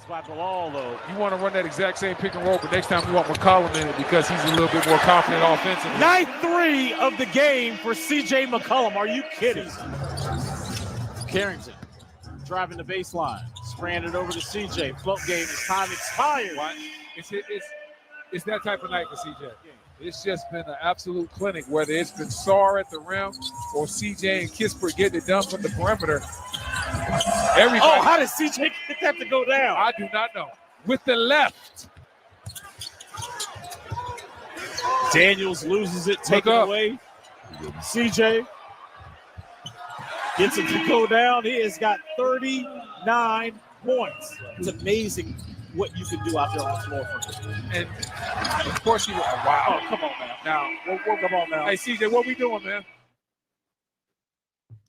By Bilal, though. You want to run that exact same pick and roll, but next time you want McCollum in it because he's a little bit more confident offensively. Night 3 of the game for C.J. McCollum. Are you kidding? Carrington driving the baseline. Spraying it over to C.J. Float game. His time expired. It's that type of night for C.J. It's just been an absolute clinic, whether it's been Sarr at the rim or C.J. and Kispert getting it done from the perimeter. Everybody, how did C.J. get that to go down? I do not know. With the left. Daniels loses it, taken away. C.J. gets it to go down. He has got 39 points. It's amazing what you can do out there on the floor for him. And, of course, wow. Oh, come on now. Come on now. Hey, C.J., what we doing, man?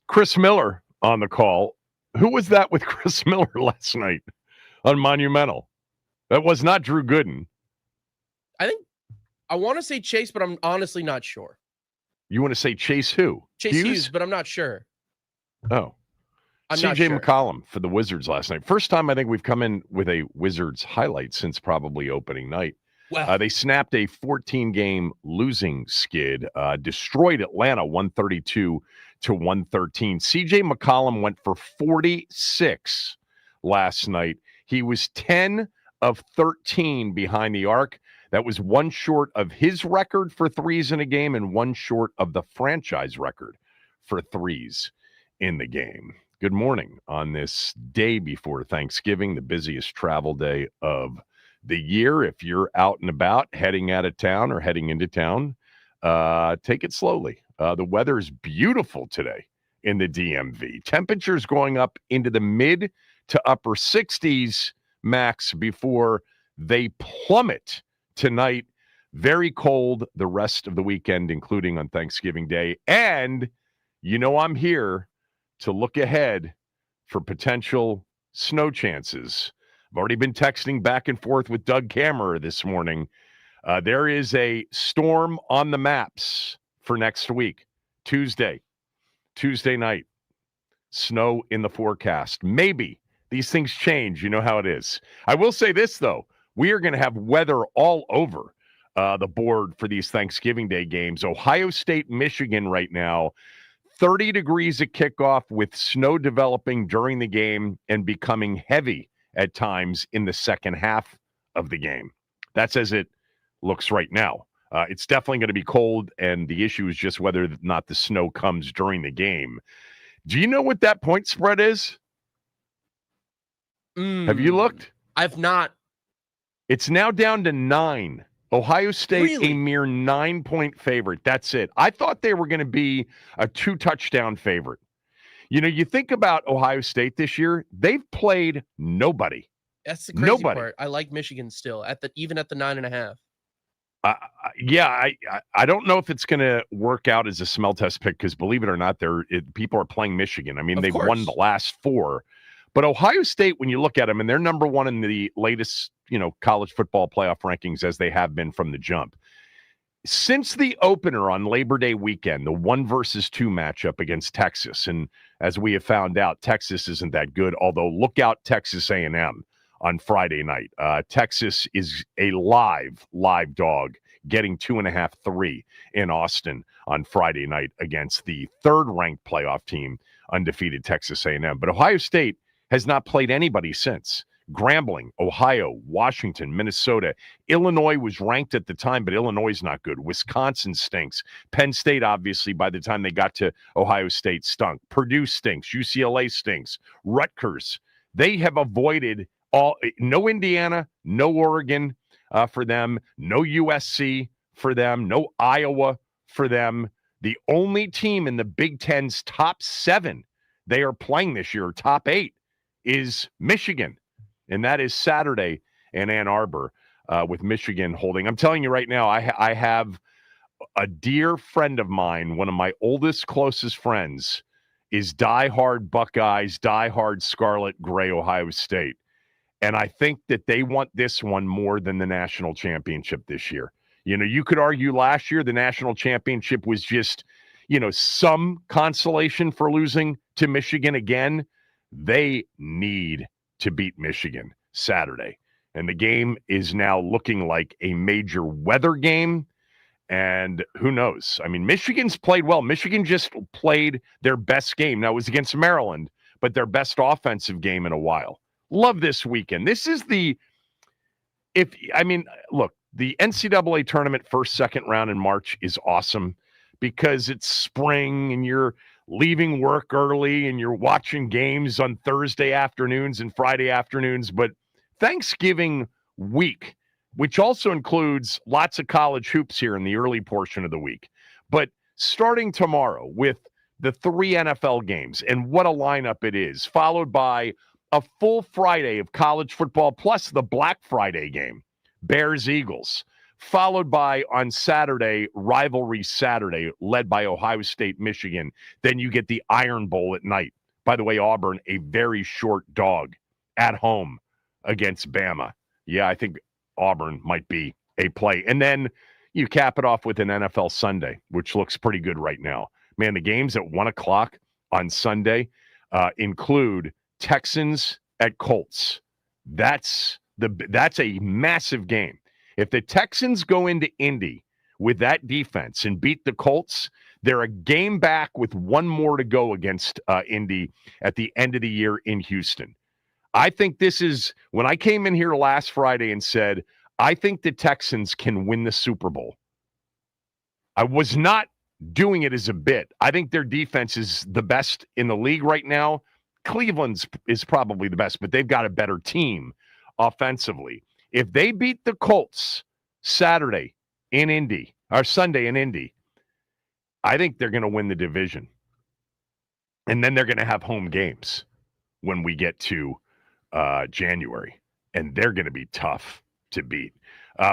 Chris Miller on the call. Who was that with Chris Miller last night on Monumental? That was not Drew Gooden. I want to say Chase, but I'm honestly not sure. You want to say Chase who? Chase Hughes, but I'm not sure. Oh. C.J. McCollum for the Wizards last night. First time I think we've come in with a Wizards highlight since probably opening night. Wow. They snapped a 14-game losing skid, destroyed Atlanta 132-113. C.J. McCollum went for 46 last night. He was 10 of 13 behind the arc. That was one short of his record for threes in a game and one short of the franchise record for threes in the game. Good morning on this day before Thanksgiving, the busiest travel day of the year. If you're out and about, heading out of town or heading into town, take it slowly. The weather is beautiful today in the DMV. Temperatures going up into the mid to upper 60s max before they plummet tonight. Very cold the rest of the weekend, including on Thanksgiving Day. And you know I'm here to look ahead for potential snow chances. I've already been texting back and forth with Doug Kammerer this morning. There is a storm on the maps for next week, Tuesday night. Snow in the forecast. Maybe. These things change. You know how it is. I will say this, though. We are going to have weather all over the board for these Thanksgiving Day games. Ohio State, Michigan right now. 30 degrees at kickoff with snow developing during the game and becoming heavy at times in the second half of the game. That's as it looks right now. It's definitely going to be cold, and the issue is just whether or not the snow comes during the game. Do you know what that point spread is? Have you looked? I've not. It's now down to 9. Ohio State, Really? a mere 9-point favorite. That's it. I thought they were going to be a 2-touchdown favorite. You know, you think about Ohio State this year, they've played nobody. That's the crazy part. I like Michigan still, even at the 9.5. I don't know if it's going to work out as a smell test pick because, believe it or not, people are playing Michigan. I mean, they've won the last 4. But Ohio State, when you look at them, and they're number 1 in the latest, college football playoff rankings as they have been from the jump. Since the opener on Labor Day weekend, the 1 versus 2 matchup against Texas, and as we have found out, Texas isn't that good, although look out Texas A&M on Friday night. Texas is a live dog, getting 2.5, 3 in Austin on Friday night against the 3rd-ranked playoff team, undefeated Texas A&M. But Ohio State has not played anybody since. Grambling, Ohio, Washington, Minnesota. Illinois was ranked at the time, but Illinois is not good. Wisconsin stinks. Penn State, obviously, by the time they got to Ohio State, stunk. Purdue stinks. UCLA stinks. Rutgers. They have avoided no Indiana, no Oregon for them, no USC for them, no Iowa for them. The only team in the Big Ten's top 7 they are playing this year, top 8, is Michigan. And that is Saturday in Ann Arbor with Michigan holding. I'm telling you right now, I have a dear friend of mine, one of my oldest, closest friends, is diehard Buckeyes, diehard Scarlet Gray Ohio State. And I think that they want this one more than the national championship this year. You could argue last year the national championship was just, some consolation for losing to Michigan again. They need to beat Michigan. Saturday. And the game is now looking like a major weather game. And who knows? I mean, Michigan's played well. Michigan just played their best game. Now, it was against Maryland, but their best offensive game in a while. Love this weekend. This is look, the NCAA tournament first, second round in March is awesome because it's spring and you're leaving work early and you're watching games on Thursday afternoons and Friday afternoons. But Thanksgiving week, which also includes lots of college hoops here in the early portion of the week. But starting tomorrow with the 3 NFL games and what a lineup it is, followed by a full Friday of college football plus the Black Friday game, Bears-Eagles, followed by on Saturday, Rivalry Saturday, led by Ohio State, Michigan. Then you get the Iron Bowl at night. By the way, Auburn, a very short dog at home against Bama. Yeah, I think Auburn might be a play. And then you cap it off with an NFL Sunday, which looks pretty good right now. Man, the games at 1 o'clock on Sunday include Texans at Colts. That's a massive game. If the Texans go into Indy with that defense and beat the Colts, they're a game back with one more to go against Indy at the end of the year in Houston. I think this is when I came in here last Friday and said, I think the Texans can win the Super Bowl. I was not doing it as a bit. I think their defense is the best in the league right now. Cleveland's is probably the best, but they've got a better team offensively. If they beat the Colts Saturday in Indy, or Sunday in Indy, I think they're going to win the division. And then they're going to have home games when we get to January. And they're going to be tough to beat.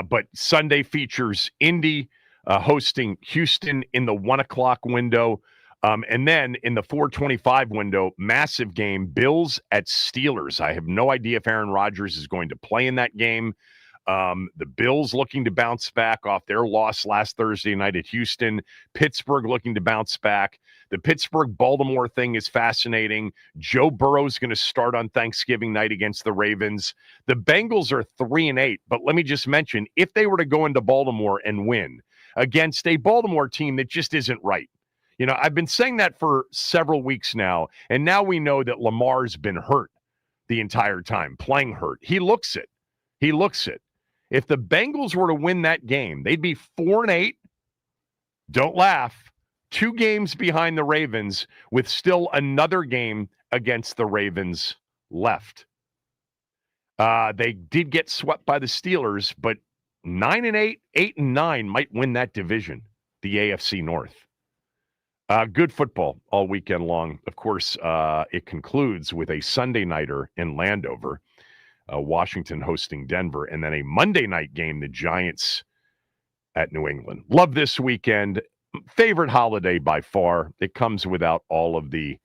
But Sunday features Indy hosting Houston in the 1 o'clock window. And then in the 4:25 window, massive game, Bills at Steelers. I have no idea if Aaron Rodgers is going to play in that game. The Bills looking to bounce back off their loss last Thursday night at Houston. Pittsburgh looking to bounce back. The Pittsburgh-Baltimore thing is fascinating. Joe Burrow's going to start on Thanksgiving night against the Ravens. The Bengals are 3-8, but let me just mention, if they were to go into Baltimore and win against a Baltimore team that just isn't right. You know, I've been saying that for several weeks now, and now we know that Lamar's been hurt the entire time, playing hurt. He looks it. If the Bengals were to win that game, they'd be 4-8. Don't laugh. 2 games behind the Ravens with still another game against the Ravens left. They did get swept by the Steelers, but 9-8, 8-9 might win that division, the AFC North. Good football all weekend long. Of course, it concludes with a Sunday nighter in Landover, Washington hosting Denver, and then a Monday night game, the Giants at New England. Love this weekend. Favorite holiday by far. It comes without all of the,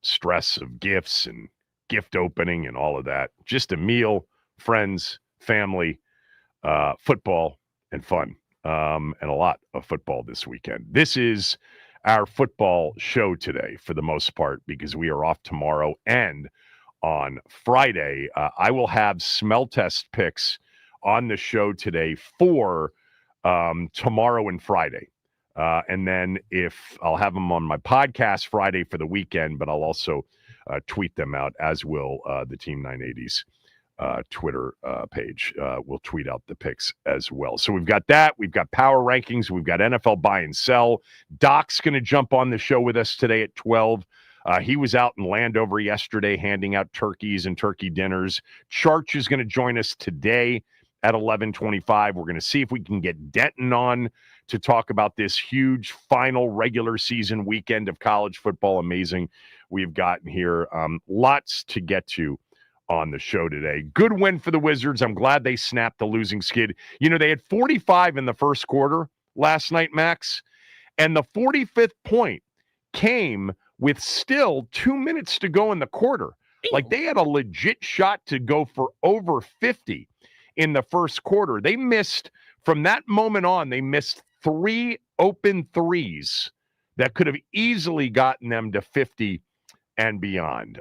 stress of gifts and gift opening and all of that. Just a meal, friends, family, football, and fun. And a lot of football this weekend. This is our football show today for the most part because we are off tomorrow and on Friday. I will have smell test picks on the show today for tomorrow and Friday. And then I'll have them on my podcast Friday for the weekend, but I'll also tweet them out, as will the Team 980's Twitter page. We'll tweet out the picks as well. So we've got that. We've got power rankings. We've got NFL buy and sell. Doc's going to jump on the show with us today at 12. He was out in Landover yesterday handing out turkeys and turkey dinners. Charch is going to join us today at 11:25. We're going to see if we can get Denton on to talk about this huge final regular season weekend of college football. Amazing we've gotten here. Lots to get to on the show today. Good win for the Wizards. I'm glad they snapped the losing skid. They had 45 in the first quarter last night, Max, and the 45th point came with still 2 minutes to go in the quarter. Like, they had a legit shot to go for over 50 in the first quarter. They missed, from that moment on, they missed 3 open threes that could have easily gotten them to 50 and beyond.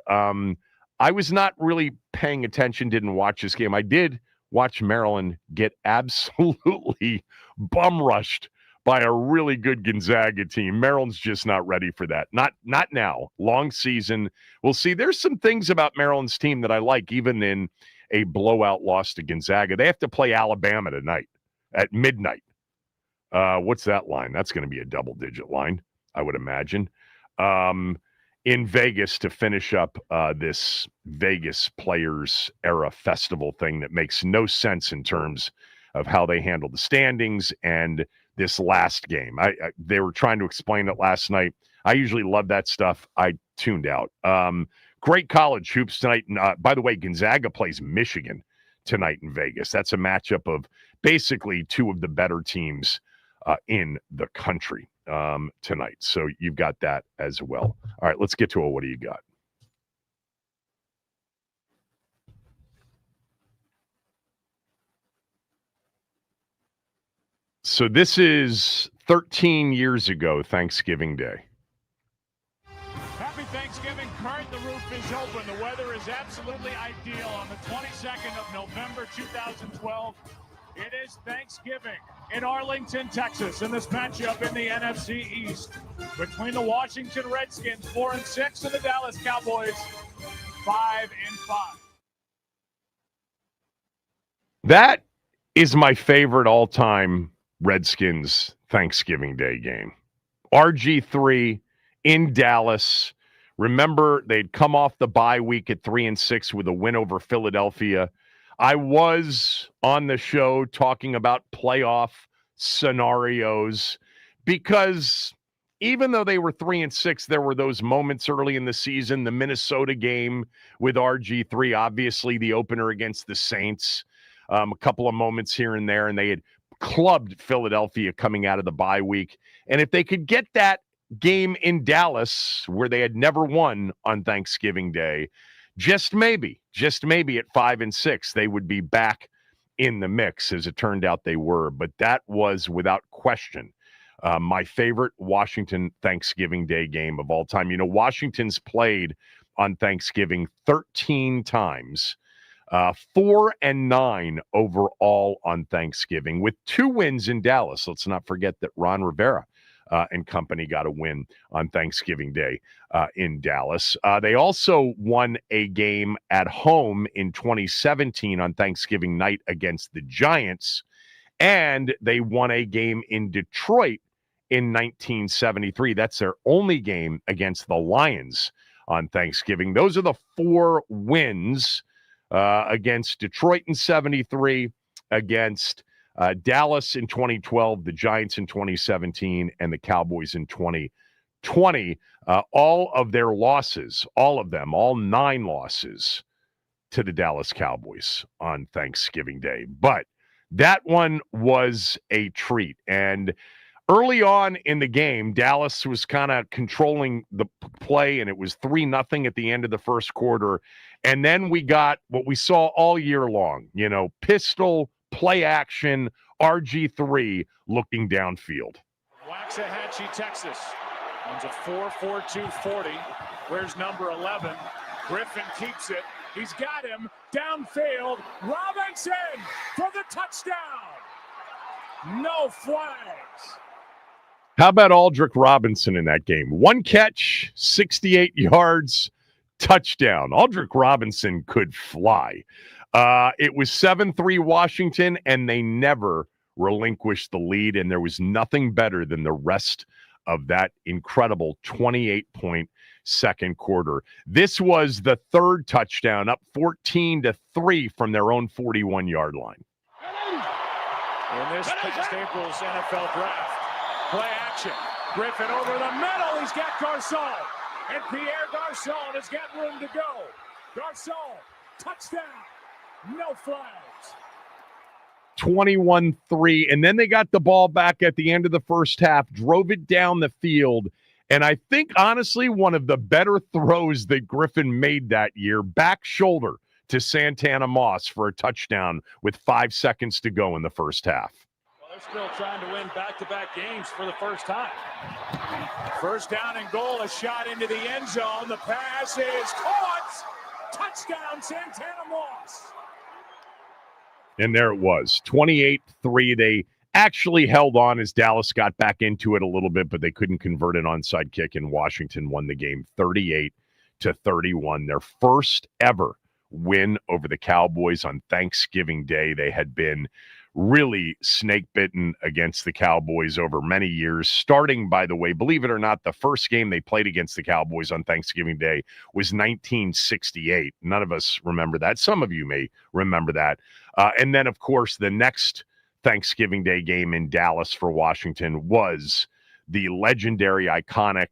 I was not really paying attention, didn't watch this game. I did watch Maryland get absolutely bum rushed by a really good Gonzaga team. Maryland's just not ready for that. Not now. Long season. We'll see. There's some things about Maryland's team that I like, even in a blowout loss to Gonzaga. They have to play Alabama tonight at midnight. What's that line? That's going to be a double-digit line, I would imagine. In Vegas to finish up this Vegas Players Era Festival thing that makes no sense in terms of how they handled the standings and this last game. They were trying to explain it last night. I usually love that stuff. I tuned out. Great college hoops tonight. And, by the way, Gonzaga plays Michigan tonight in Vegas. That's a matchup of basically two of the better teams in the country tonight. So you've got that as well. All right, let's get to it. What do you got? So this is 13 years ago, Thanksgiving Day. Happy Thanksgiving. Kurt, the roof is open. The weather is absolutely ideal on the 22nd of November, 2012. It is Thanksgiving in Arlington, Texas, in this matchup in the NFC East between the Washington Redskins, 4-6, and the Dallas Cowboys, 5-5. That is my favorite all-time Redskins Thanksgiving Day game. RG3 in Dallas. Remember, they'd come off the bye week at 3-6 with a win over Philadelphia. I was on the show talking about playoff scenarios because even though they were 3-6, there were those moments early in the season, the Minnesota game with RG3, obviously the opener against the Saints, a couple of moments here and there, and they had clubbed Philadelphia coming out of the bye week. And if they could get that game in Dallas, where they had never won on Thanksgiving Day, just maybe at 5-6, they would be back in the mix. As it turned out, they were. But that was, without question, my favorite Washington Thanksgiving Day game of all time. You know, Washington's played on Thanksgiving 13 times, 4-9 overall on Thanksgiving, with 2 wins in Dallas. Let's not forget that Ron Rivera and company got a win on Thanksgiving Day in Dallas. They also won a game at home in 2017 on Thanksgiving night against the Giants, and they won a game in Detroit in 1973. That's their only game against the Lions on Thanksgiving. Those are the 4 wins against Detroit in 73, against Dallas in 2012, the Giants in 2017, and the Cowboys in 2020. All of their losses, all of them, all 9 losses to the Dallas Cowboys on Thanksgiving Day. But that one was a treat. And early on in the game, Dallas was kind of controlling the play, and it was 3-0 at the end of the first quarter. And then we got what we saw all year long, you know, pistol, play action, RG3 looking downfield. Waxahachie, Texas. Runs a 4.42 40. Where's number 11? Griffin keeps it. He's got him downfield. Robinson for the touchdown. No flags. How about Aldrick Robinson in that game? 1 catch, 68 yards, touchdown. Aldrick Robinson could fly. It was 7-3 Washington, and they never relinquished the lead, and there was nothing better than the rest of that incredible 28-point second quarter. This was the 3rd touchdown, up 14-3 from their own 41-yard line. In this past April's NFL draft, play action. Griffin over the middle. He's got Garcon. And Pierre Garcon has got room to go. Garcon, touchdown. No flags. 21-3. And then they got the ball back at the end of the first half, drove it down the field. And I think, honestly, one of the better throws that Griffin made that year, back shoulder to Santana Moss for a touchdown with 5 seconds to go in the first half. Well, they're still trying to win back-to-back games for the first time. First down and goal, a shot into the end zone. The pass is caught. Touchdown, Santana Moss. And there it was, 28-3. They actually held on as Dallas got back into it a little bit, but they couldn't convert an onside kick, and Washington won the game 38-31. Their first ever win over the Cowboys on Thanksgiving Day. They had been really snake-bitten against the Cowboys over many years, starting, by the way, believe it or not, the first game they played against the Cowboys on Thanksgiving Day was 1968. None of us remember that. Some of you may remember that. And then, of course, the next Thanksgiving Day game in Dallas for Washington was the legendary, iconic,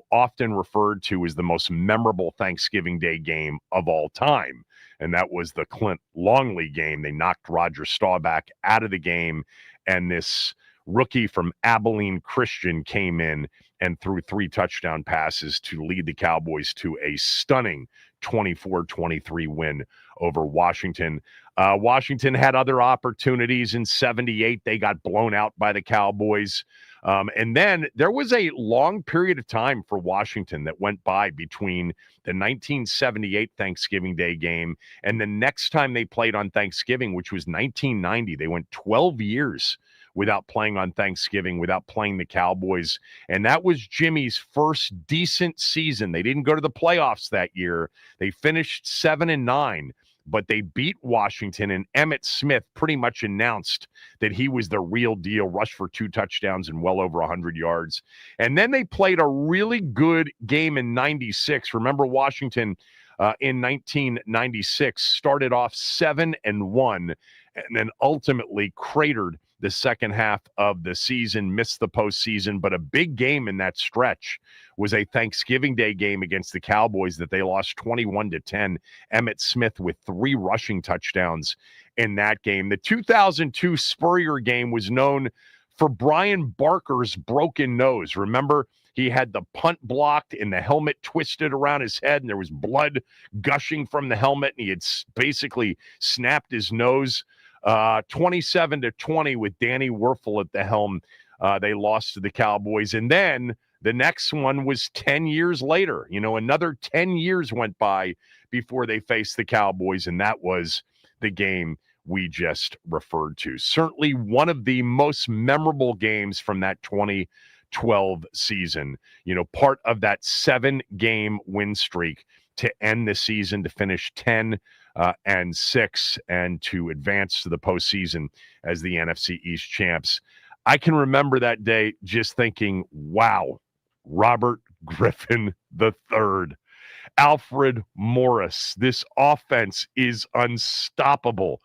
often referred to as the most memorable Thanksgiving Day game of all time. And that was the Clint Longley game. They knocked Roger Staubach out of the game, and this rookie from Abilene Christian came in and threw 3 touchdown passes to lead the Cowboys to a stunning 24-23 win over Washington. Washington had other opportunities in 78. They got blown out by the Cowboys. And then there was a long period of time for Washington that went by between the 1978 Thanksgiving Day game and the next time they played on Thanksgiving, which was 1990. They went 12 years without playing on Thanksgiving, without playing the Cowboys. And that was Jimmy's first decent season. They didn't go to the playoffs that year. They finished 7-9. But they beat Washington, and Emmitt Smith pretty much announced that he was the real deal, rushed for 2 touchdowns and well over 100 yards. And then they played a really good game in 96. Remember, Washington in 1996 started off 7-1 and then ultimately cratered the second half of the season, missed the postseason. But a big game in that stretch was a Thanksgiving Day game against the Cowboys that they lost 21-10. Emmitt Smith with 3 rushing touchdowns in that game. The 2002 Spurrier game was known for Brian Barker's broken nose. Remember, he had the punt blocked and the helmet twisted around his head, and there was blood gushing from the helmet, and he had basically snapped his nose. 27-20 with Danny Werfel at the helm. They lost to the Cowboys. And then the next one was 10 years later. Another 10 years went by before they faced the Cowboys, and that was the game we just referred to. Certainly one of the most memorable games from that 2012 season. Part of that 7-game win streak to end the season, to finish 10-6 and to advance to the postseason as the NFC East champs. I can remember that day just thinking, wow, Robert Griffin III, Alfred Morris, this offense is unstoppable.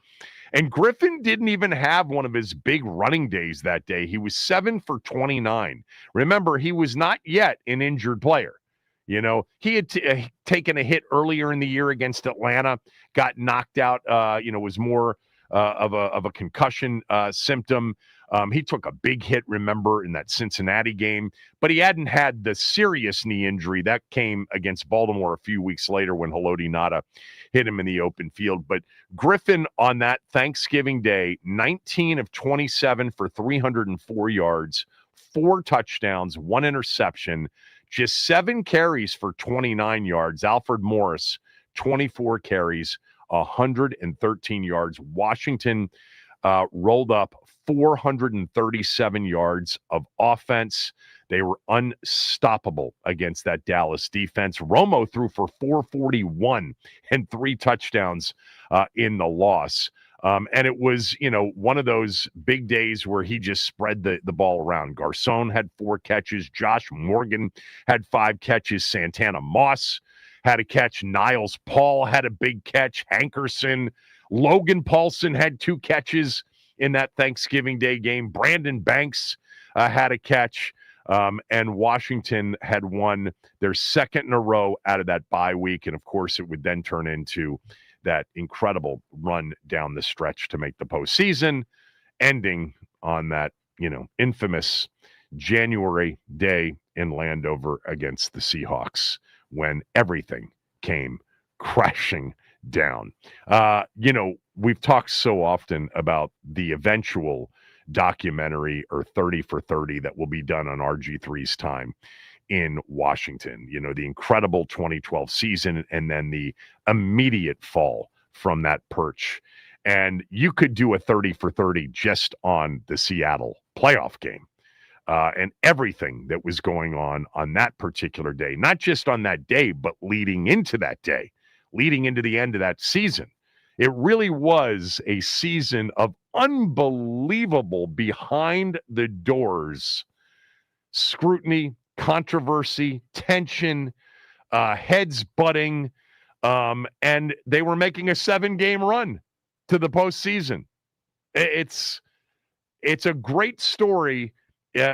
And Griffin didn't even have one of his big running days that day. He was 7 for 29. Remember, he was not yet an injured player. He had taken a hit earlier in the year against Atlanta, got knocked out, was more of a concussion symptom. He took a big hit, remember, in that Cincinnati game, but he hadn't had the serious knee injury. That came against Baltimore a few weeks later when Haloti Ngata hit him in the open field. But Griffin on that Thanksgiving Day, 19 of 27 for 304 yards, 4 touchdowns, 1 interception, just 7 carries for 29 yards. Alfred Morris, 24 carries, 113 yards. Washington rolled up 437 yards of offense. They were unstoppable against that Dallas defense. Romo threw for 441 and 3 touchdowns in the loss. And it was, one of those big days where he just spread the ball around. Garcon had 4 catches. Josh Morgan had 5 catches. Santana Moss had a catch. Niles Paul had a big catch. Hankerson. Logan Paulson had 2 catches in that Thanksgiving Day game. Brandon Banks had a catch. And Washington had won their second in a row out of that bye week. And, of course, it would then turn into that incredible run down the stretch to make the postseason, ending on that, infamous January day in Landover against the Seahawks when everything came crashing down. We've talked so often about the eventual documentary or 30 for 30 that will be done on RG3's time. in Washington. You know, the incredible 2012 season and then the immediate fall from that perch. And you could do a 30 for 30 just on the Seattle playoff game. And everything that was going on that particular day, not just on that day, but leading into that day, leading into the end of that season. It really was a season of unbelievable behind the doors scrutiny, controversy, tension, heads butting, and they were making a 7-game run to the postseason. It's a great story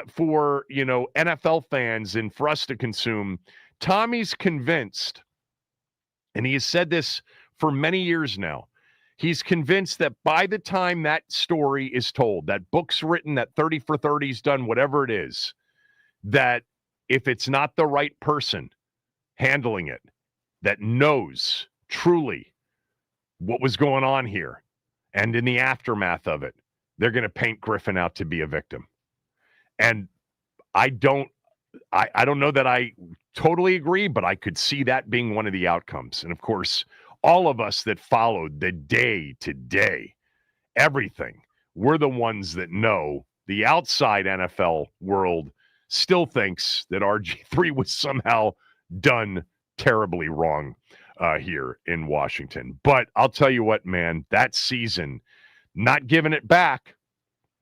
for, you know, NFL fans and for us to consume. Tommy's convinced, and he has said this for many years now, he's convinced that by the time that story is told, that book's written, that 30 for 30's done, whatever it is, that if it's not the right person handling it, that knows truly what was going on here, and in the aftermath of it, they're going to paint Griffin out to be a victim. And I don't know that I totally agree, but I could see that being one of the outcomes. And of course, all of us that followed the day-to-day, everything, we're the ones that know the outside NFL world still thinks that RG3 was somehow done terribly wrong here in Washington. But I'll tell you what, man, that season, not giving it back,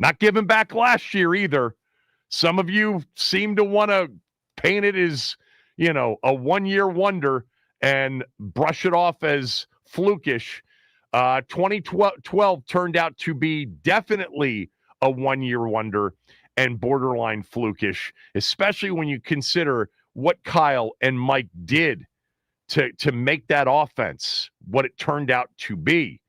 not giving back last year either. Some of you seem to want to paint it as, you know, a one-year wonder and brush it off as flukish. 2012 turned out to be definitely a one-year wonder and borderline flukish, especially when you consider what Kyle and Mike did to make that offense what it turned out to be.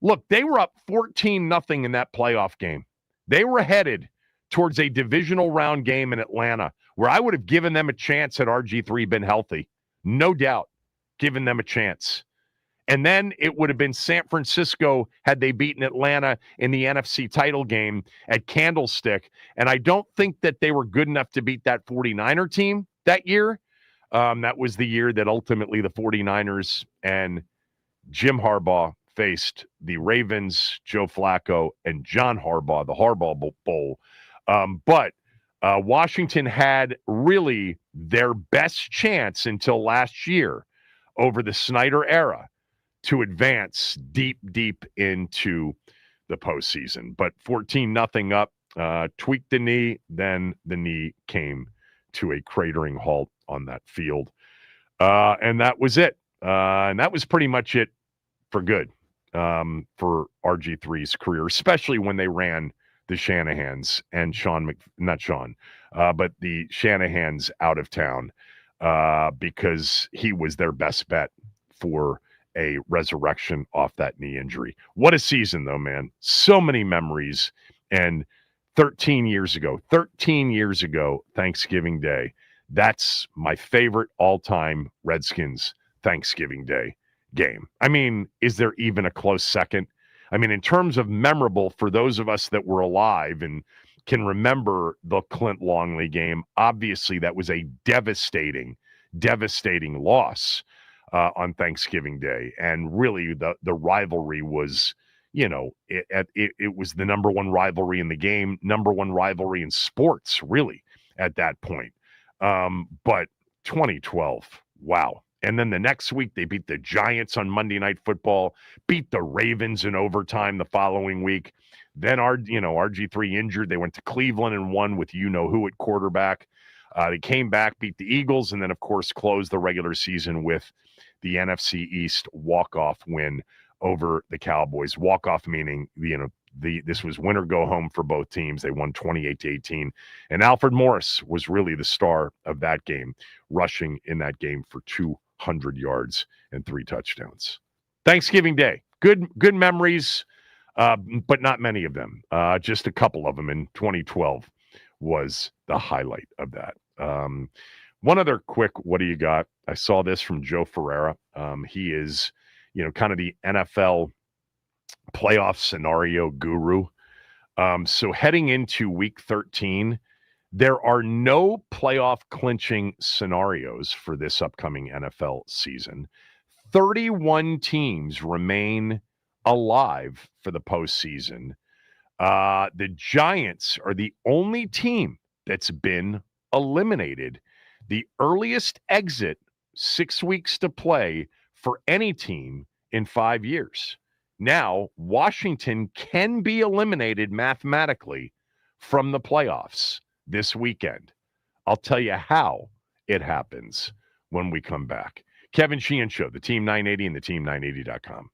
Look, they were up 14-0 in that playoff game. They were headed towards a divisional round game in Atlanta, where I would have given them a chance had RG3 been healthy. No doubt, given them a chance. And then it would have been San Francisco had they beaten Atlanta in the NFC title game at Candlestick. And I don't think that they were good enough to beat that 49er team that year. That was the year that ultimately the 49ers and Jim Harbaugh faced the Ravens, Joe Flacco, and John Harbaugh, the Harbaugh Bowl. But Washington had really their best chance until last year over the Snyder era to advance deep into the postseason. But 14-0 up, tweaked the knee, then the knee came to a cratering halt on that field. And that was it. And that was pretty much it for good for RG3's career, especially when they ran the Shanahans and but the Shanahans out of town because he was their best bet for a resurrection off that knee injury. What a season, though, man. So many memories. And 13 years ago, Thanksgiving Day, that's my favorite all-time Redskins Thanksgiving Day game. I mean, is there even a close second? I mean, in terms of memorable for those of us that were alive and can remember the Clint Longley game, obviously that was a devastating loss on Thanksgiving Day. And really the rivalry was, you know, it was the number one rivalry in the game, number one rivalry in sports, really, at that point. But 2012, wow. And then the next week, they beat the Giants on Monday Night Football, beat the Ravens in overtime the following week. Then RG3 injured. They went to Cleveland and won with you-know-who at quarterback. They came back, beat the Eagles, and then, of course, closed the regular season with the NFC East walk-off win over the Cowboys. Walk-off meaning, this was win or go home for both teams. They won 28-18. And Alfred Morris was really the star of that game, rushing in that game for 200 yards and 3 touchdowns. Thanksgiving Day. Good memories, but not many of them. Just a couple of them in 2012 was the highlight of that. One other quick, what do you got? I saw this from Joe Ferreira. He is, kind of the NFL playoff scenario guru. So heading into week 13, There are no playoff clinching scenarios for this upcoming NFL season. 31 teams remain alive for the postseason. The Giants are the only team that's been eliminated. The earliest exit, 6 weeks to play for any team in 5 years. Now, Washington can be eliminated mathematically from the playoffs this weekend. I'll tell you how it happens when we come back. Kevin Sheehan Show, the Team 980 and the Team980.com.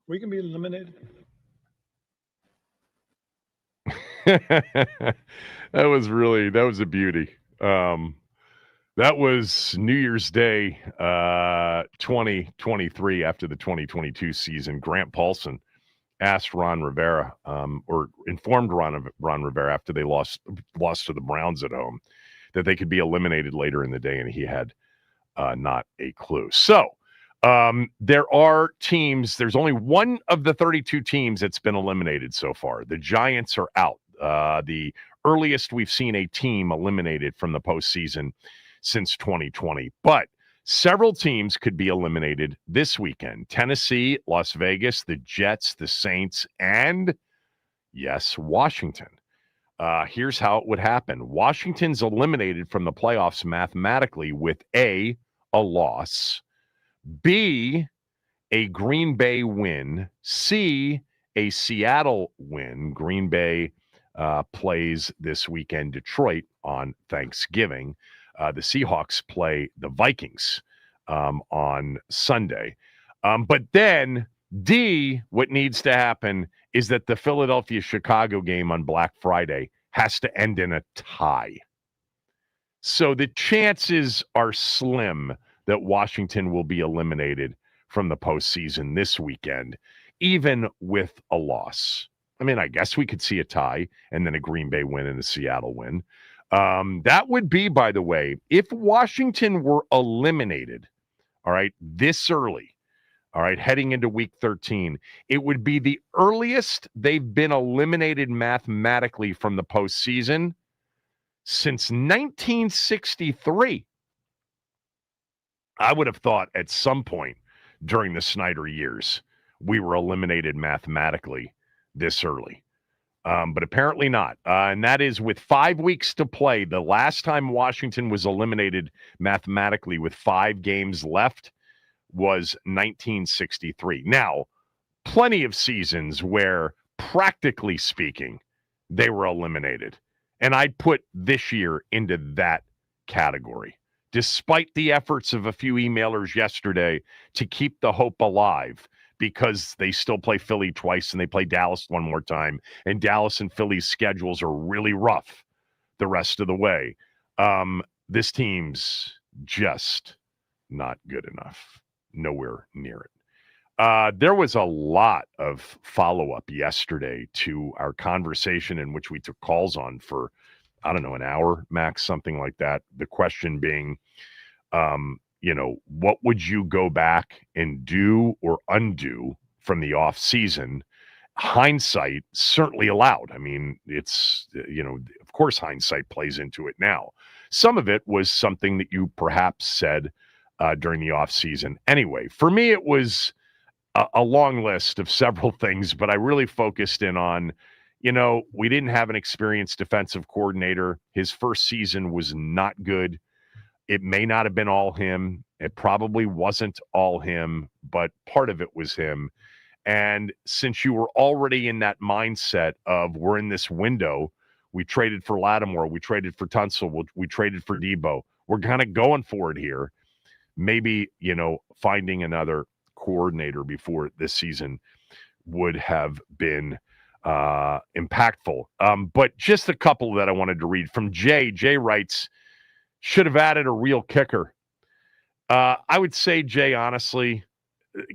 We can be eliminated. That was a beauty. That was New Year's Day 2023 after the 2022 season. Grant Paulson asked Ron Rivera, or informed Ron Rivera after they lost to the Browns at home, that they could be eliminated later in the day, and he had not a clue. So There are teams. There's only one of the 32 teams that's been eliminated so far. The Giants are out. The earliest we've seen a team eliminated from the postseason since 2020. But several teams could be eliminated this weekend. Tennessee, Las Vegas, the Jets, the Saints, and, yes, Washington. Here's how it would happen. Washington's eliminated from the playoffs mathematically with A, a loss, B, a Green Bay win, C, a Seattle win. Green Bay plays this weekend Detroit on Thanksgiving. The Seahawks play the Vikings on Sunday. But then D, what needs to happen is that the Philadelphia-Chicago game on Black Friday has to end in a tie. So the chances are slim that Washington will be eliminated from the postseason this weekend, even with a loss. I mean, I guess we could see a tie and then a Green Bay win and a Seattle win. That would be, by the way, if Washington were eliminated, all right, this early, all right, heading into week 13, it would be the earliest they've been eliminated mathematically from the postseason since 1963. I would have thought at some point during the Snyder years, we were eliminated mathematically this early. But apparently not. And that is with 5 weeks to play. The last time Washington was eliminated mathematically with 5 games left was 1963. Now, plenty of seasons where, practically speaking, they were eliminated. And I'd put this year into that category. Despite the efforts of a few emailers yesterday to keep the hope alive, because they still play Philly twice and they play Dallas one more time. And Dallas and Philly's schedules are really rough the rest of the way. This team's just not good enough. Nowhere near it. There was a lot of follow-up yesterday to our conversation in which we took calls on for, I don't know, an hour max, something like that. The question being, what would you go back and do or undo from the off season? Hindsight certainly allowed. I mean, it's, of course, hindsight plays into it now. Some of it was something that you perhaps said during the off season. Anyway, for me, it was a long list of several things, but I really focused in on, we didn't have an experienced defensive coordinator. His first season was not good. It may not have been all him. It probably wasn't all him, but part of it was him. And since you were already in that mindset of we're in this window, we traded for Lattimore, we traded for Tunsil, we traded for Debo. We're kind of going for it here. Maybe, finding another coordinator before this season would have been impactful. But just a couple that I wanted to read from Jay. Jay writes, should have added a real kicker. I would say, Jay, honestly,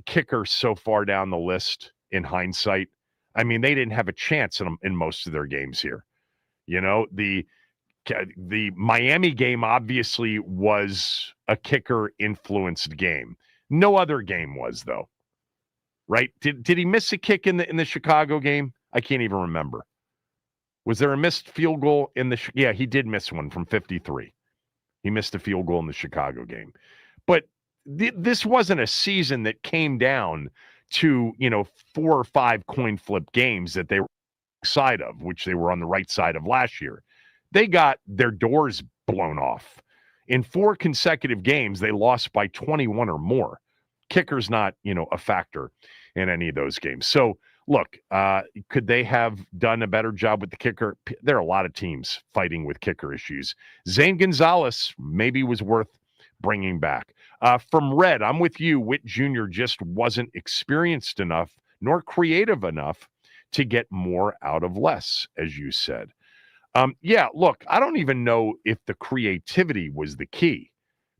kicker so far down the list in hindsight. I mean, they didn't have a chance in most of their games here. The Miami game obviously was a kicker-influenced game. No other game was, though. Right? Did he miss a kick in the Chicago game? I can't even remember. Was there a missed field goal in the? Yeah, he did miss one from 53. He missed a field goal in the Chicago game. But this wasn't a season that came down to, 4 or 5 coin flip games that they were side of, which they were on the right side of last year. They got their doors blown off. In 4 consecutive games, they lost by 21 or more. Kicker's not, a factor in any of those games. So, look, could they have done a better job with the kicker? There are a lot of teams fighting with kicker issues. Zane Gonzalez maybe was worth bringing back. From Red, I'm with you. Witt Jr. just wasn't experienced enough nor creative enough to get more out of less, as you said. Look, I don't even know if the creativity was the key.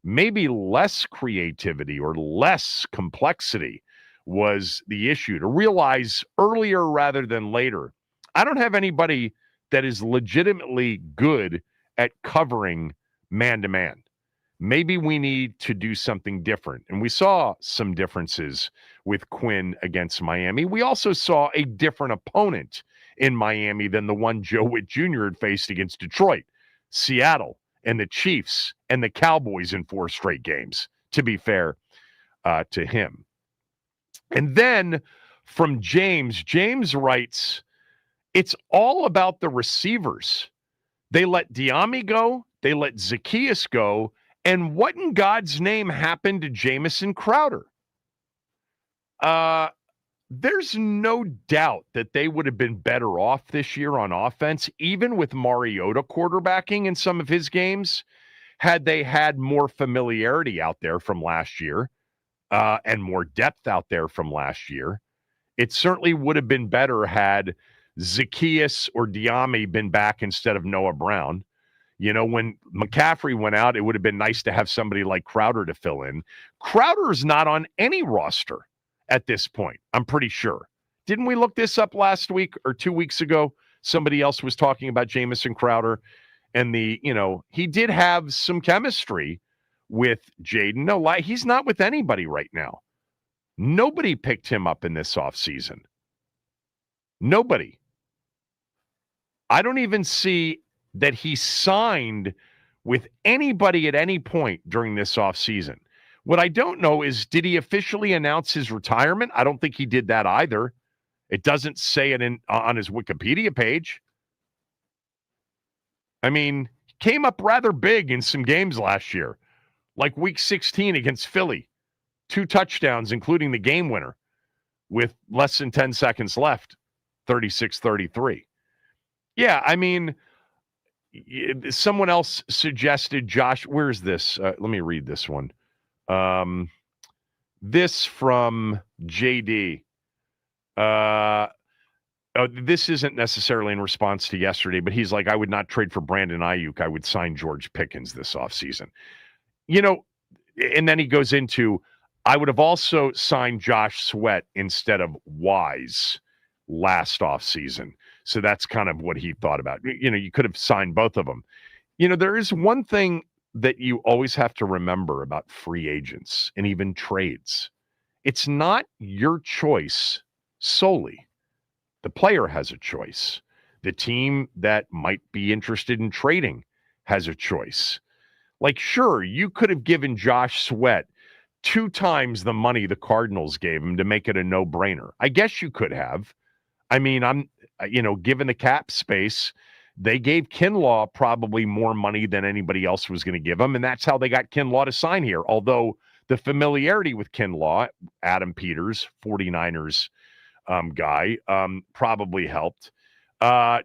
Maybe less creativity or less complexity was the issue, to realize earlier rather than later. I don't have anybody that is legitimately good at covering man-to-man. maybe we need to do something different. And we saw some differences with Quinn against Miami. We also saw a different opponent in Miami than the one Joe Witt Jr. had faced against Detroit, Seattle, and the Chiefs and the Cowboys in 4 straight games, to be fair to him. And then from James writes, it's all about the receivers. They let Diami go. They let Zacchaeus go. And what in God's name happened to Jamison Crowder? There's no doubt that they would have been better off this year on offense, even with Mariota quarterbacking in some of his games, had they had more familiarity out there from last year and more depth out there from last year. It certainly would have been better had Zacchaeus or Diami been back instead of Noah Brown. You know, when McCaffrey went out, it would have been nice to have somebody like Crowder to fill in. Crowder is not on any roster at this point, I'm pretty sure. Didn't we look this up last week or 2 weeks ago? Somebody else was talking about Jamison Crowder and he did have some chemistry with Jaden. No, he's not with anybody right now. Nobody picked him up in this offseason. Nobody. I don't even see that he signed with anybody at any point during this offseason. What I don't know is, did he officially announce his retirement? I don't think he did that either. It doesn't say it on his Wikipedia page. I mean, he came up rather big in some games last year, like week 16 against Philly. 2 touchdowns, including the game winner, with less than 10 seconds left, 36-33. Yeah, I mean, someone else suggested Josh. Where's this? Let me read this one. This from JD. This isn't necessarily in response to yesterday, but he's like, I would not trade for Brandon Ayuk. I would sign George Pickens this offseason. And then he goes into, I would have also signed Josh Sweat instead of Wise last offseason. So that's kind of what he thought about. You could have signed both of them. There is one thing that you always have to remember about free agents and even trades. It's not your choice solely. The player has a choice. The team that might be interested in trading has a choice. Like, sure, you could have given Josh Sweat 2 times the money the Cardinals gave him to make it a no-brainer. I guess you could have. I mean, given the cap space, they gave Kinlaw probably more money than anybody else was going to give him, and that's how they got Kinlaw to sign here. Although the familiarity with Kinlaw, Adam Peters, 49ers guy, probably helped.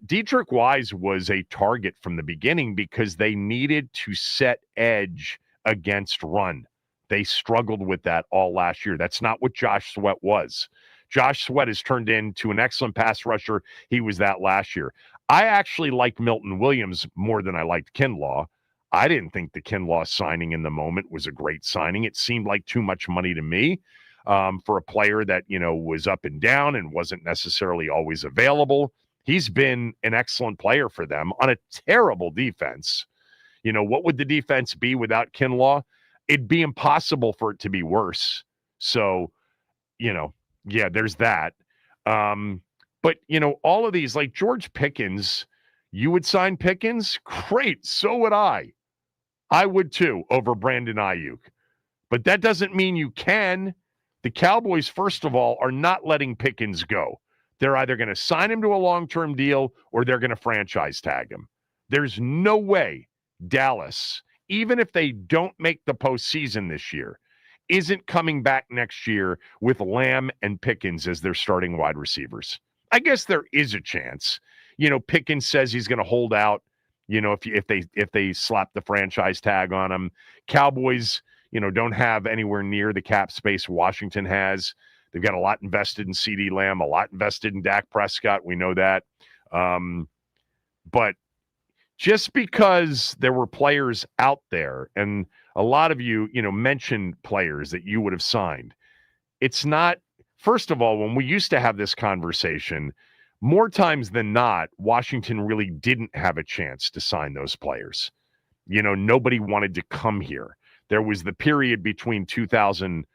Dietrich Wise was a target from the beginning because they needed to set edge against run. They struggled with that all last year. That's not what Josh Sweat was. Josh Sweat has turned into an excellent pass rusher. He was that last year. I actually liked Milton Williams more than I liked Kinlaw. I didn't think the Kinlaw signing in the moment was a great signing. It seemed like too much money to me for a player that, was up and down and wasn't necessarily always available. He's been an excellent player for them on a terrible defense. What would the defense be without Kinlaw? It'd be impossible for it to be worse. So, yeah, there's that. But, all of these, like George Pickens, you would sign Pickens? Great. So would I. I would too, over Brandon Ayuk. But that doesn't mean you can. The Cowboys, first of all, are not letting Pickens go. They're either going to sign him to a long-term deal or they're going to franchise tag him. There's no way Dallas, even if they don't make the postseason this year, isn't coming back next year with Lamb and Pickens as their starting wide receivers. I guess there is a chance. Pickens says he's going to hold out, if they slap the franchise tag on him. Cowboys, don't have anywhere near the cap space Washington has. They've got a lot invested in CeeDee Lamb, a lot invested in Dak Prescott. We know that. But just because there were players out there, and a lot of you, mentioned players that you would have signed, it's not, first of all, when we used to have this conversation, more times than not, Washington really didn't have a chance to sign those players. Nobody wanted to come here. There was the period between 2000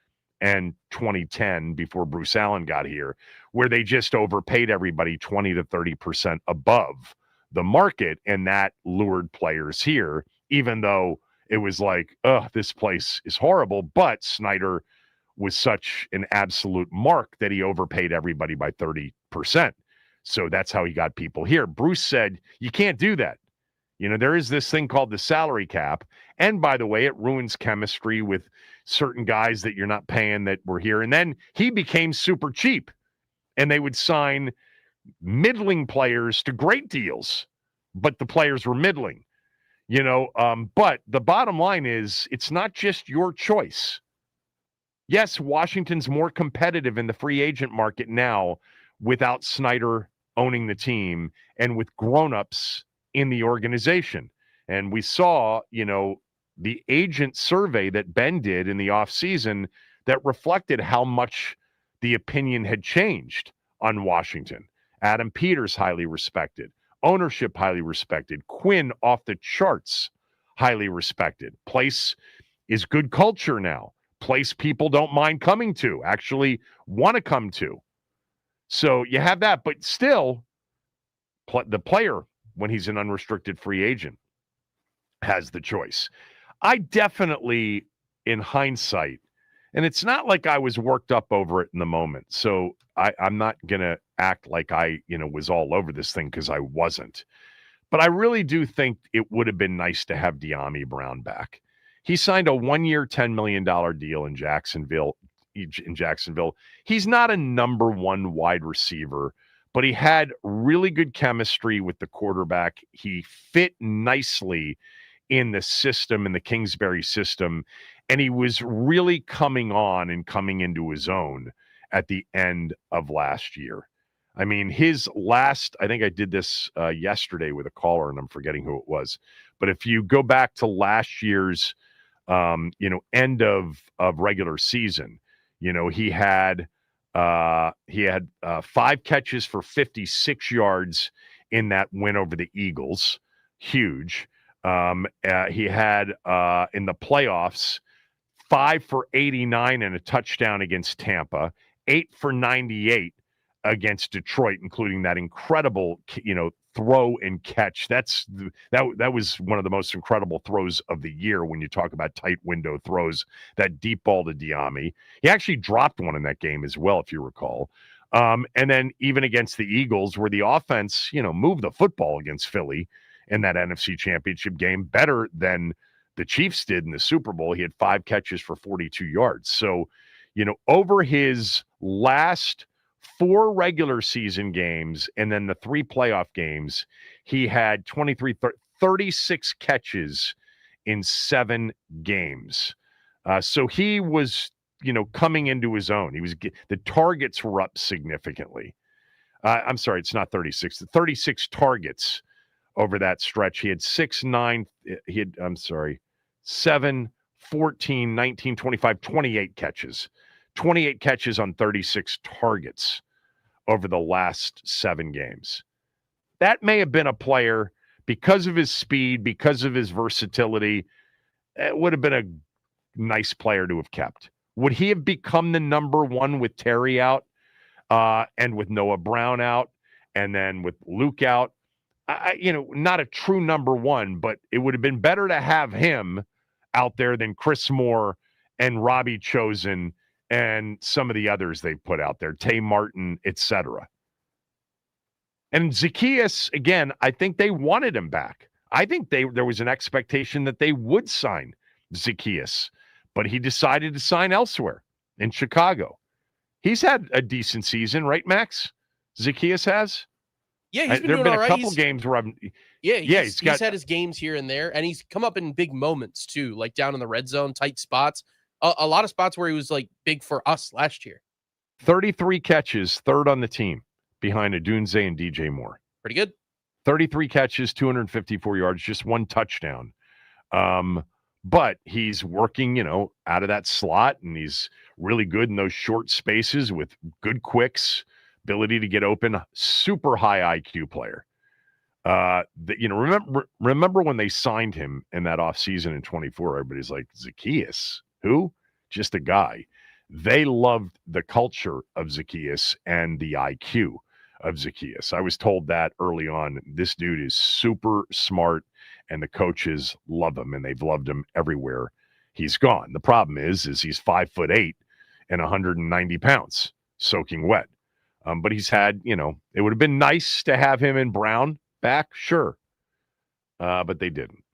and 2010 before Bruce Allen got here, where they just overpaid everybody 20 to 30% above the market, and that lured players here, even though it was like, this place is horrible. But Snyder was such an absolute mark that he overpaid everybody by 30%. So that's how he got people here. Bruce said, you can't do that. There is this thing called the salary cap. And by the way, it ruins chemistry with certain guys that you're not paying that were here. And then he became super cheap, and they would sign middling players to great deals, but the players were middling, but the bottom line is it's not just your choice. Yes, Washington's more competitive in the free agent market now without Snyder owning the team and with grown-ups in the organization. And we saw, the agent survey that Ben did in the offseason that reflected how much the opinion had changed on Washington. Adam Peters, highly respected. Ownership, highly respected. Quinn, off the charts, highly respected. Place is good culture now. Place people don't mind coming to, actually want to come to. So you have that, but still, the player, when he's an unrestricted free agent, has the choice. I definitely, in hindsight, and it's not like I was worked up over it in the moment, so I'm not going to act like I, was all over this thing, because I wasn't. But I really do think it would have been nice to have De'Ami Brown back. He signed a 1-year, $10 million deal in Jacksonville. He's not a number one wide receiver, but he had really good chemistry with the quarterback. He fit nicely in the system, in the Kingsbury system, and he was really coming on and coming into his own at the end of last year. I mean, his last, I think I did this yesterday with a caller, and I'm forgetting who it was. But if you go back to last year's, end of regular season, he had 5 catches for 56 yards in that win over the Eagles. Huge. He had in the playoffs 5 for 89 and a touchdown against Tampa, 8 for 98 against Detroit, including that incredible, throw and catch. That was one of the most incredible throws of the year when you talk about tight window throws, that deep ball to De'Ami. He actually dropped one in that game as well, if you recall. And then even against the Eagles, where the offense, moved the football against Philly in that NFC Championship game better than the Chiefs did in the Super Bowl. He had 5 catches for 42 yards. So, over his last 4 regular season games and then the 3 playoff games, he had 36 catches in 7 games. So he was, coming into his own. The targets were up significantly. I'm sorry, it's not 36. 36 targets over that stretch. He had 7, 14, 19, 25, 28 catches. 28 catches on 36 targets over the last 7 games. That may have been a player, because of his speed, because of his versatility, it would have been a nice player to have kept. Would he have become the number one with Terry out and with Noah Brown out and then with Luke out? Not a true number one, but it would have been better to have him out there than Chris Moore and Robbie Chosen and some of the others they put out there, Tay Martin, etc. And Zaccheaus, again, I think they wanted him back. I think there was an expectation that they would sign Zaccheaus, but he decided to sign elsewhere in Chicago. He's had a decent season, right, Max? Zaccheaus has? Yeah, he's been there have doing been all a right. couple games where he's had his games here and there, and he's come up in big moments too, like down in the red zone, tight spots. A lot of spots where he was like big for us last year. 33 catches, 3rd on the team behind Odunze and DJ Moore. Pretty good. 33 catches, 254 yards, just 1 touchdown. But he's working, out of that slot, and he's really good in those short spaces with good quicks, ability to get open, super high IQ player. Remember when they signed him in that offseason in 24, everybody's like, Zacchaeus, who? Just a guy. They loved the culture of Zacchaeus and the IQ of Zacchaeus. I was told that early on. This dude is super smart, and the coaches love him, and they've loved him everywhere he's gone. The problem is he's 5'8" and 190 pounds, soaking wet. But he's had, it would have been nice to have him in Brown back, sure. But they didn't.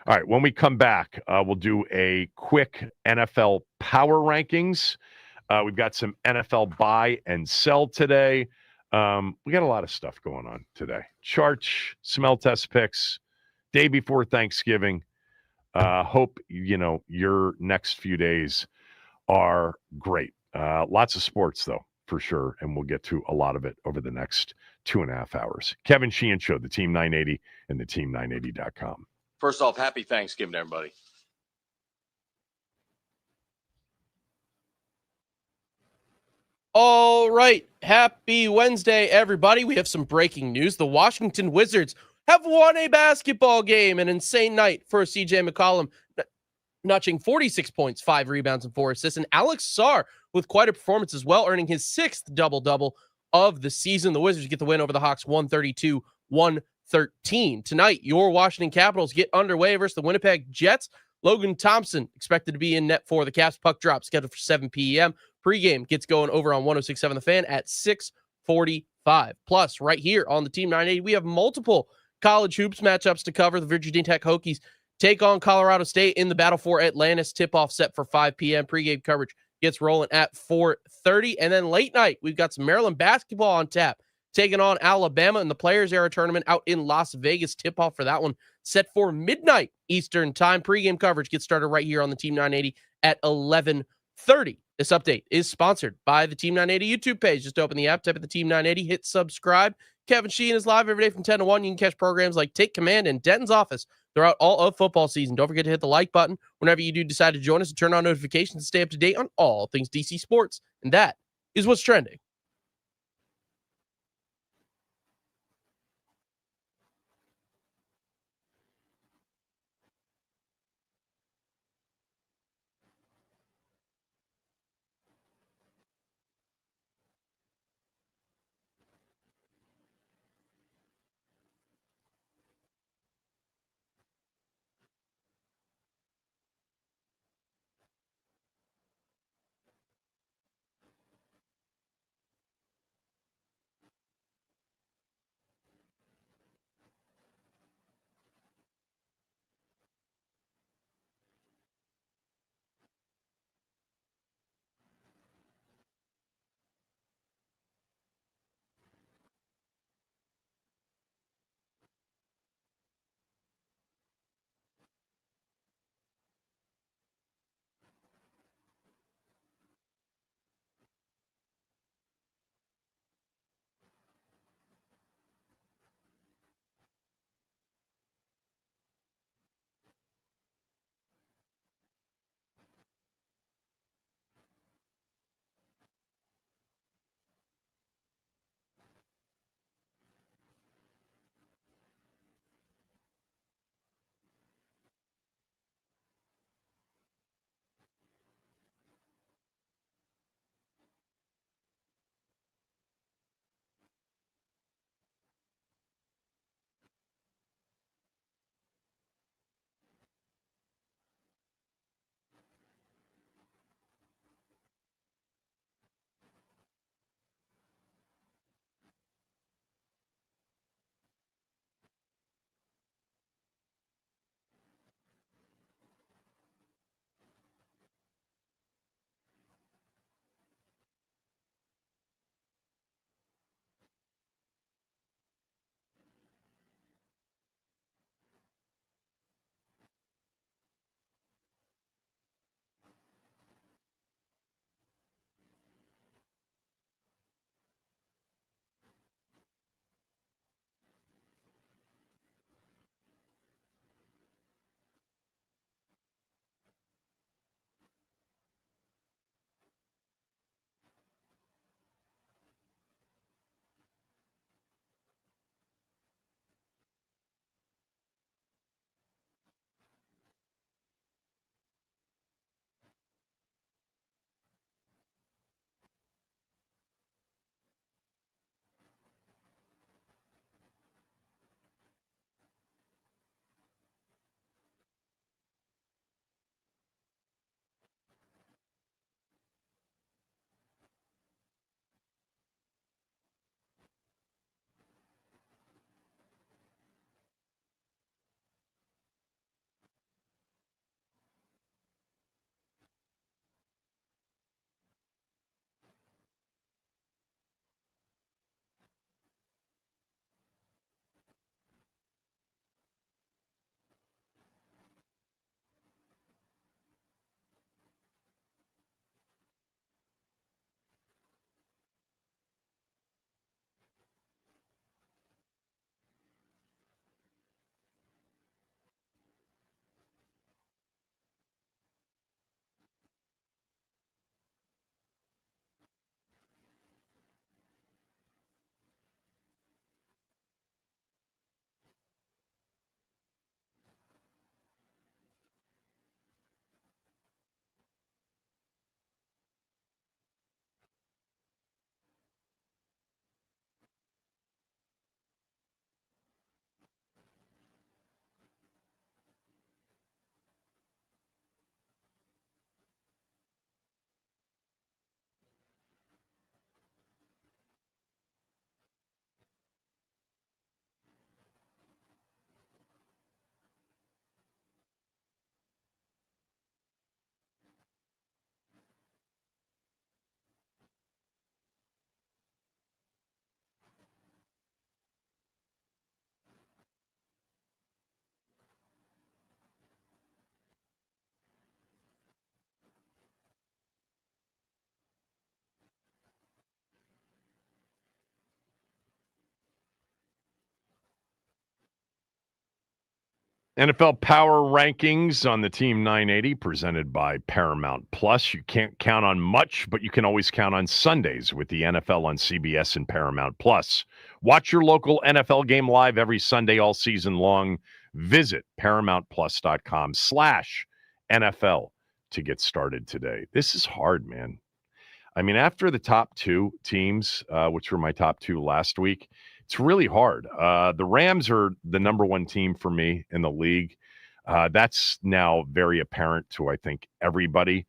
All right, when we come back, we'll do a quick NFL power rankings. We've got some NFL buy and sell today. We got a lot of stuff going on today. Charts, smell test picks, day before Thanksgiving. Hope, your next few days are great. Lots of sports, though, for sure, and we'll get to a lot of it over the next 2.5 hours. Kevin Sheehan Show, the Team 980 and the team980.com. First off, happy Thanksgiving, everybody. All right. Happy Wednesday, everybody. We have some breaking news. The Washington Wizards have won a basketball game. An insane night for CJ McCollum, notching 46 points, 5 rebounds, and 4 assists. And Alex Sarr with quite a performance as well, earning his 6th double-double of the season. The Wizards get the win over the Hawks 132-113. Tonight, your Washington Capitals get underway versus the Winnipeg Jets. Logan Thompson expected to be in net for the Caps. Puck drop scheduled for 7 p.m. Pregame gets going over on 106.7 The Fan at 6:45. Plus, right here on the Team 980, we have multiple college hoops matchups to cover. The Virginia Tech Hokies take on Colorado State in the battle for Atlantis. Tip-off set for 5 p.m. Pregame coverage gets rolling at 4:30. And then late night, we've got some Maryland basketball on tap, taking on Alabama in the Players Era Tournament out in Las Vegas. Tip-off for that one set for midnight Eastern time. Pregame coverage gets started right here on the Team 980 at 11:30. This update is sponsored by the Team 980 YouTube page. Just open the app, type at the Team 980, hit subscribe. Kevin Sheehan is live every day from 10 to 1. You can catch programs like Take Command and Denton's Office throughout all of football season. Don't forget to hit the like button whenever you do decide to join us and turn on notifications to stay up to date on all things DC sports. And that is what's trending. NFL Power Rankings on the Team 980 presented by Paramount Plus. You can't count on much, but you can always count on Sundays with the NFL on CBS and Paramount Plus. Watch your local NFL game live every Sunday all season long. Visit ParamountPlus.com/NFL to get started today. This is hard, man. I mean, after the top two teams, which were my top two last week, it's really hard. The Rams are the number one team for me in the league. That's now very apparent to, I think, everybody.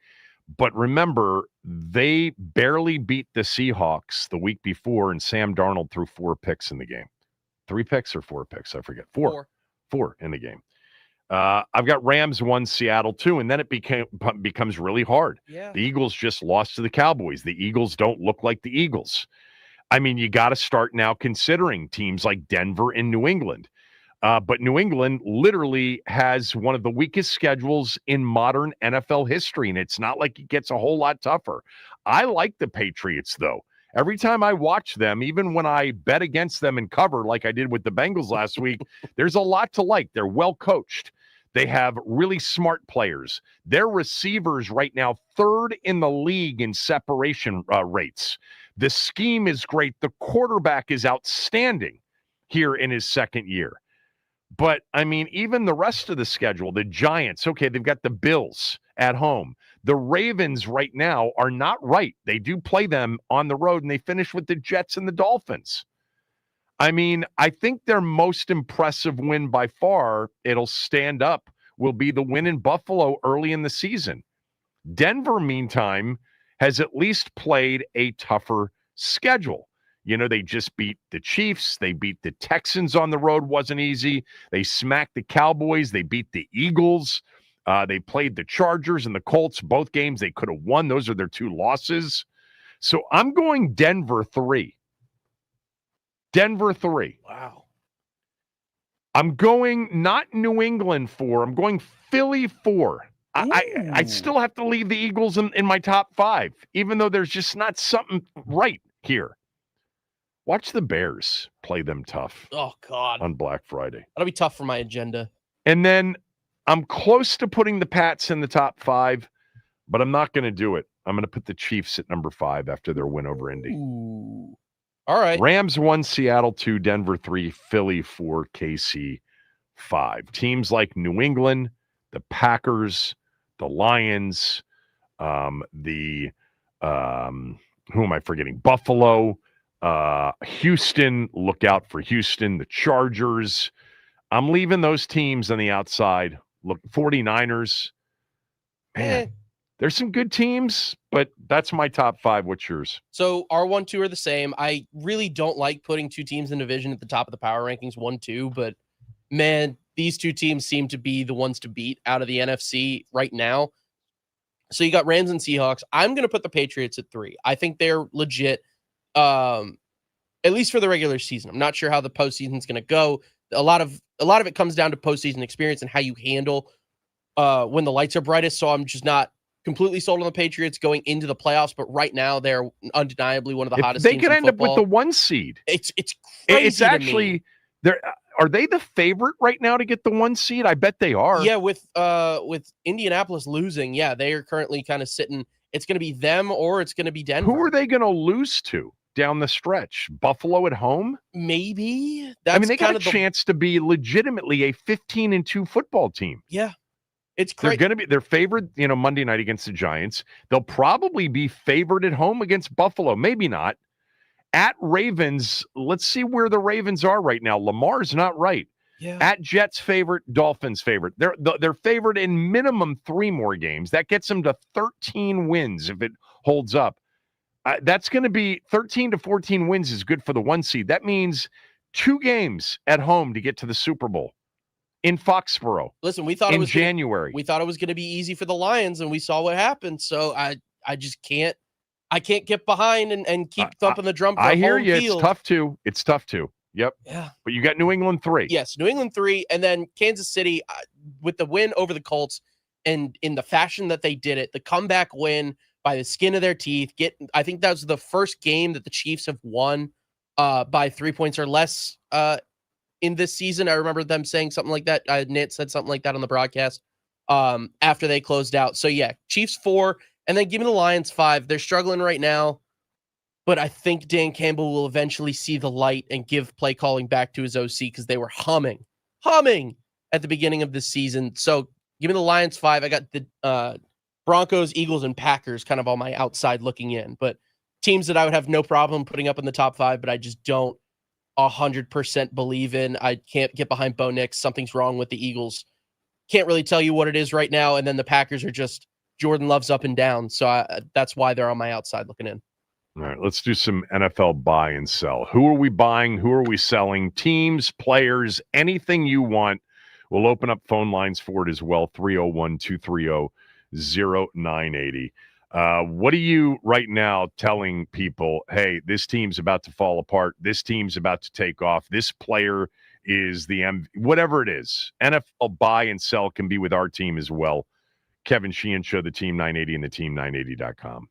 But remember, they barely beat the Seahawks the week before, and Sam Darnold threw 4 picks in the game. 3 picks or 4 picks? I forget. 4 in the game. I've got Rams 1, Seattle 2, and then it becomes really hard. Yeah. The Eagles just lost to the Cowboys. The Eagles don't look like the Eagles. I mean, you got to start now considering teams like Denver and New England. But New England literally has one of the weakest schedules in modern NFL history, and it's not like it gets a whole lot tougher. I like the Patriots, though. Every time I watch them, even when I bet against them and cover like I did with the Bengals last week, there's a lot to like. They're well coached. They have really smart players. Their receivers right now, 3rd in the league in separation rates. The scheme is great. The quarterback is outstanding here in his 2nd year. But, I mean, even the rest of the schedule, the Giants, okay, they've got the Bills at home. The Ravens right now are not right. They do play them on the road, and they finish with the Jets and the Dolphins. I mean, I think their most impressive win by far, it'll stand up, will be the win in Buffalo early in the season. Denver, meantime, has at least played a tougher schedule. You know, they just beat the Chiefs. They beat the Texans on the road. Wasn't easy. They smacked the Cowboys. They beat the Eagles. They played the Chargers and the Colts. Both games they could have won. Those are their 2 losses. So I'm going Denver 3. Denver 3. Wow. I'm going not New England 4. I'm going Philly 4. I still have to leave the Eagles in my top 5, even though there's just not something right here. Watch the Bears play them tough. Oh, God. On Black Friday. That'll be tough for my agenda. And then I'm close to putting the Pats in the top 5, but I'm not going to do it. I'm going to put the Chiefs at number 5 after their win over Indy. Ooh. All right. Rams 1, Seattle 2, Denver 3, Philly 4, KC 5. Teams like New England, the Packers, the Lions, who am I forgetting? Buffalo, Houston, look out for Houston, the Chargers. I'm leaving those teams on the outside. Look, 49ers. Man, there's some good teams, but that's my top 5. What's yours? So our 1, 2 are the same. I really don't like putting 2 teams in division at the top of the power rankings, 1, 2, but man, these 2 teams seem to be the ones to beat out of the NFC right now. So you got Rams and Seahawks. I'm going to put the Patriots at 3. I think they're legit, at least for the regular season. I'm not sure how the postseason is going to go. A lot of it comes down to postseason experience and how you handle when the lights are brightest. So I'm just not completely sold on the Patriots going into the playoffs, but right now they're undeniably one of the hottest teams in football. They could end up with the 1 seed. It's crazy. It's actually they're. Are they the favorite right now to get the 1 seed? I bet they are. Yeah, with Indianapolis losing, yeah, they are currently kind of sitting. It's going to be them or it's going to be Denver. Who are they going to lose to down the stretch? Buffalo at home? Maybe. They got a chance to be legitimately a 15-2 football team. Yeah. It's great. They're favored, Monday night against the Giants. They'll probably be favored at home against Buffalo. Maybe not. At Ravens, let's see where the Ravens are right now. Lamar's not right. Yeah. At Jets favorite, Dolphins favorite. They're favored in minimum 3 more games. That gets them to 13 wins if it holds up. That's going to be 13 to 14 wins is good for the 1 seed. That means 2 games at home to get to the Super Bowl in Foxborough. Listen, we thought in January. We thought it was going to be easy for the Lions, and we saw what happened. So I just can't. I can't get behind and keep thumping the drum. I hear you. It's tough too. Yep. Yeah. But you got New England 3. Yes, New England 3, and then Kansas City with the win over the Colts, and in the fashion that they did it, the comeback win by the skin of their teeth. I think that was the first game that the Chiefs have won by 3 points or less in this season. I remember them saying something like that. Nate said something like that on the broadcast after they closed out. So yeah, Chiefs 4, and then give me the Lions 5. They're struggling right now, but I think Dan Campbell will eventually see the light and give play calling back to his OC because they were humming at the beginning of this season. So give me the Lions 5. I got the Broncos, Eagles, and Packers kind of on my outside looking in, but teams that I would have no problem putting up in the top 5, but I just don't 100% believe in. I can't get behind Bo Nix. Something's wrong with the Eagles. Can't really tell you what it is right now. And then the Packers are just Jordan Love's up and down. So that's why they're on my outside looking in. All right, let's do some NFL buy and sell. Who are we buying? Who are we selling? Teams, players, anything you want. We'll open up phone lines for it as well, 301-230-0980. What are you right now telling people, hey, this team's about to fall apart. This team's about to take off. This player is the whatever it is. NFL buy and sell can be with our team as well. Kevin Sheehan Show, the Team 980 and the team980.com.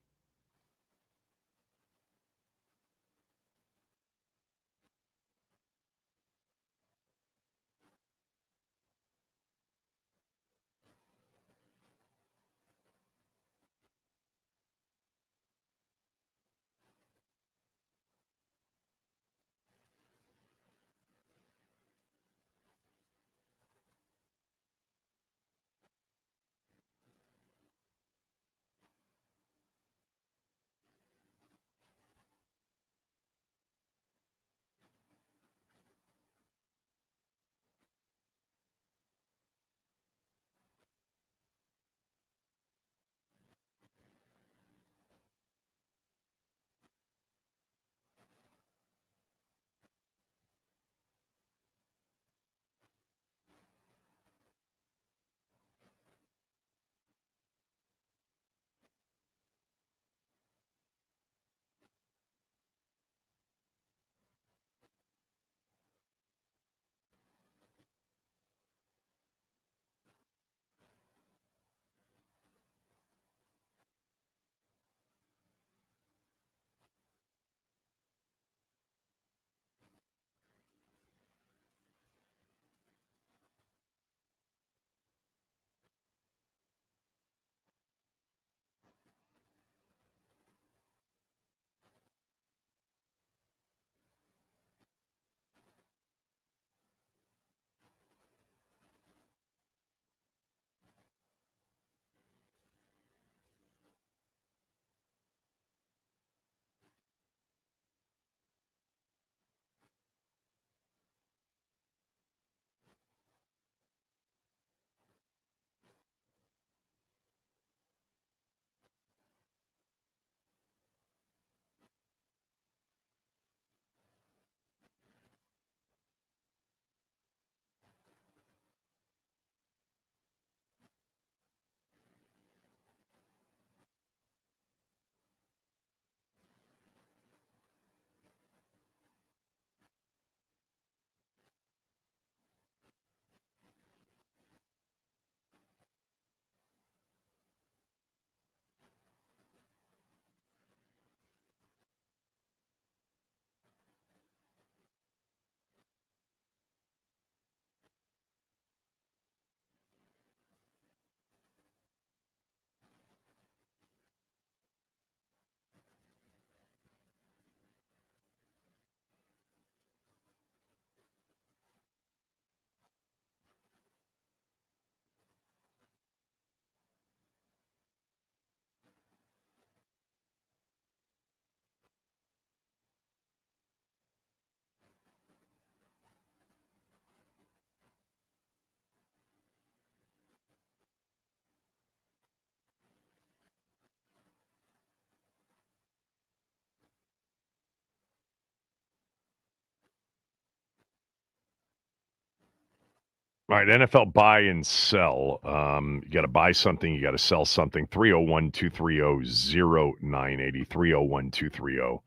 All right, NFL buy and sell. You got to buy something, you got to sell something. 301-230-0980.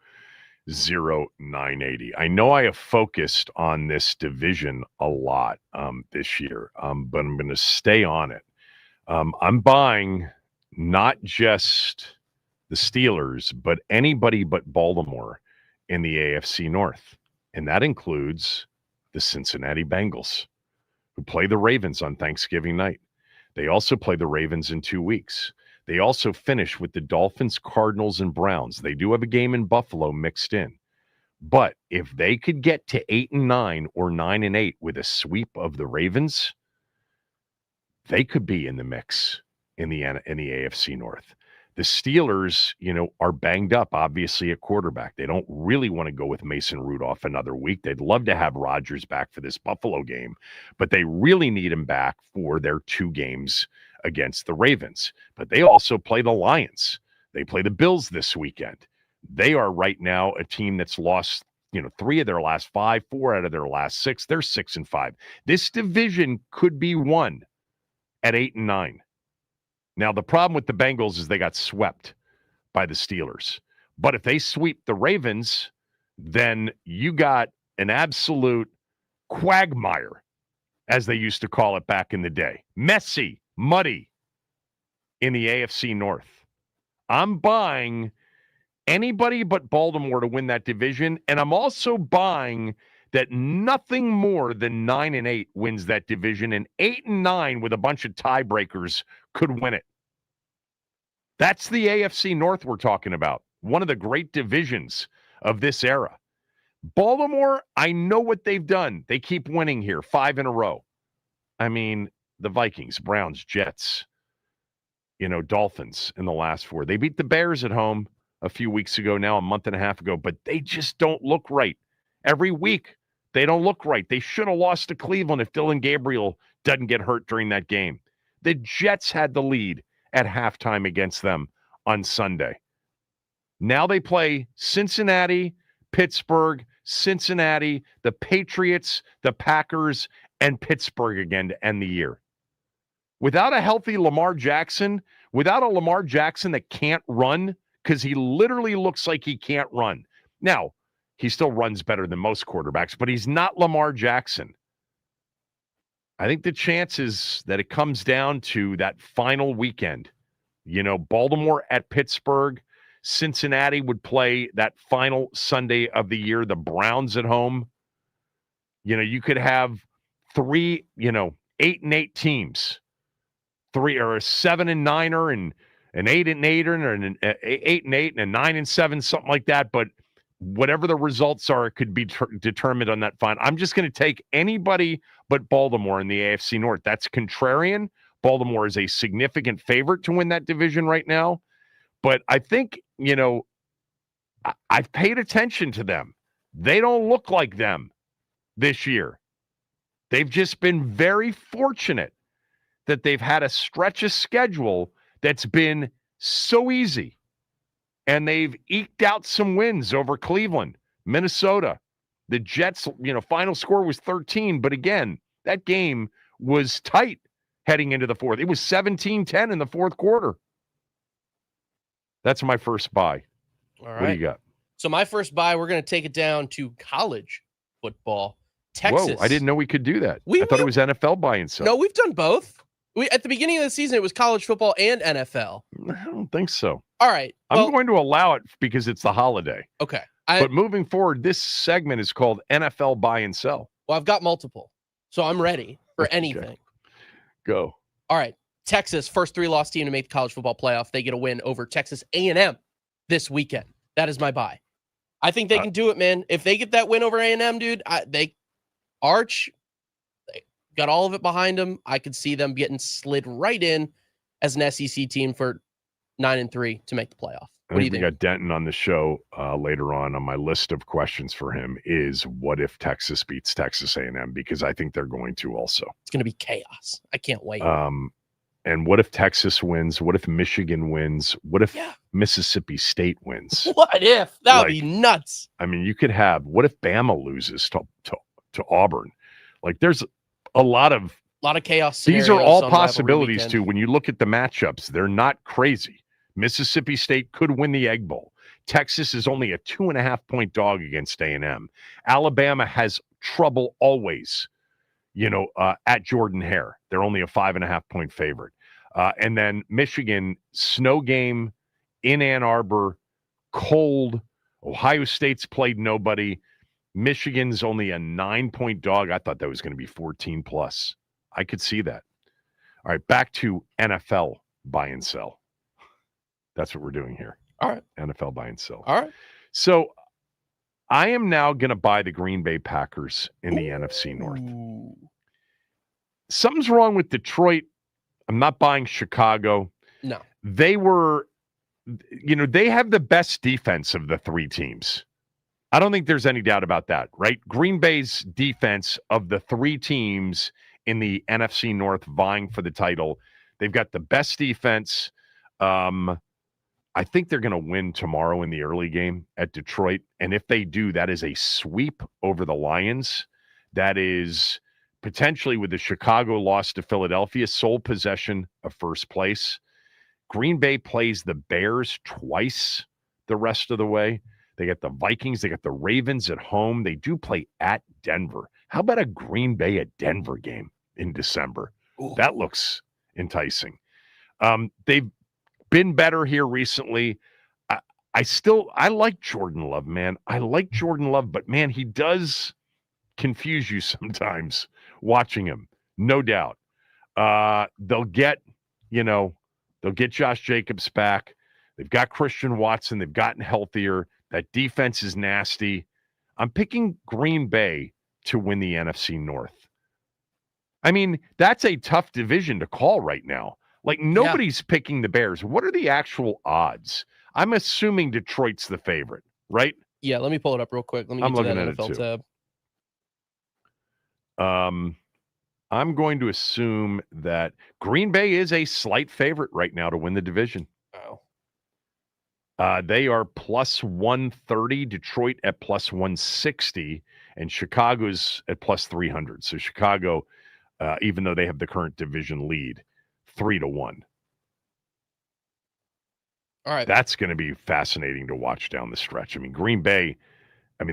301-230-0980. I know I have focused on this division a lot this year, but I'm going to stay on it. I'm buying not just the Steelers, but anybody but Baltimore in the AFC North. And that includes the Cincinnati Bengals, who play the Ravens on Thanksgiving night. They also play the Ravens in 2 weeks. They also finish with the Dolphins, Cardinals, and Browns. They do have a game in Buffalo mixed in. But if they could get to 8-9 or 9-8 with a sweep of the Ravens, they could be in the mix in the AFC North. The Steelers, are banged up, obviously, at quarterback. They don't really want to go with Mason Rudolph another week. They'd love to have Rodgers back for this Buffalo game, but they really need him back for their 2 games against the Ravens. But they also play the Lions. They play the Bills this weekend. They are right now a team that's lost, 3 of their last 5, 4 out of their last 6. They're 6-5. This division could be won at 8-9. Now, the problem with the Bengals is they got swept by the Steelers. But if they sweep the Ravens, then you got an absolute quagmire, as they used to call it back in the day. Messy, muddy in the AFC North. I'm buying anybody but Baltimore to win that division, and I'm also buying that nothing more than 9-8 wins that division, and 8-9 with a bunch of tiebreakers could win it. That's the AFC North we're talking about, one of the great divisions of this era. Baltimore, I know what they've done. They keep winning here, 5 in a row. I mean, the Vikings, Browns, Jets, Dolphins in the last 4. They beat the Bears at home a few weeks ago now, a month and a half ago, but they just don't look right. Every week, they don't look right. They should have lost to Cleveland if Dylan Gabriel doesn't get hurt during that game. The Jets had the lead at halftime against them on Sunday. Now they play Cincinnati, Pittsburgh, Cincinnati, the Patriots, the Packers, and Pittsburgh again to end the year. Without a healthy Lamar Jackson, without a Lamar Jackson that can't run, because he literally looks like he can't run. Now, he still runs better than most quarterbacks, but he's not Lamar Jackson. I think the chances that it comes down to that final weekend, Baltimore at Pittsburgh, Cincinnati would play that final Sunday of the year, the Browns at home. You could have 3, 8-8 teams, 3 or a 7-9er and an 8-8er or an 8-8 and a 9-7, something like that. But whatever the results are, it could be determined on that final. I'm just going to take anybody but Baltimore in the AFC North. That's contrarian. Baltimore is a significant favorite to win that division right now. But I think, I've paid attention to them. They don't look like them this year. They've just been very fortunate that they've had a stretch of schedule that's been so easy. And they've eked out some wins over Cleveland, Minnesota. The Jets, final score was 13. But again, that game was tight heading into the fourth. It was 17-10 in the fourth quarter. That's my first buy. All right. What do you got? So my first buy, we're going to take it down to college football. Texas. Whoa, I didn't know we could do that. I thought it was NFL buy and sell. No, we've done both. At the beginning of the season, it was college football and NFL. I don't think so. All right. I'm going to allow it because it's the holiday. Okay. But moving forward, this segment is called NFL buy and sell. Well, I've got multiple, so I'm ready for anything. Okay. Go. All right. Texas, first 3-loss team to make the college football playoff. They get a win over Texas A&M this weekend. That is my buy. I think they can do it, man. If they get that win over A&M, dude, they got all of it behind them. I could see them getting slid right in as an SEC team for 9-3 to make the playoff. What do you think? We got Denton on the show later on my list of questions for him is what if Texas beats Texas A&M? Because I think they're going to also. It's going to be chaos. I can't wait. And what if Texas wins? What if Michigan wins? What if Mississippi State wins? What if? That would be nuts. I mean, you could have, what if Bama loses to Auburn? Like, there's a lot of chaos. These are all possibilities, too. When you look at the matchups, they're not crazy. Mississippi State could win the Egg Bowl. Texas is only a 2.5-point dog against A&M. Alabama has trouble always, at Jordan-Hare. They're only a 5.5-point favorite. And then Michigan, snow game in Ann Arbor, cold. Ohio State's played nobody. Michigan's only a 9-point dog. I thought that was going to be 14 plus. I could see that. All right, back to NFL buy and sell. That's what we're doing here. All right. NFL buy and sell. All right. So I am now going to buy the Green Bay Packers in the NFC North. Something's wrong with Detroit. I'm not buying Chicago. No. They were, they have the best defense of the three teams. I don't think there's any doubt about that, right? Green Bay's defense of the three teams in the NFC North vying for the title, they've got the best defense. I think they're going to win tomorrow in the early game at Detroit. And if they do, that is a sweep over the Lions. That is potentially, with the Chicago loss to Philadelphia, sole possession of first place. Green Bay plays the Bears twice the rest of the way. They get the Vikings. They get the Ravens at home. They do play at Denver. How about a Green Bay at Denver game in December? Ooh. That looks enticing. They've been better here recently. I like Jordan Love, man. I like Jordan Love, but man, he does confuse you sometimes watching him. No doubt. They'll get Josh Jacobs back. They've got Christian Watson. They've gotten healthier. That defense is nasty. I'm picking Green Bay to win the NFC North. I mean, that's a tough division to call right now. Like, nobody's picking the Bears. What are the actual odds? I'm assuming Detroit's the favorite, right? Yeah, let me pull it up real quick. Let me get to that NFL tab. I'm going to assume that Green Bay is a slight favorite right now to win the division. Oh. They are plus 130, Detroit at plus 160, and Chicago's at plus 300. So Chicago, even though they have the current division lead, 3-1. All right. That's going to be fascinating to watch down the stretch. I mean, Green Bay,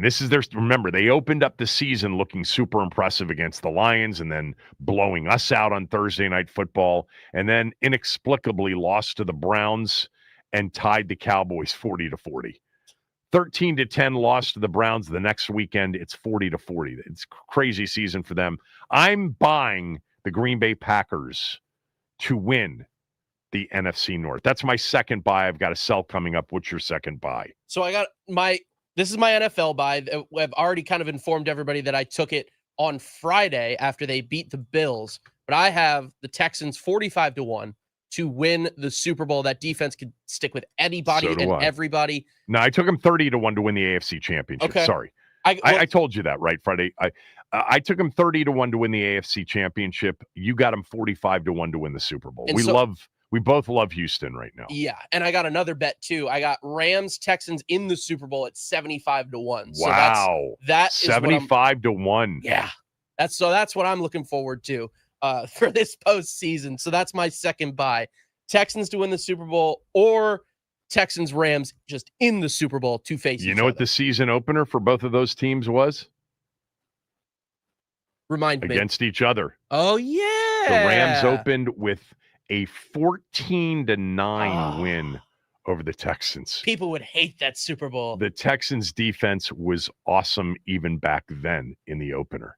this is remember, they opened up the season looking super impressive against the Lions and then blowing us out on Thursday Night Football, and then inexplicably lost to the Browns and tied the Cowboys 40-40. 13-10 loss to the Browns the next weekend. It's 40-40. It's a crazy season for them. I'm buying the Green Bay Packers to win the NFC North. That's my second buy. I've got a sell coming up. What's your second buy? So this is my NFL buy. I've already kind of informed everybody that I took it on Friday after they beat the Bills, but I have the Texans 45-1 to win the Super Bowl. That defense could stick with anybody everybody. No, I took them 30-1 to win the AFC Championship. Okay. Sorry. I told you that, right, Friday? I took them 30-1 to win the AFC Championship. You got them 45-1 to win the Super Bowl. We both love Houston right now. Yeah, and I got another bet too. I got Rams Texans in the Super Bowl at 75-1. Wow, so that's 75-1. Yeah, that's what I'm looking forward to for this postseason. So that's my second buy: Texans to win the Super Bowl or Texans Rams just in the Super Bowl to face. You know what the season opener for both of those teams was? Remind me. Against each other. Oh yeah, the Rams opened with a 14-9 win over the Texans. People would hate that Super Bowl. The Texans defense was awesome even back then in the opener.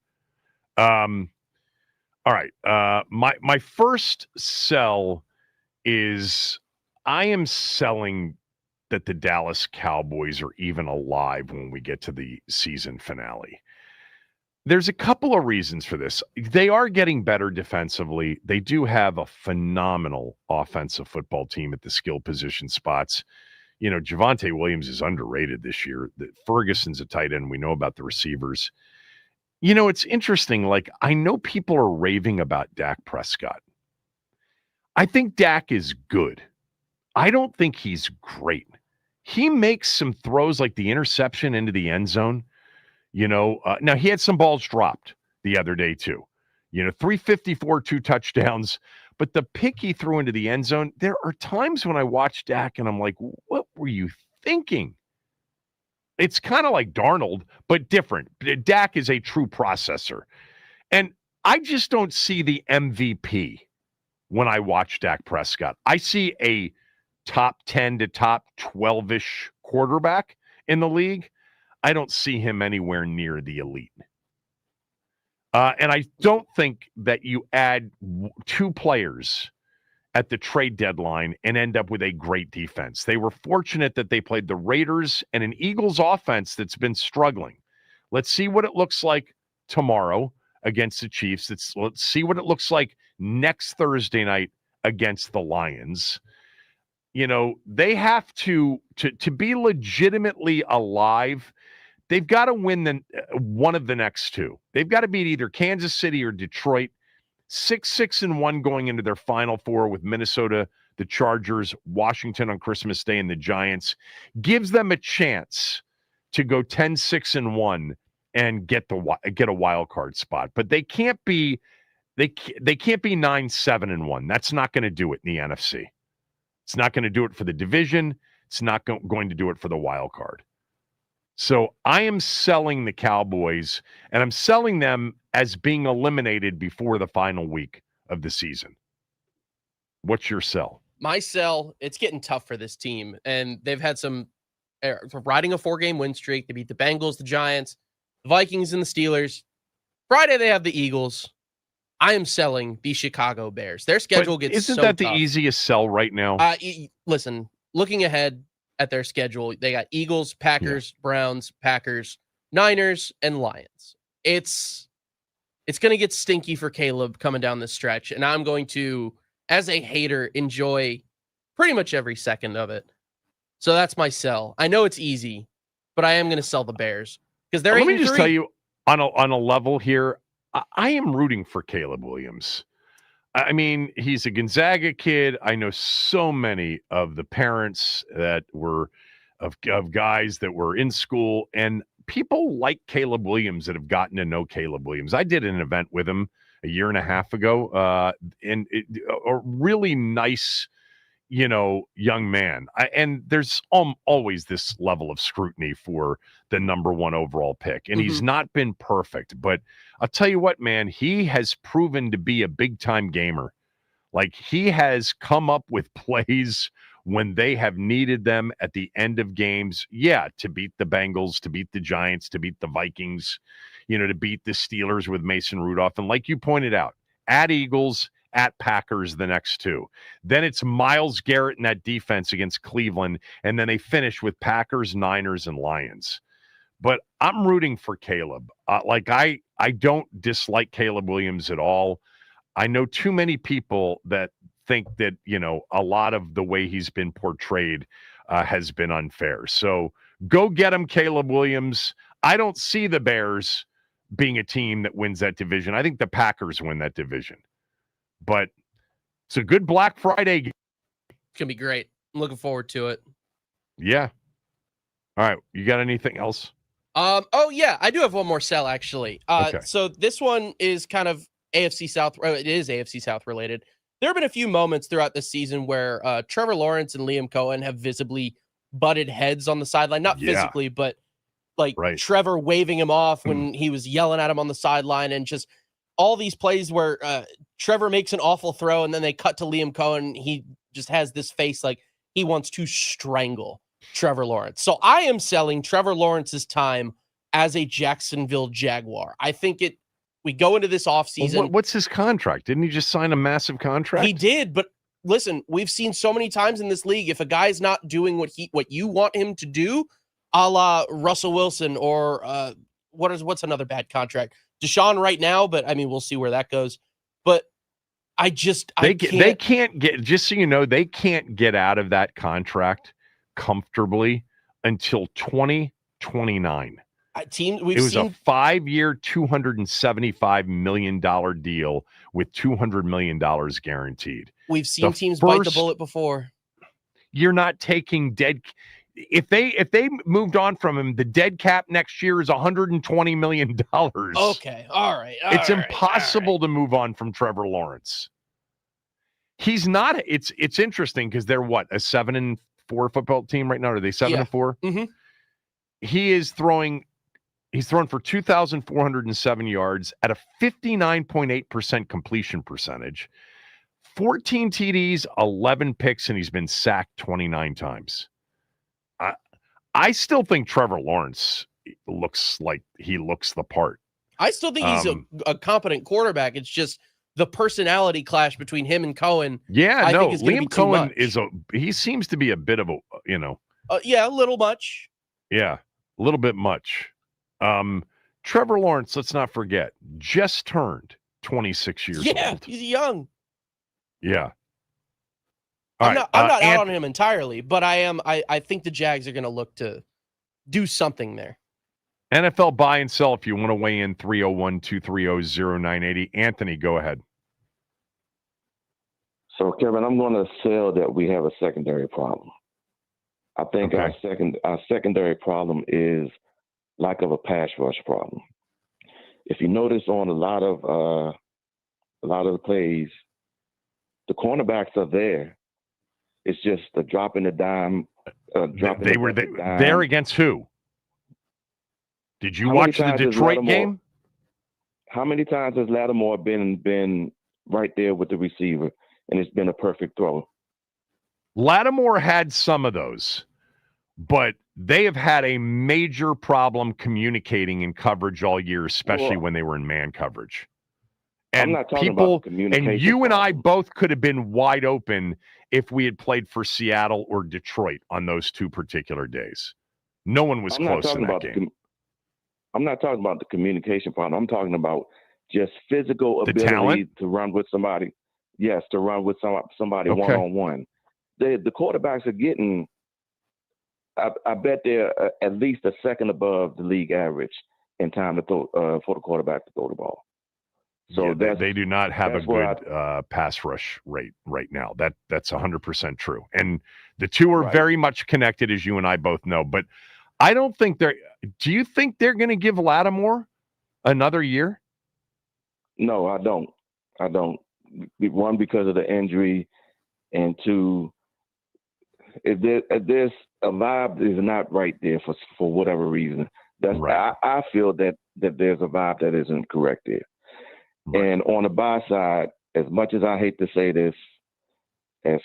All right. My first sell is I am selling that the Dallas Cowboys are even alive when we get to the season finale. There's a couple of reasons for this. They are getting better defensively. They do have a phenomenal offensive football team at the skill position spots. Javonte Williams is underrated this year. Ferguson's a tight end. We know about the receivers. It's interesting. Like, I know people are raving about Dak Prescott. I think Dak is good. I don't think he's great. He makes some throws like the interception into the end zone. Now he had some balls dropped the other day too. 354, 2 touchdowns, but the pick he threw into the end zone, there are times when I watch Dak and I'm like, what were you thinking? It's kind of like Darnold, but different. Dak is a true processor. And I just don't see the MVP when I watch Dak Prescott. I see a top 10 to top 12-ish quarterback in the league. I don't see him anywhere near the elite. And I don't think that you add two players at the trade deadline and end up with a great defense. They were fortunate that they played the Raiders and an Eagles offense that's been struggling. Let's see what it looks like tomorrow against the Chiefs. Let's see what it looks like next Thursday night against the Lions. You know, they have to be legitimately alive. They've got to win one of the next two. They've got to beat either Kansas City or Detroit. 6-1 going into their final four with Minnesota, the Chargers, Washington on Christmas Day, and the Giants gives them a chance to go 10-6-1 and get a wild card spot. But they can't be 9-7-1. That's not going to do it in the NFC. It's not going to do it for the division. It's not going to do it for the wild card. So I am selling the Cowboys, and I'm selling them as being eliminated before the final week of the season. What's your sell? My sell, it's getting tough for this team, and they've had some riding a 4-game win streak. They beat the Bengals, the Giants, the Vikings, and the Steelers. Friday, they have the Eagles. I am selling the Chicago Bears. Their schedule gets isn't so that tough. The easiest sell right now? Listen, looking ahead at their schedule, they got Eagles, Packers, Browns, Packers, Niners, and Lions. It's going to get stinky for Caleb coming down this stretch, and I'm going to, as a hater, enjoy pretty much every second of it. So that's my sell. I know it's easy, but I am going to sell the Bears because they're. Let me just tell you on a level here, I am rooting for Caleb Williams. I mean, he's a Gonzaga kid. I know so many of the parents that were of guys that were in school, and people like Caleb Williams that have gotten to know Caleb Williams. I did an event with him a year and a half ago, and a really nice, young man. And there's always this level of scrutiny for the number one overall pick, and he's not been perfect, but I'll tell you what, man, he has proven to be a big-time gamer. Like, he has come up with plays when they have needed them at the end of games. Yeah, to beat the Bengals, to beat the Giants, to beat the Vikings, to beat the Steelers with Mason Rudolph. And like you pointed out, at Eagles, at Packers, the next two. Then it's Myles Garrett in that defense against Cleveland, and then they finish with Packers, Niners, and Lions. But I'm rooting for Caleb. I don't dislike Caleb Williams at all. I know too many people that think that, a lot of the way he's been portrayed has been unfair. So go get him, Caleb Williams. I don't see the Bears being a team that wins that division. I think the Packers win that division. But it's a good Black Friday game. It's going to be great. I'm looking forward to it. Yeah. All right. You got anything else? Oh yeah, I do have one more sell actually. Okay. So this one is kind of AFC South. It is AFC South related. There have been a few moments throughout this season where Trevor Lawrence and Liam Cohen have visibly butted heads on the sideline. Not physically, but like Trevor waving him off when he was yelling at him on the sideline, and just all these plays where Trevor makes an awful throw and then they cut to Liam Cohen. He just has this face like he wants to strangle Trevor Lawrence. So I am selling Trevor Lawrence's time as a Jacksonville Jaguar. I think we go into this offseason. Well, what's his contract? Didn't he just sign a massive contract? He did, but listen, we've seen so many times in this league, if a guy's not doing what you want him to do, a la Russell Wilson or what's another bad contract? Deshaun right now, but I mean, we'll see where that goes. But they can't get, just so you know, they can't get out of that contract comfortably until 2029. It was a 5-year, $275 million deal with $200 million guaranteed. We've seen teams bite the bullet before. You're not taking dead. If they moved on from him, the dead cap next year is $120 million. Okay, all right. It's impossible to move on from Trevor Lawrence. He's not. It's interesting because they're what, a 7-4 football team right now? Are they 7-4? Mm-hmm. He's thrown for 2,407 yards at a 59.8% completion percentage, 14 TDs, 11 picks, and he's been sacked 29 times. I still think Trevor Lawrence looks like he looks the part. I still think he's a competent quarterback. It's just the personality clash between him and Cohen. Yeah, I no, think is Liam Cohen is he seems to be a bit of a, a little much. Yeah, a little bit much. Trevor Lawrence, let's not forget, just turned 26 years old. Yeah, he's young. Yeah. I'm not out on him entirely, but I am. I think the Jags are going to look to do something there. NFL buy and sell if you want to weigh in, 301-230-0980. Anthony, go ahead. So, Kevin, I'm going to sell that we have a secondary problem. I think our secondary problem is lack of a pass rush problem. If you notice on a lot of the plays, the cornerbacks are there. It's just the dropping the dime. They were there against who? Did you watch the Detroit game? How many times has Lattimore been right there with the receiver, and it's been a perfect throw? Lattimore had some of those, but they have had a major problem communicating in coverage all year, especially when they were in man coverage. And I'm not talking about communication. And you and I both could have been wide open if we had played for Seattle or Detroit on those two particular days. No one was close in that game. I'm not talking about the communication problem. I'm talking about just physical ability to run with somebody. Yes, to run with somebody one-on-one. The quarterbacks are getting, I bet they're at least a second above the league average in time to throw for the quarterback to throw the ball. So they do not have a good pass rush rate right now. That's 100% true. And the two are very much connected, as you and I both know. But I don't think they're – do you think they're going to give Lattimore another year? No, I don't. One, because of the injury, and two, if there's a vibe is not right there for whatever reason. That's right. I feel that there's a vibe that isn't correct there. Right. And on the buy side, as much as I hate to say this, as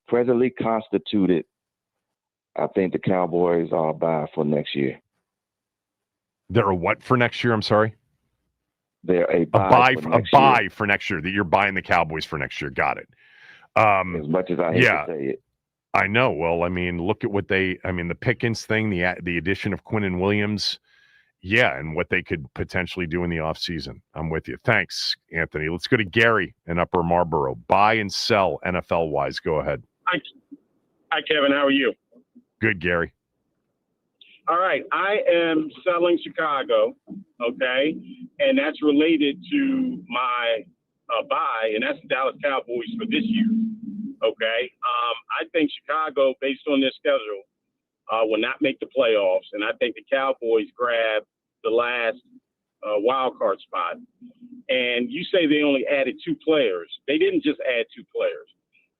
presently constituted, I think the Cowboys are a buy for next year. They're a what for next year? I'm sorry. They're a buy for next year. That you're buying the Cowboys for next year. Got it. As much as I hate to say it. I know. Well, I mean, look at what the Pickens thing, the addition of Quinnen Williams. Yeah, and what they could potentially do in the offseason. I'm with you. Thanks, Anthony. Let's go to Gary in Upper Marlboro. Buy and sell NFL-wise. Go ahead. Hi, Kevin. How are you? Good, Gary. All right. I am selling Chicago, okay? And that's related to my buy, and that's the Dallas Cowboys for this year, okay? I think Chicago, based on their schedule, will not make the playoffs, and I think the Cowboys grab the last wild card spot. And you say they only added 2 players. They didn't just add 2 players.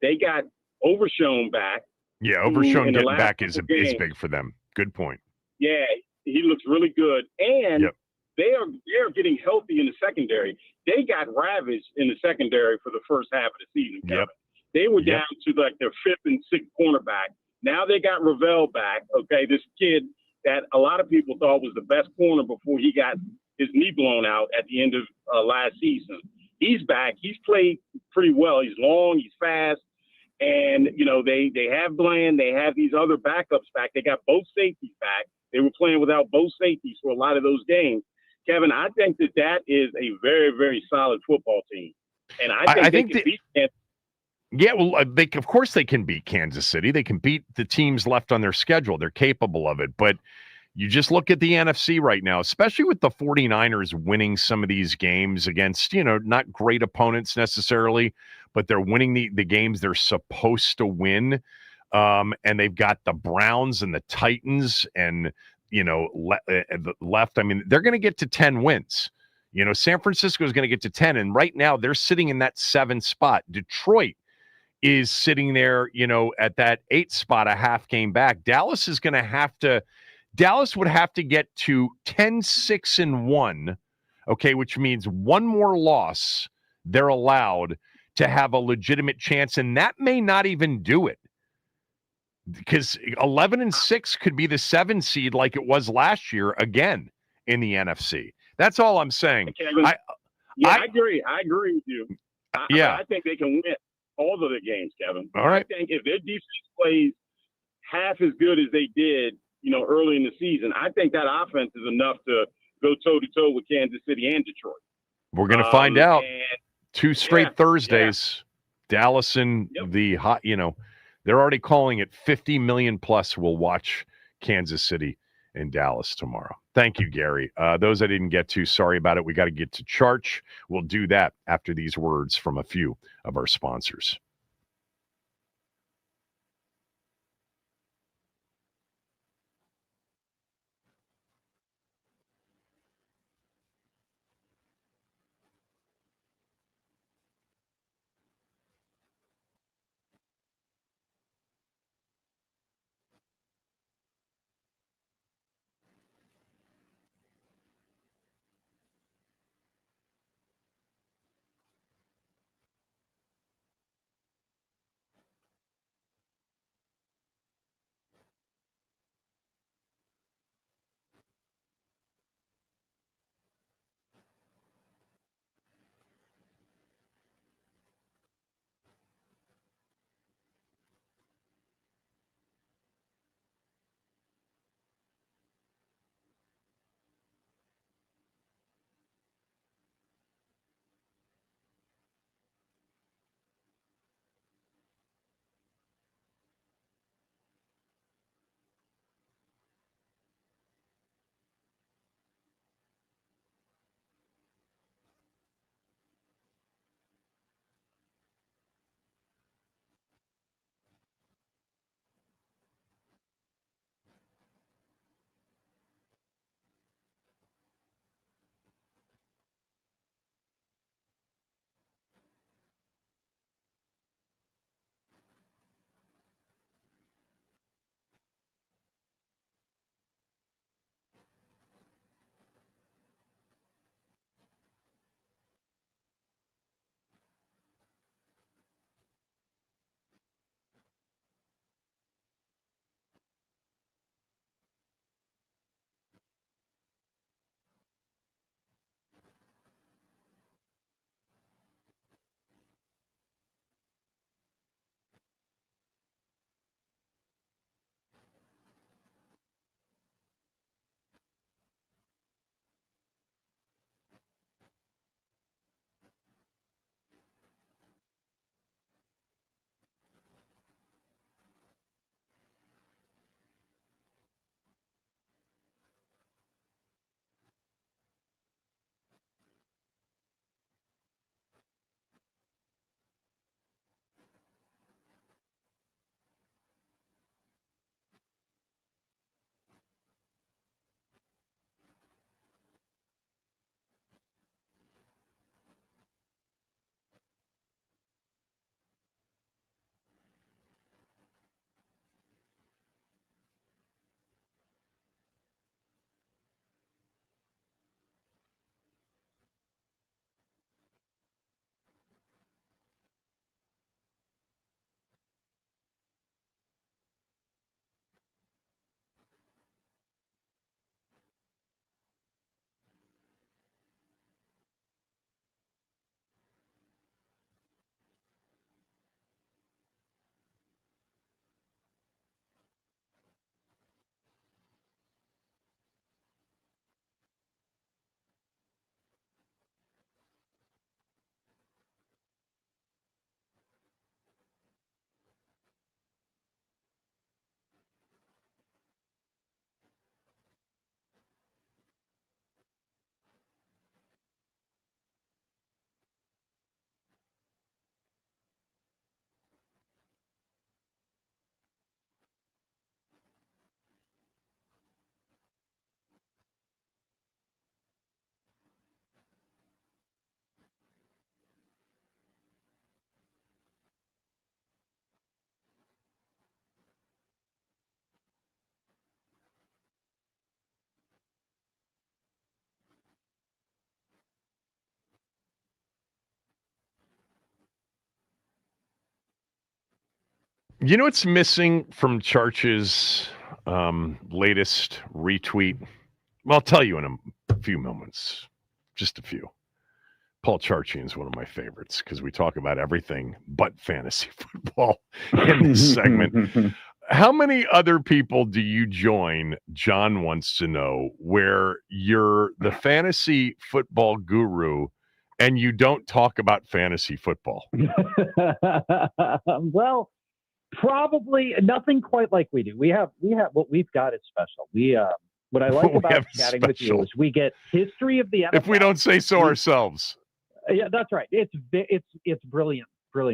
They got Overshown back. Yeah, Overshown getting back is big for them. Good point. Yeah, he looks really good. And they are getting healthy in the secondary. They got ravaged in the secondary for the first half of the season, Kevin. They were down to like their 5th and 6th cornerback. Now they got Ravel back, okay, this kid that a lot of people thought was the best corner before he got his knee blown out at the end of last season. He's back. He's played pretty well. He's long. He's fast. And, you know, they have Bland. They have these other backups back. They got both safeties back. They were playing without both safeties for a lot of those games. Kevin, I think that is a very, very solid football team. And I think they can beat Kansas. Yeah, well, of course they can beat Kansas City. They can beat the teams left on their schedule. They're capable of it. But you just look at the NFC right now, especially with the 49ers winning some of these games against, not great opponents necessarily, but they're winning the games they're supposed to win. And they've got the Browns and the Titans and, left. I mean, they're going to get to 10 wins. San Francisco is going to get to 10. And right now they're sitting in that 7th spot. Detroit is sitting there, at that 8th spot, a half game back. Dallas would have to get to 10-6-1, okay, which means one more loss they're allowed to have a legitimate chance, and that may not even do it. because 11-6 could be the 7 seed like it was last year again in the NFC. That's all I'm saying. I agree. I agree with you. I think they can win all of the games, Kevin. All right. I think if their defense plays half as good as they did, early in the season, I think that offense is enough to go toe-to-toe with Kansas City and Detroit. We're going to find out. 2 straight Thursdays. Yeah. Dallas and the hot, they're already calling it 50 million plus will watch Kansas City and Dallas tomorrow. Thank you, Gary. Those I didn't get to, sorry about it. We got to get to Charch. We'll do that after these words from a few of our sponsors. You know what's missing from Charch's latest retweet? Well, I'll tell you in a few moments. Just a few. Paul Charchian is one of my favorites because we talk about everything but fantasy football in this segment. How many other people do you join, John wants to know, where you're the fantasy football guru and you don't talk about fantasy football? Well, probably nothing quite like we do. We have what we've got is special. What I like about chatting with you is we get history of the NFL. If we don't say so ourselves. Yeah, that's right. It's brilliant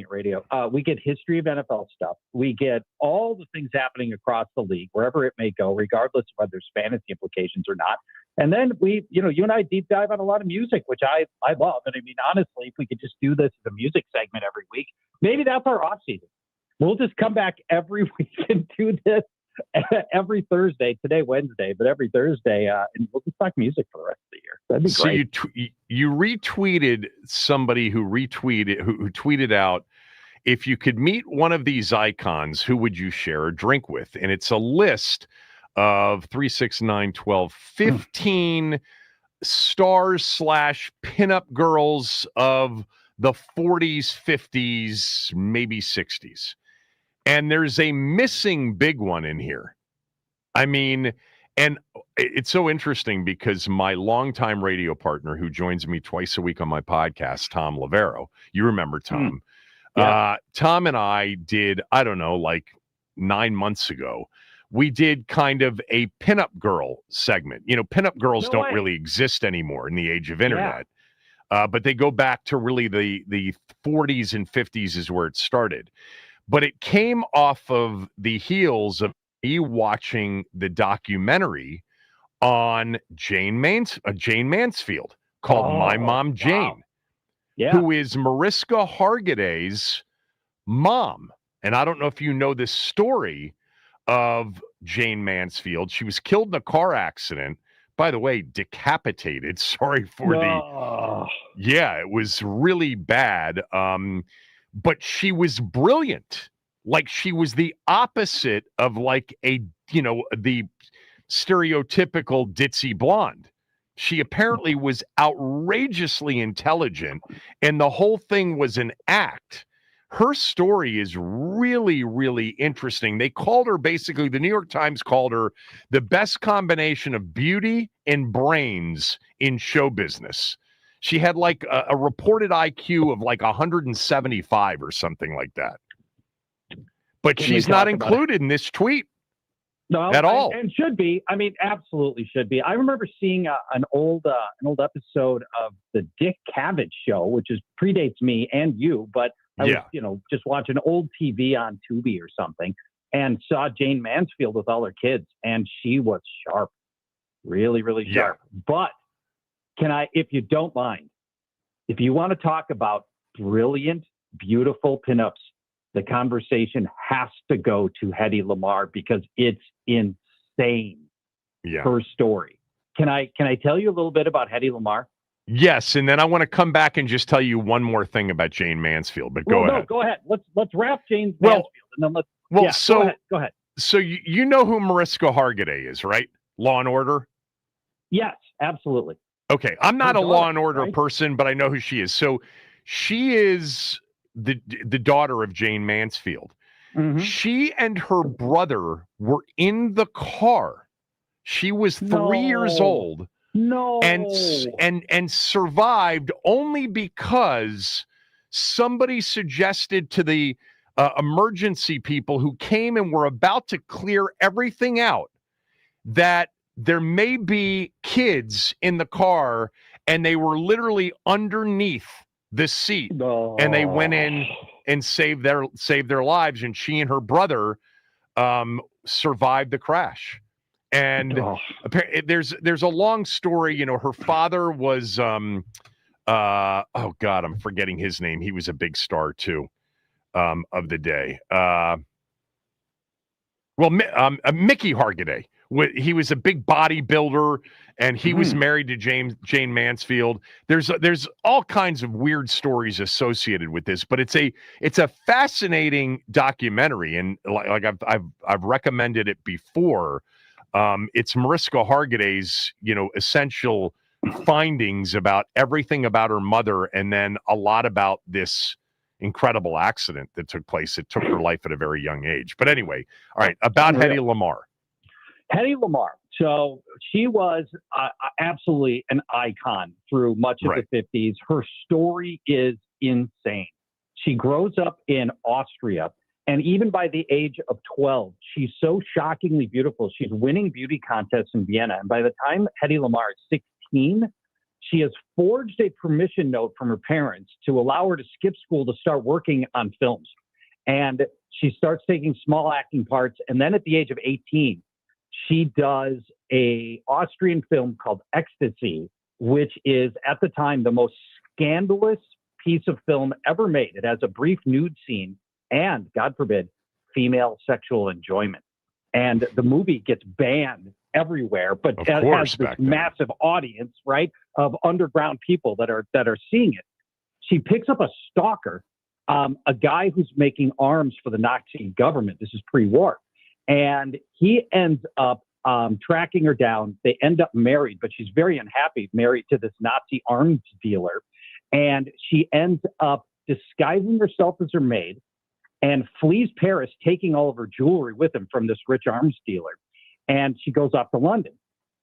radio. We get history of NFL stuff. We get all the things happening across the league, wherever it may go, regardless of whether there's fantasy implications or not. And then you and I deep dive on a lot of music, which I love. And I mean, honestly, if we could just do this as a music segment every week, maybe that's our off season. We'll just come back every week and do this every Thursday. Today, Wednesday, but every Thursday, and we'll just talk music for the rest of the year. That'd be great. So you retweeted somebody who tweeted out, if you could meet one of these icons, who would you share a drink with? And it's a list of 3, 6, 9, 12, 15 stars / pinup girls of the 40s, 50s, maybe 60s. And there's a missing big one in here. I mean, and it's so interesting because my longtime radio partner who joins me twice a week on my podcast, Tom Lavero, you remember Tom. Yeah. Tom and I did, I don't know, like 9 months ago, we did kind of a pinup girl segment. You know, pinup girls don't really exist anymore in the age of internet. Yeah. But they go back to really the 40s and 50s is where it started. But it came off of the heels of me watching the documentary on Jane Mansfield called My Mom Jane, who is Mariska Hargitay's mom. And I don't know if you know this story of Jane Mansfield. She was killed in a car accident. By the way, decapitated. Sorry for Yeah, it was really bad. But she was brilliant. Like she was the opposite of like the stereotypical ditzy blonde. She apparently was outrageously intelligent, and the whole thing was an act. Her story is really, really interesting. They called her basically, the New York Times called her the best combination of beauty and brains in show business. She had like a reported IQ of like 175 or something like that. But she's not included in this tweet at all. And should be. I mean, absolutely should be. I remember seeing an old episode of the Dick Cavett show, which predates me and you, but I was, just watching old TV on Tubi or something and saw Jane Mansfield with all her kids, and she was sharp. Really, really sharp. Yeah. But can I, if you don't mind, if you want to talk about brilliant, beautiful pinups, the conversation has to go to Hedy Lamarr because it's insane. Yeah. Her story. Can I tell you a little bit about Hedy Lamarr? Yes, and then I want to come back and just tell you one more thing about Jane Mansfield. But go ahead. No, go ahead. Let's wrap Jane Mansfield, and then go ahead. So you know who Mariska Hargitay is, right? Law and Order. Yes, absolutely. Okay, I'm not a Law and Order person, but I know who she is. So she is the daughter of Jane Mansfield. Mm-hmm. She and her brother were in the car. She was 3 years old. No. And survived only because somebody suggested to the emergency people who came and were about to clear everything out that there may be kids in the car, and they were literally underneath the seat. No. And they went in and saved their lives. And she and her brother survived the crash. And there's a long story. You know, her father was oh God, I'm forgetting his name. He was a big star too of the day. Mickey Hargitay. He was a big bodybuilder, and he was married to Jane Mansfield. There's all kinds of weird stories associated with this, but it's a fascinating documentary, and like I've recommended it before. It's Mariska Hargitay's essential findings about everything about her mother, and then a lot about this incredible accident that took place. It took her life at a very young age. But anyway, all right, about Hedy Lamarr. Hedy Lamarr. So she was absolutely an icon through much of the 50s. Her story is insane. She grows up in Austria, and even by the age of 12, she's so shockingly beautiful. She's winning beauty contests in Vienna. And by the time Hedy Lamarr is 16, she has forged a permission note from her parents to allow her to skip school to start working on films. And she starts taking small acting parts. And then at the age of 18, she does a Austrian film called Ecstasy, which is at the time the most scandalous piece of film ever made. It has a brief nude scene and, God forbid, female sexual enjoyment. And the movie gets banned everywhere, but it has this massive audience, right, of underground people that are seeing it. She picks up a stalker, a guy who's making arms for the Nazi government. This is pre-war. And he ends up tracking her down. They end up married, but she's very unhappy, married to this Nazi arms dealer. And she ends up disguising herself as her maid and flees Paris, taking all of her jewelry with him from this rich arms dealer. And she goes off to London.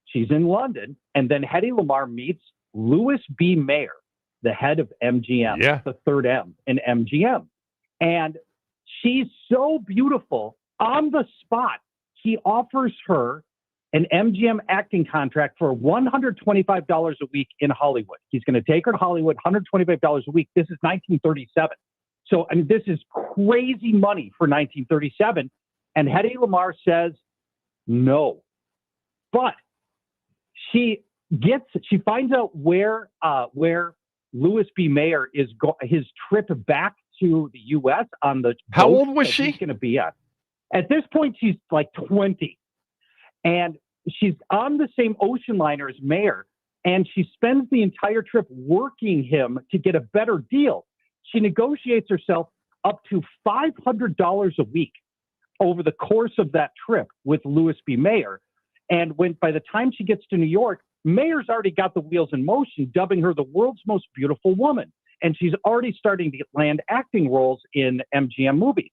She's in London. And then Hedy Lamarr meets Louis B. Mayer, the head of MGM, the third M in MGM. And she's so beautiful. On the spot, he offers her an MGM acting contract for $125 a week in Hollywood. He's going to take her to Hollywood, $125 a week. This is 1937. So, I mean, this is crazy money for 1937. And Hedy Lamarr says no. But she finds out where Louis B. Mayer is his trip back to the U.S. on the How old was she? He's going to be at. At this point, she's like 20, and she's on the same ocean liner as Mayer, and she spends the entire trip working him to get a better deal. She negotiates herself up to $500 a week over the course of that trip with Louis B. Mayer. And by the time she gets to New York, Mayer's already got the wheels in motion, dubbing her the world's most beautiful woman. And she's already starting to land acting roles in MGM movies.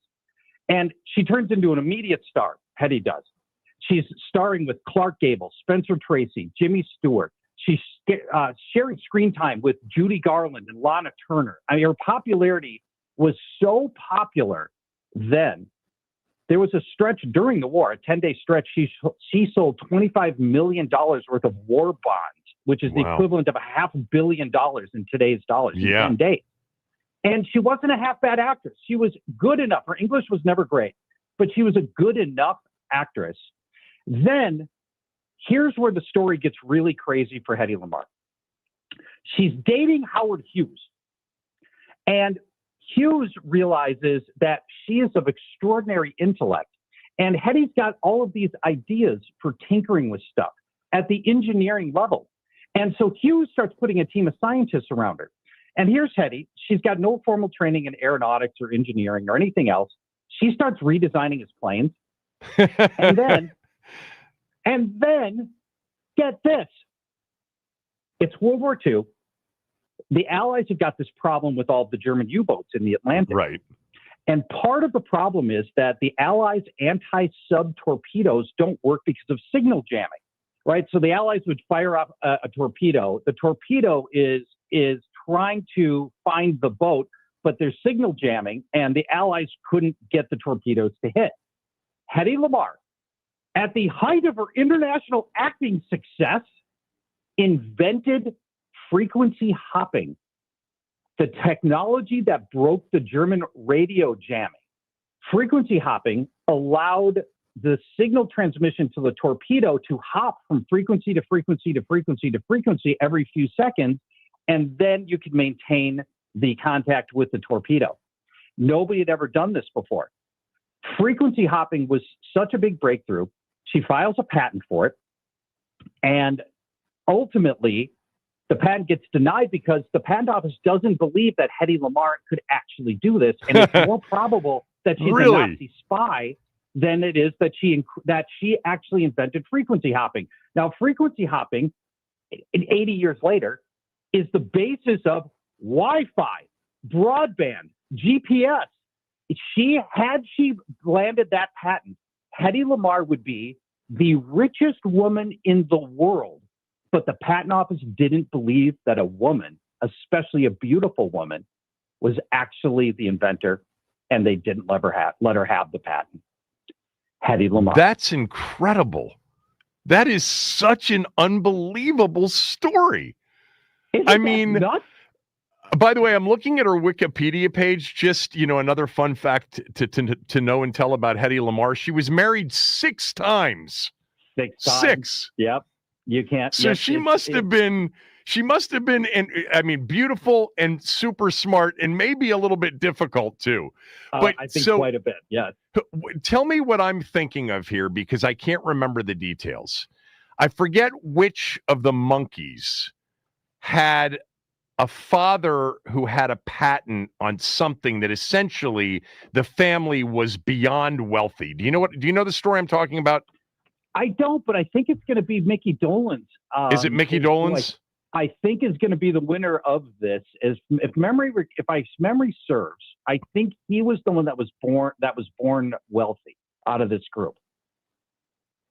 And she turns into an immediate star, Hedy does. She's starring with Clark Gable, Spencer Tracy, Jimmy Stewart. She's sharing screen time with Judy Garland and Lana Turner. I mean, her popularity was so popular then. There was a stretch during the war, a 10-day stretch. She sold $25 million worth of war bonds, which is the equivalent of $500 million in today's dollars in 10 days. And she wasn't a half-bad actress. She was good enough. Her English was never great, but she was a good enough actress. Then here's where the story gets really crazy for Hedy Lamarr. She's dating Howard Hughes. And Hughes realizes that she is of extraordinary intellect. And Hedy's got all of these ideas for tinkering with stuff at the engineering level. And so Hughes starts putting a team of scientists around her. And here's Hedy. She's got no formal training in aeronautics or engineering or anything else. She starts redesigning his planes. and then, get this. It's World War II. The Allies have got this problem with all of the German U-boats in the Atlantic. Right. And part of the problem is that the Allies' anti-sub torpedoes don't work because of signal jamming, right? So the Allies would fire up a torpedo. The torpedo is trying to find the boat, but there's signal jamming, and the Allies couldn't get the torpedoes to hit. Hedy Lamarr, at the height of her international acting success, invented frequency hopping, the technology that broke the German radio jamming. Frequency hopping allowed the signal transmission to the torpedo to hop from frequency to frequency to frequency to frequency every few seconds, and then you could maintain the contact with the torpedo. Nobody had ever done this before. Frequency hopping was such a big breakthrough. She files a patent for it, and ultimately, the patent gets denied because the patent office doesn't believe that Hedy Lamarr could actually do this, and it's more probable that she's a Nazi spy than it is that she actually invented frequency hopping. Now, frequency hopping, 80 years later, is the basis of Wi-Fi, broadband, GPS. Had she landed that patent, Hedy Lamarr would be the richest woman in the world. But the patent office didn't believe that a woman, especially a beautiful woman, was actually the inventor, and they didn't let her have the patent. Hedy Lamarr. That's incredible. That is such an unbelievable story. I mean, nuts? By the way, I'm looking at her Wikipedia page. Just, another fun fact to know and tell about Hedy Lamarr. She was married 6 times. 6 times. 6. Yep. You can't. So she must have been, and beautiful and super smart and maybe a little bit difficult too. But I think quite a bit. Yeah. Tell me what I'm thinking of here, because I can't remember the details. I forget which of the monkeys had a father who had a patent on something that essentially the family was beyond wealthy. Do you know the story I'm talking about? I don't, but I think it's going to be Mickey Dolenz. Is it Mickey Dolenz? I think is going to be the winner of this. If memory serves, I think he was the one that was born wealthy out of this group.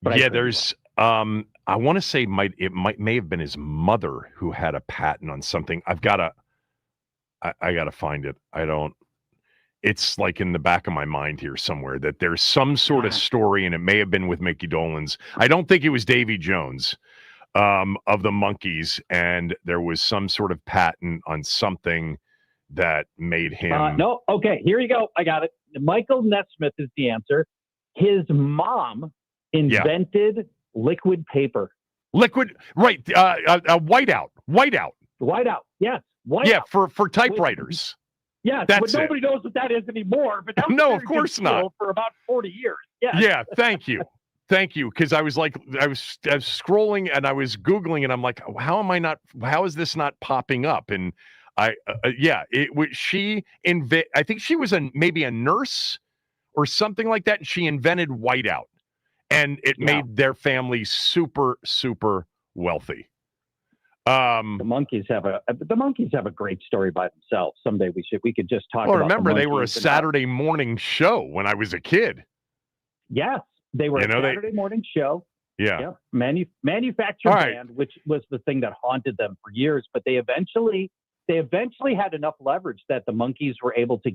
But yeah, there's. I want to say may have been his mother who had a patent on something. I gotta find it. It's like in the back of my mind here somewhere that there's some sort of story, and it may have been with Mickey Dolenz. I don't think it was Davy Jones of the Monkees, and there was some sort of patent on something that made him. No, okay, here you go. I got it. Michael Nesmith is the answer. His mom invented liquid paper. Liquid, right? Whiteout. Whiteout, yes. Whiteout. Yeah, for typewriters. Yes, but nobody knows what that is anymore. But that was no, of course not. For about 40 years. Yes. Yeah, thank you. Because I was scrolling and I was Googling, and I'm like, how is this not popping up? And I think she was maybe a nurse or something like that. And she invented whiteout, and it made their family super, super wealthy. The Monkees have a great story by themselves. Someday we could just talk. Well, about remember they were a Saturday morning show when I was a kid. Yes, they were a Saturday morning show. Yeah, manufactured band, which was the thing that haunted them for years. But they eventually had enough leverage that the Monkees were able to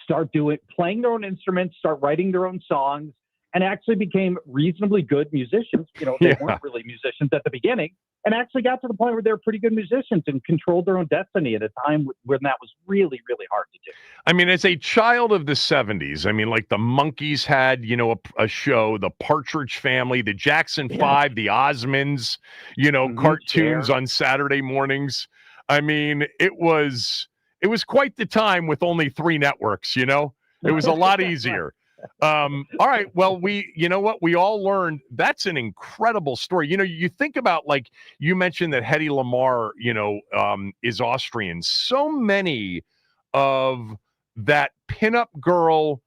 start playing their own instruments, start writing their own songs, and actually became reasonably good musicians. They weren't really musicians at the beginning, and actually got to the point where they were pretty good musicians and controlled their own destiny at a time when that was really, really hard to do. I mean, as a child of the 70s, like the Monkees had, a show, the Partridge Family, the Jackson 5, the Osmonds, cartoons on Saturday mornings. I mean, it was quite the time with only 3 networks, It was a lot easier. All right. Well, we all learned that's an incredible story. You think about, like you mentioned that Hedy Lamarr, is Austrian. So many of that pinup girl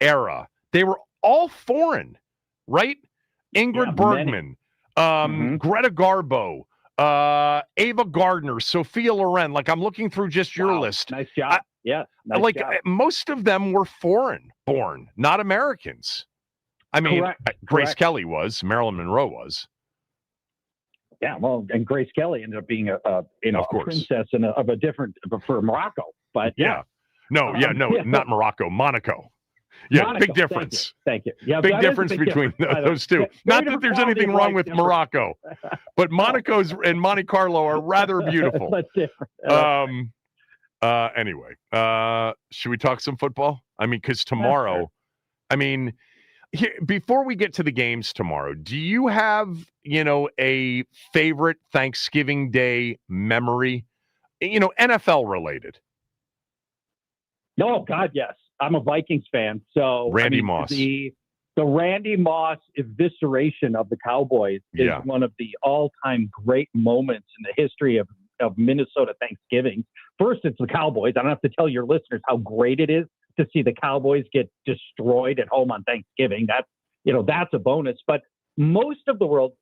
era, they were all foreign, right? Ingrid Bergman, Greta Garbo, Ava Gardner, Sophia Loren. Like, I'm looking through just your list. Nice job. Nice job. Most of them were foreign born, not Americans. I mean, Grace Kelly was, Marilyn Monroe was. Yeah, well, and Grace Kelly ended up being a princess for Morocco. But not Morocco, Monaco. Yeah, Monaco, big difference. Thank you. Yeah, big difference between those two. Not that there's anything wrong with Morocco, but Monaco's and Monte Carlo are rather beautiful. That's different. Anyway, should we talk some football? I mean, because tomorrow, before we get to the games tomorrow, do you have, a favorite Thanksgiving Day memory, NFL related? Oh, God, yes. I'm a Vikings fan. So Randy Moss. The The Randy Moss evisceration of the Cowboys is one of the all-time great moments in the history of Minnesota Thanksgiving. First, it's the Cowboys. I don't have to tell your listeners how great it is to see the Cowboys get destroyed at home on Thanksgiving. That's a bonus. But most of the world,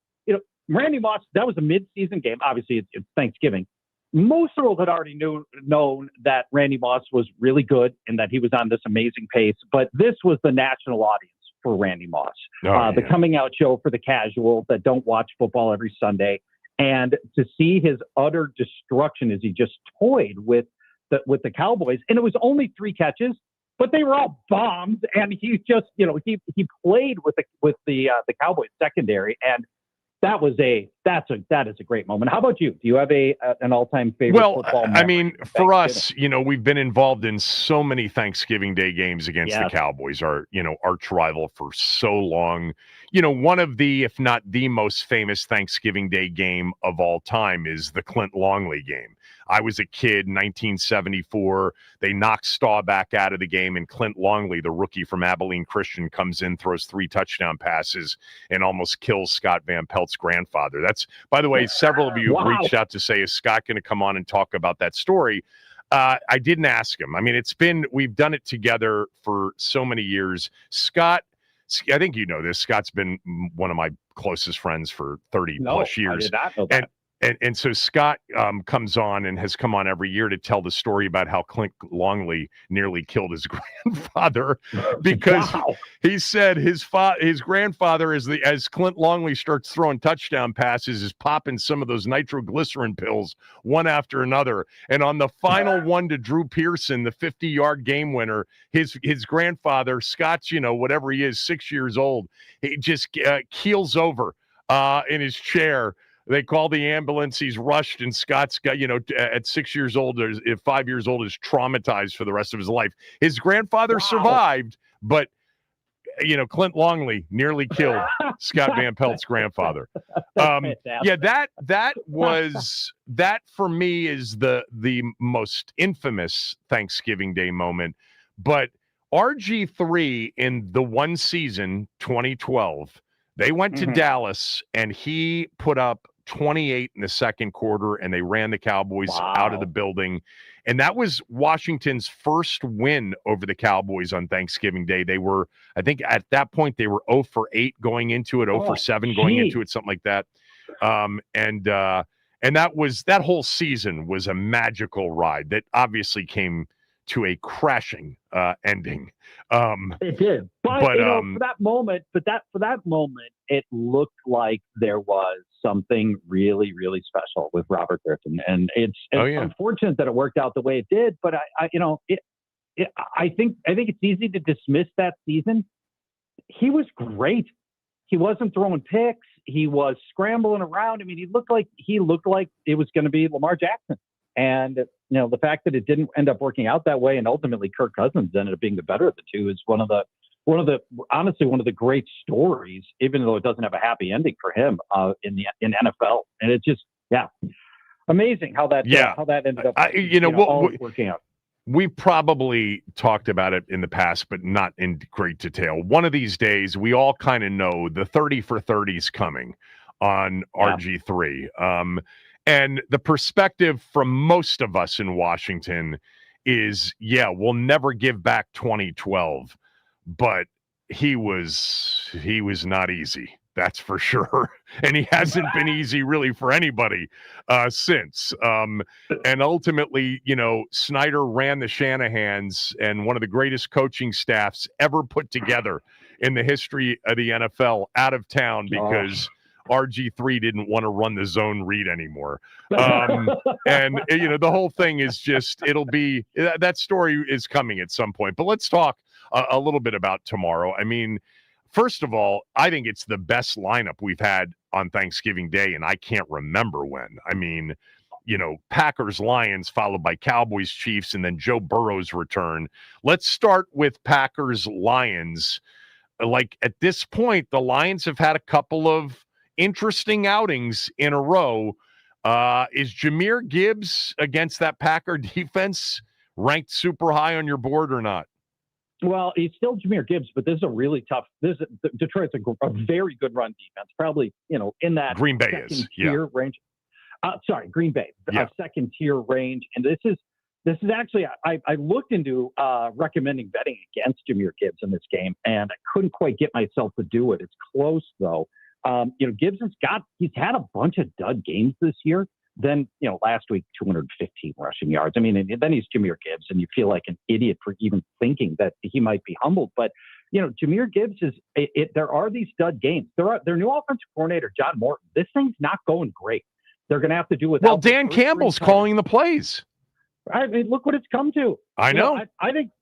Randy Moss, that was a mid-season game. Obviously, it's Thanksgiving. Most of the world had already known that Randy Moss was really good and that he was on this amazing pace. But this was the national audience for Randy Moss, the coming out show for the casuals that don't watch football every Sunday. And to see his utter destruction as he just toyed with the Cowboys, and it was only 3 catches, but they were all bombs. And he just, he played with the Cowboys secondary, and that is a great moment. How about you? Do you have an all-time favorite football moment? I mean, for us, we've been involved in so many Thanksgiving Day games against the Cowboys, our arch rival for so long. One of the, if not the most famous Thanksgiving Day game of all time is the Clint Longley game. I was a kid in 1974. They knocked Staubach out of the game, and Clint Longley, the rookie from Abilene Christian, comes in, throws 3 touchdown passes, and almost kills Scott Van Pelt's grandfather. That's, by the way, several of you have reached out to say, is Scott going to come on and talk about that story? I didn't ask him. I mean, we've done it together for so many years. Scott, I think you know this. Scott's been one of my closest friends for 30 plus years. I did not know that. And so Scott comes on and has come on every year to tell the story about how Clint Longley nearly killed his grandfather because he said his grandfather, as Clint Longley starts throwing touchdown passes, is popping some of those nitroglycerin pills one after another. And on the final one to Drew Pearson, the 50-yard game winner, his grandfather, Scott's, whatever he is, 6 years old, he just keels over in his chair. They call the ambulance. He's rushed, and Scott's got, at 6 years old, or 5 years old, is traumatized for the rest of his life. His grandfather survived, but, Clint Longley nearly killed Scott Van Pelt's grandfather. That for me is the most infamous Thanksgiving Day moment. But RG3 in the one season, 2012, they went to Dallas, and he put up 28 in the second quarter, and they ran the Cowboys out of the building. And that was Washington's first win over the Cowboys on Thanksgiving Day. They were, I think at that point, they were 0 for 8 going into it, 0 for 7 going into it, something like that. And that whole season was a magical ride that obviously came to a crashing ending. It did, but for that moment, it looked like there was something really, really special with Robert Griffin, and it's unfortunate that it worked out the way it did. But I think it's easy to dismiss that season. He was great. He wasn't throwing picks. He was scrambling around. I mean, he looked like it was going to be Lamar Jackson. And, the fact that it didn't end up working out that way, and ultimately Kirk Cousins ended up being the better of the two, is honestly one of the great stories, even though it doesn't have a happy ending for him in NFL. And it's just, amazing how that ended up all working out. We probably talked about it in the past, but not in great detail. One of these days, we all kind of know the 30 for 30 is coming on RG3. And the perspective from most of us in Washington is, we'll never give back 2012, but he was not easy. That's for sure. And he hasn't been easy really for anybody since. And ultimately, Snyder ran the Shanahans, and one of the greatest coaching staffs ever put together in the history of the NFL, out of town because RG3 didn't want to run the zone read anymore. And, the whole thing is just, that story is coming at some point. But let's talk a little bit about tomorrow. I mean, first of all, I think it's the best lineup we've had on Thanksgiving Day, and I can't remember when. I mean, Packers, Lions, followed by Cowboys, Chiefs, and then Joe Burrow's return. Let's start with Packers, Lions. Like, at this point, the Lions have had a couple of interesting outings in a row. Is Jahmyr Gibbs against that Packer defense ranked super high on your board or not? Well, he's still Jahmyr Gibbs, but this is a really tough. Detroit's a very good run defense, probably in that Green Bay second tier range. Green Bay, second tier range, and this is actually I looked into recommending betting against Jahmyr Gibbs in this game, and I couldn't quite get myself to do it. It's close though. Gibbs he's had a bunch of dud games this year. Then, last week, 215 rushing yards. I mean, and then he's Jahmyr Gibbs, and you feel like an idiot for even thinking that he might be humbled. But, Jahmyr Gibbs there are these stud games. Their new offensive coordinator, John Morton, this thing's not going great. They're going to have to do it. Well, Dan Campbell's calling the plays. I mean, look what it's come to. I know. I think,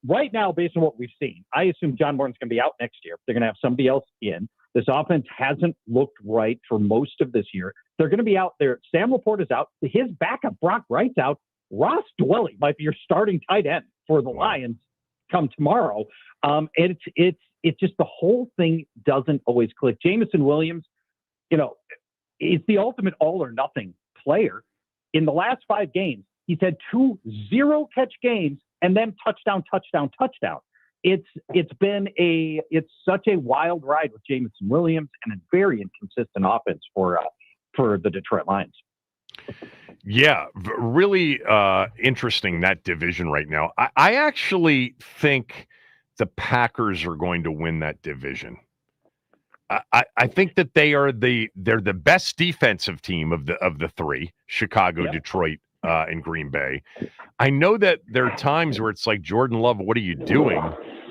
right now, based on what we've seen, I assume John Morton's going to be out next year. They're going to have somebody else in. This offense hasn't looked right for most of this year. They're going to be out there. Sam Laporte is out. His backup, Brock Wright's out. Ross Dwelly might be your starting tight end for the Lions come tomorrow. And it's just the whole thing doesn't always click. Jamison Williams, is the ultimate all or nothing player. In the last 5 games, he's had 2 0-catch games and then touchdown. It's such a wild ride with Jamison Williams and a very inconsistent offense for the Detroit Lions. Yeah, really interesting, that division right now. I actually think the Packers are going to win that division. I think that they're the best defensive team of the 3, Chicago, Detroit, and Green Bay. I know that there are times where it's like, Jordan Love, what are you doing?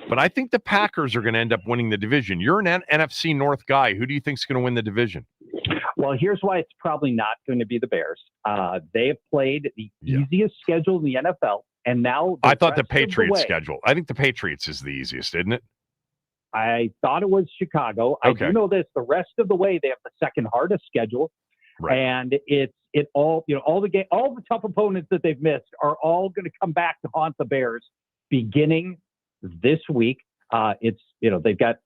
But I think the Packers are going to end up winning the division. You're an NFC North guy. Who do you think is going to win the division? Well, here's why it's probably not going to be the Bears. They have played the easiest schedule in the NFL, and now I thought the Patriots schedule. I think the Patriots is the easiest, isn't it? I thought it was Chicago. Okay. I do know this. The rest of the way, they have the second hardest schedule, and all the tough opponents that they've missed are all going to come back to haunt the Bears beginning this week. They've got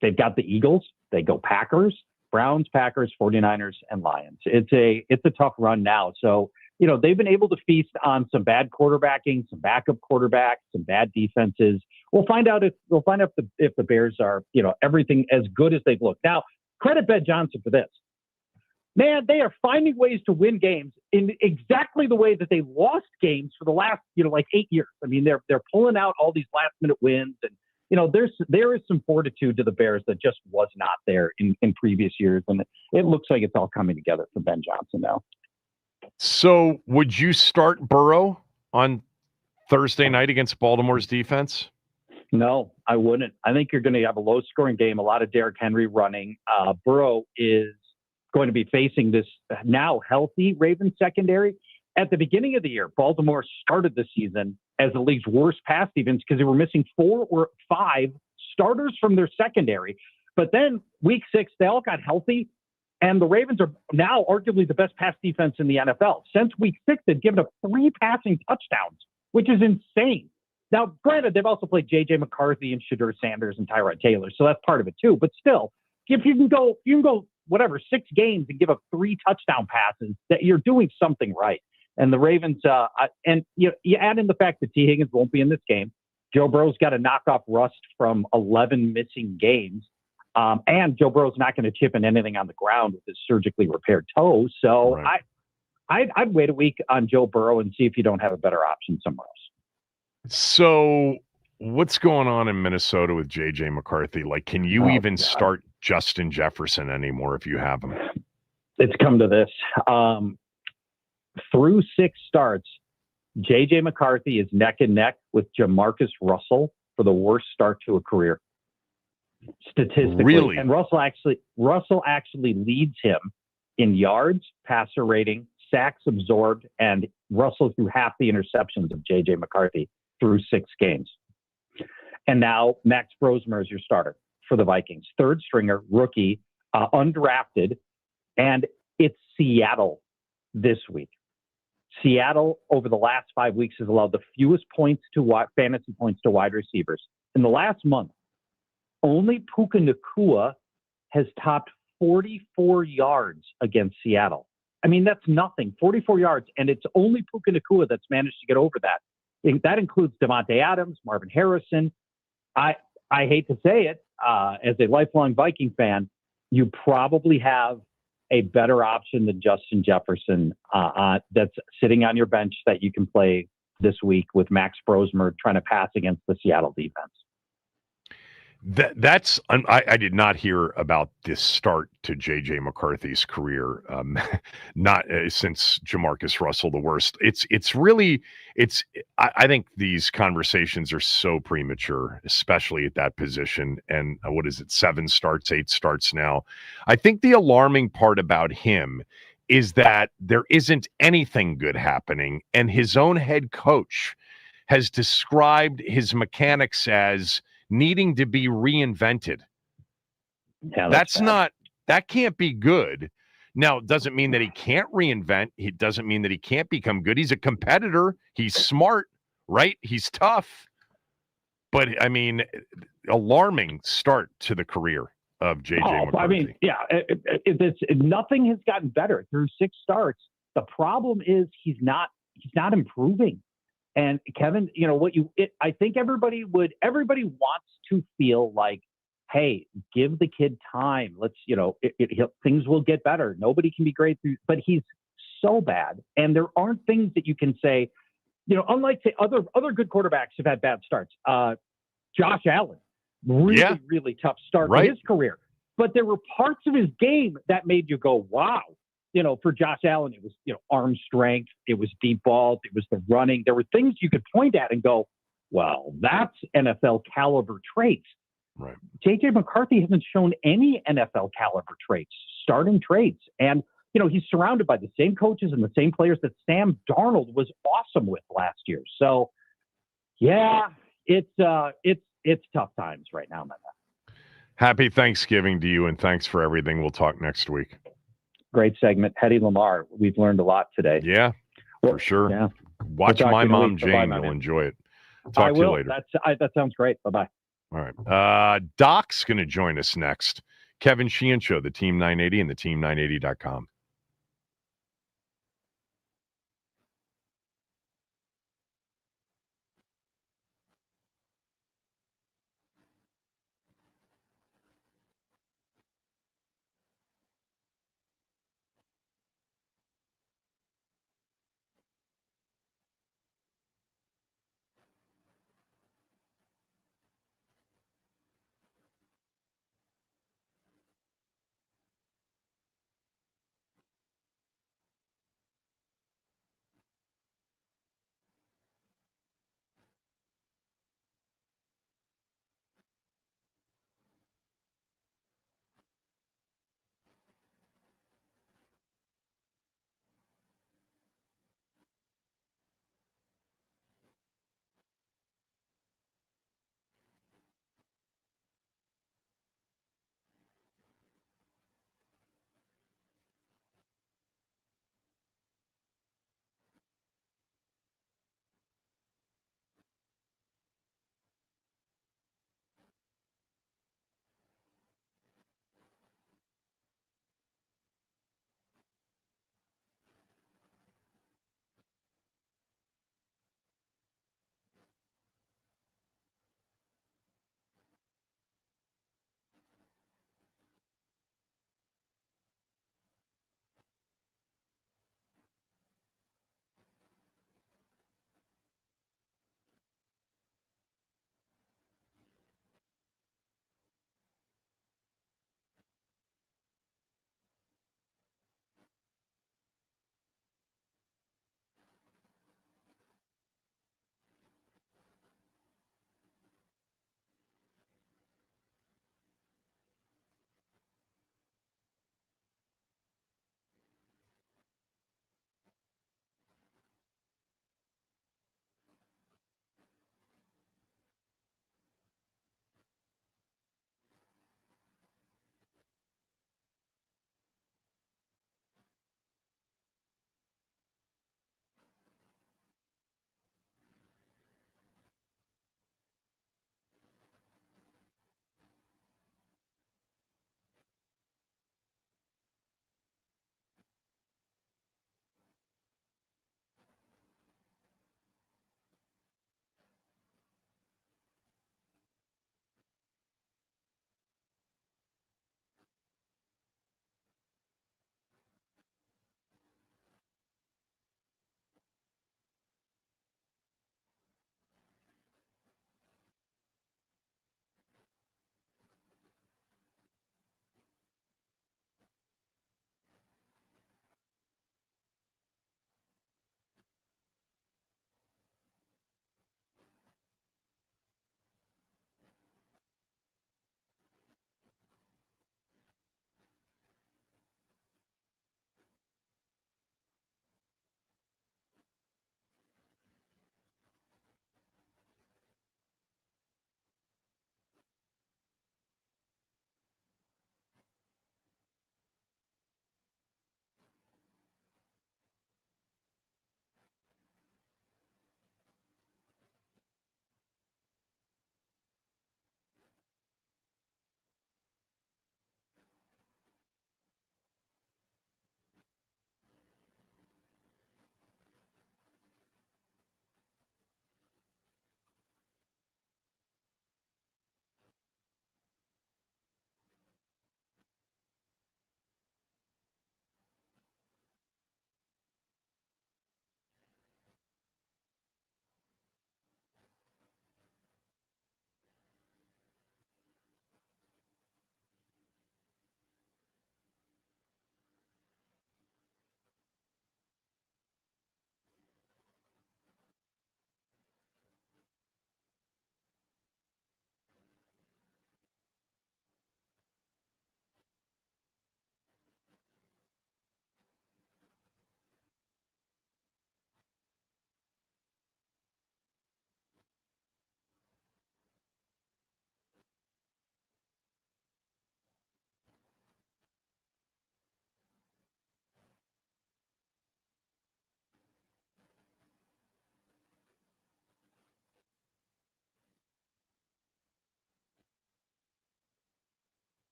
the Eagles. They go Packers, Browns, Packers, 49ers, and Lions. It's a tough run now. So, they've been able to feast on some bad quarterbacking, some backup quarterbacks, some bad defenses. We'll find out if the Bears are, everything as good as they've looked. Now, credit Ben Johnson for this. Man, they are finding ways to win games in exactly the way that they lost games for the last, 8 years. I mean, they're pulling out all these last minute wins, and there is some fortitude to the Bears that just was not there in previous years, and it looks like it's all coming together for Ben Johnson now. So, would you start Burrow on Thursday night against Baltimore's defense? No, I wouldn't. I think you're going to have a low-scoring game, a lot of Derrick Henry running. Burrow is going to be facing this now healthy Ravens secondary. At the beginning of the year, Baltimore started the season as the league's worst pass defense because they were missing 4 or 5 starters from their secondary. But then week 6, they all got healthy, and the Ravens are now arguably the best pass defense in the NFL. Since week 6, they've given up 3 passing touchdowns, which is insane. Now, granted, they've also played J.J. McCarthy and Shadur Sanders and Tyrod Taylor, so that's part of it too. But still, if you can go, 6 games and give up 3 touchdown passes, that you're doing something right. And the Ravens, you add in the fact that T. Higgins won't be in this game. Joe Burrow's got to knock off rust from 11 missing games. And Joe Burrow's not going to chip in anything on the ground with his surgically repaired toe. So right. I'd wait a week on Joe Burrow and see if you don't have a better option somewhere else. So what's going on in Minnesota with J.J. McCarthy? Like, can you even start Justin Jefferson anymore if you have him? It's come to this. Through 6 starts, J.J. McCarthy is neck and neck with Jamarcus Russell for the worst start to a career. Statistically. Really? And Russell actually leads him in yards, passer rating, sacks absorbed, and Russell threw half the interceptions of J.J. McCarthy through 6 games. And now Max Brosmer is your starter for the Vikings. 3rd stringer, rookie, undrafted, and it's Seattle this week. Seattle, over the last 5 weeks, has allowed the fewest points to fantasy points to wide receivers. In the last month, only Puka Nacua has topped 44 yards against Seattle. I mean, that's nothing. 44 yards, and it's only Puka Nacua that's managed to get over that. That includes Devontae Adams, Marvin Harrison. I hate to say it, as a lifelong Viking fan, you probably have a better option than Justin Jefferson that's sitting on your bench that you can play this week with Max Brosmer trying to pass against the Seattle defense. I did not hear about this start to J.J. McCarthy's career, not since Jamarcus Russell, the worst. I think these conversations are so premature, especially at that position. And what is it, 7 starts, 8 starts now? I think the alarming part about him is that there isn't anything good happening. And his own head coach has described his mechanics as needing to be reinvented. Yeah, that can't be good. Now, it doesn't mean that he can't reinvent. It doesn't mean that he can't become good. He's a competitor. He's smart, right? He's tough. But, I mean, alarming start to the career of J.J. McCarthy. I mean, yeah, nothing has gotten better through 6 starts. The problem is he's not improving. And Kevin, I think everybody wants to feel like, hey, give the kid time. Let's, things will get better. Nobody can be great, but he's so bad. And there aren't things that you can say, unlike say other good quarterbacks have had bad starts. Josh Allen, really tough start in his career. But there were parts of his game that made you go, wow. For Josh Allen, it was, arm strength. It was deep balls. It was the running. There were things you could point at and go, well, that's NFL caliber traits. Right. J.J. McCarthy hasn't shown any NFL caliber traits, starting traits. And, he's surrounded by the same coaches and the same players that Sam Darnold was awesome with last year. So, yeah, it's tough times right now, my man. Happy Thanksgiving to you, and thanks for everything. We'll talk next week. Great segment. Hedy Lamar. We've learned a lot today. Yeah, for sure. Yeah. Watch My Mom Jane. You'll enjoy it. Talk to you later. That sounds great. Bye-bye. All right. Doc's going to join us next. Kevin Sheehan Show, the Team 980 and the team980.com.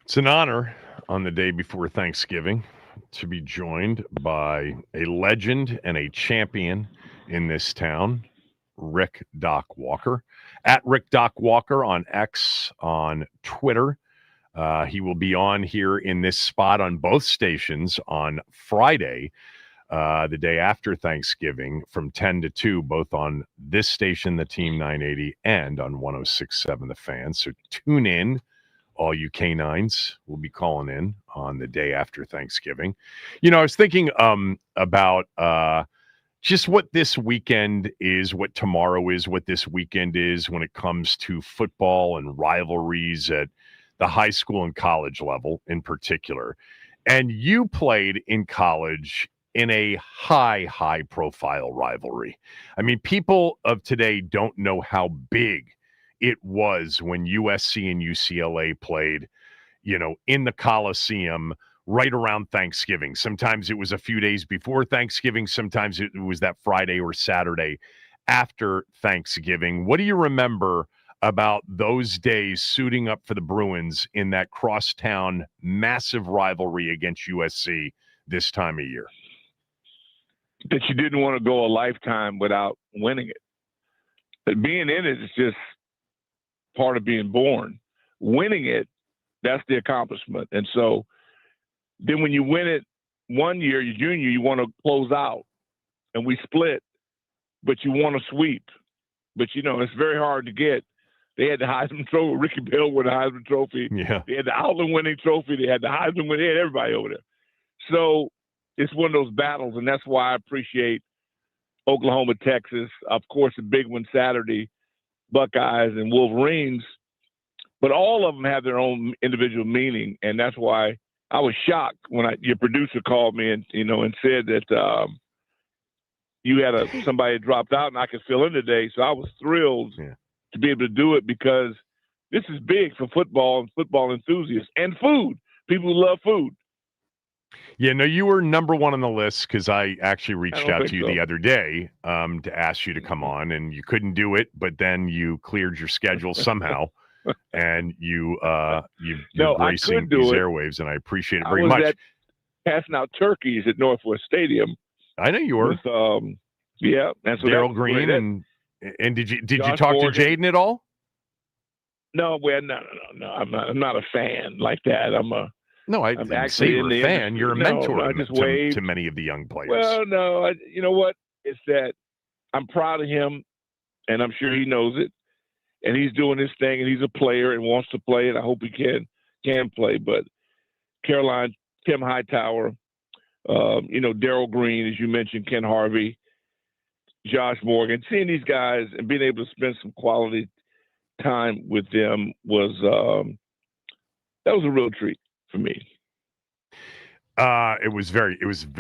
It's an honor on the day before Thanksgiving to be joined by a legend and a champion in this town, Rick Doc Walker. At Rick Doc Walker on X, on Twitter. He will be on here in this spot on both stations on Friday, the day after Thanksgiving, from 10 to 2, both on this station, the Team 980, and on 106.7 The Fan. So tune in. All you canines will be calling in on the day after Thanksgiving. You know, I was thinking about just what this weekend is, what tomorrow is, what this weekend is when it comes to football and rivalries at the high school and college level in particular. And you played in college in a high profile rivalry. I mean, people of today don't know how big it was when USC and UCLA played, you know, in the Coliseum right around Thanksgiving. Sometimes it was a few days before Thanksgiving. Sometimes it was that Friday or Saturday after Thanksgiving. What do you remember about those days suiting up for the Bruins in that crosstown massive rivalry against USC this time of year? That you didn't want to go a lifetime without winning it. But being in it is just part of being born. Winning it, that's the accomplishment. And so then when you win it one year, your junior, you want to close out. And we split, but you want to sweep. But, you know, it's very hard to get. They had the Heisman Trophy. Ricky Bell won the Heisman Trophy. Yeah. They had the Outland winning trophy. They had the Heisman winning. They had everybody over there. So it's one of those battles, and that's why I appreciate Oklahoma, Texas. Of course, the big one Saturday, Buckeyes and Wolverines, but all of them have their own individual meaning, and that's why I was shocked when your producer called me and said that you had somebody dropped out and I could fill in today. So I was thrilled to be able to do it because this is big for football and football enthusiasts and food. People who love food. Yeah, no, you were number one on the list because I actually reached out to you the other day to ask you to come on, and you couldn't do it, but then you cleared your schedule somehow, and you're gracing these airwaves, and I appreciate it very much. Passing out turkeys at Northwest Stadium. I know you were. With, and so Daryl Green, and did you talk Morgan. to Jaden at all? No, no. I'm not a fan like that. I didn't say you're a fan. You're a mentor to many of the young players. Well, no, you know what? It's that I'm proud of him, and I'm sure he knows it. And he's doing his thing, and he's a player and wants to play, and I hope he can play. But Caroline, Tim Hightower, Daryl Green, as you mentioned, Ken Harvey, Josh Morgan, seeing these guys and being able to spend some quality time with them was a real treat for me. It was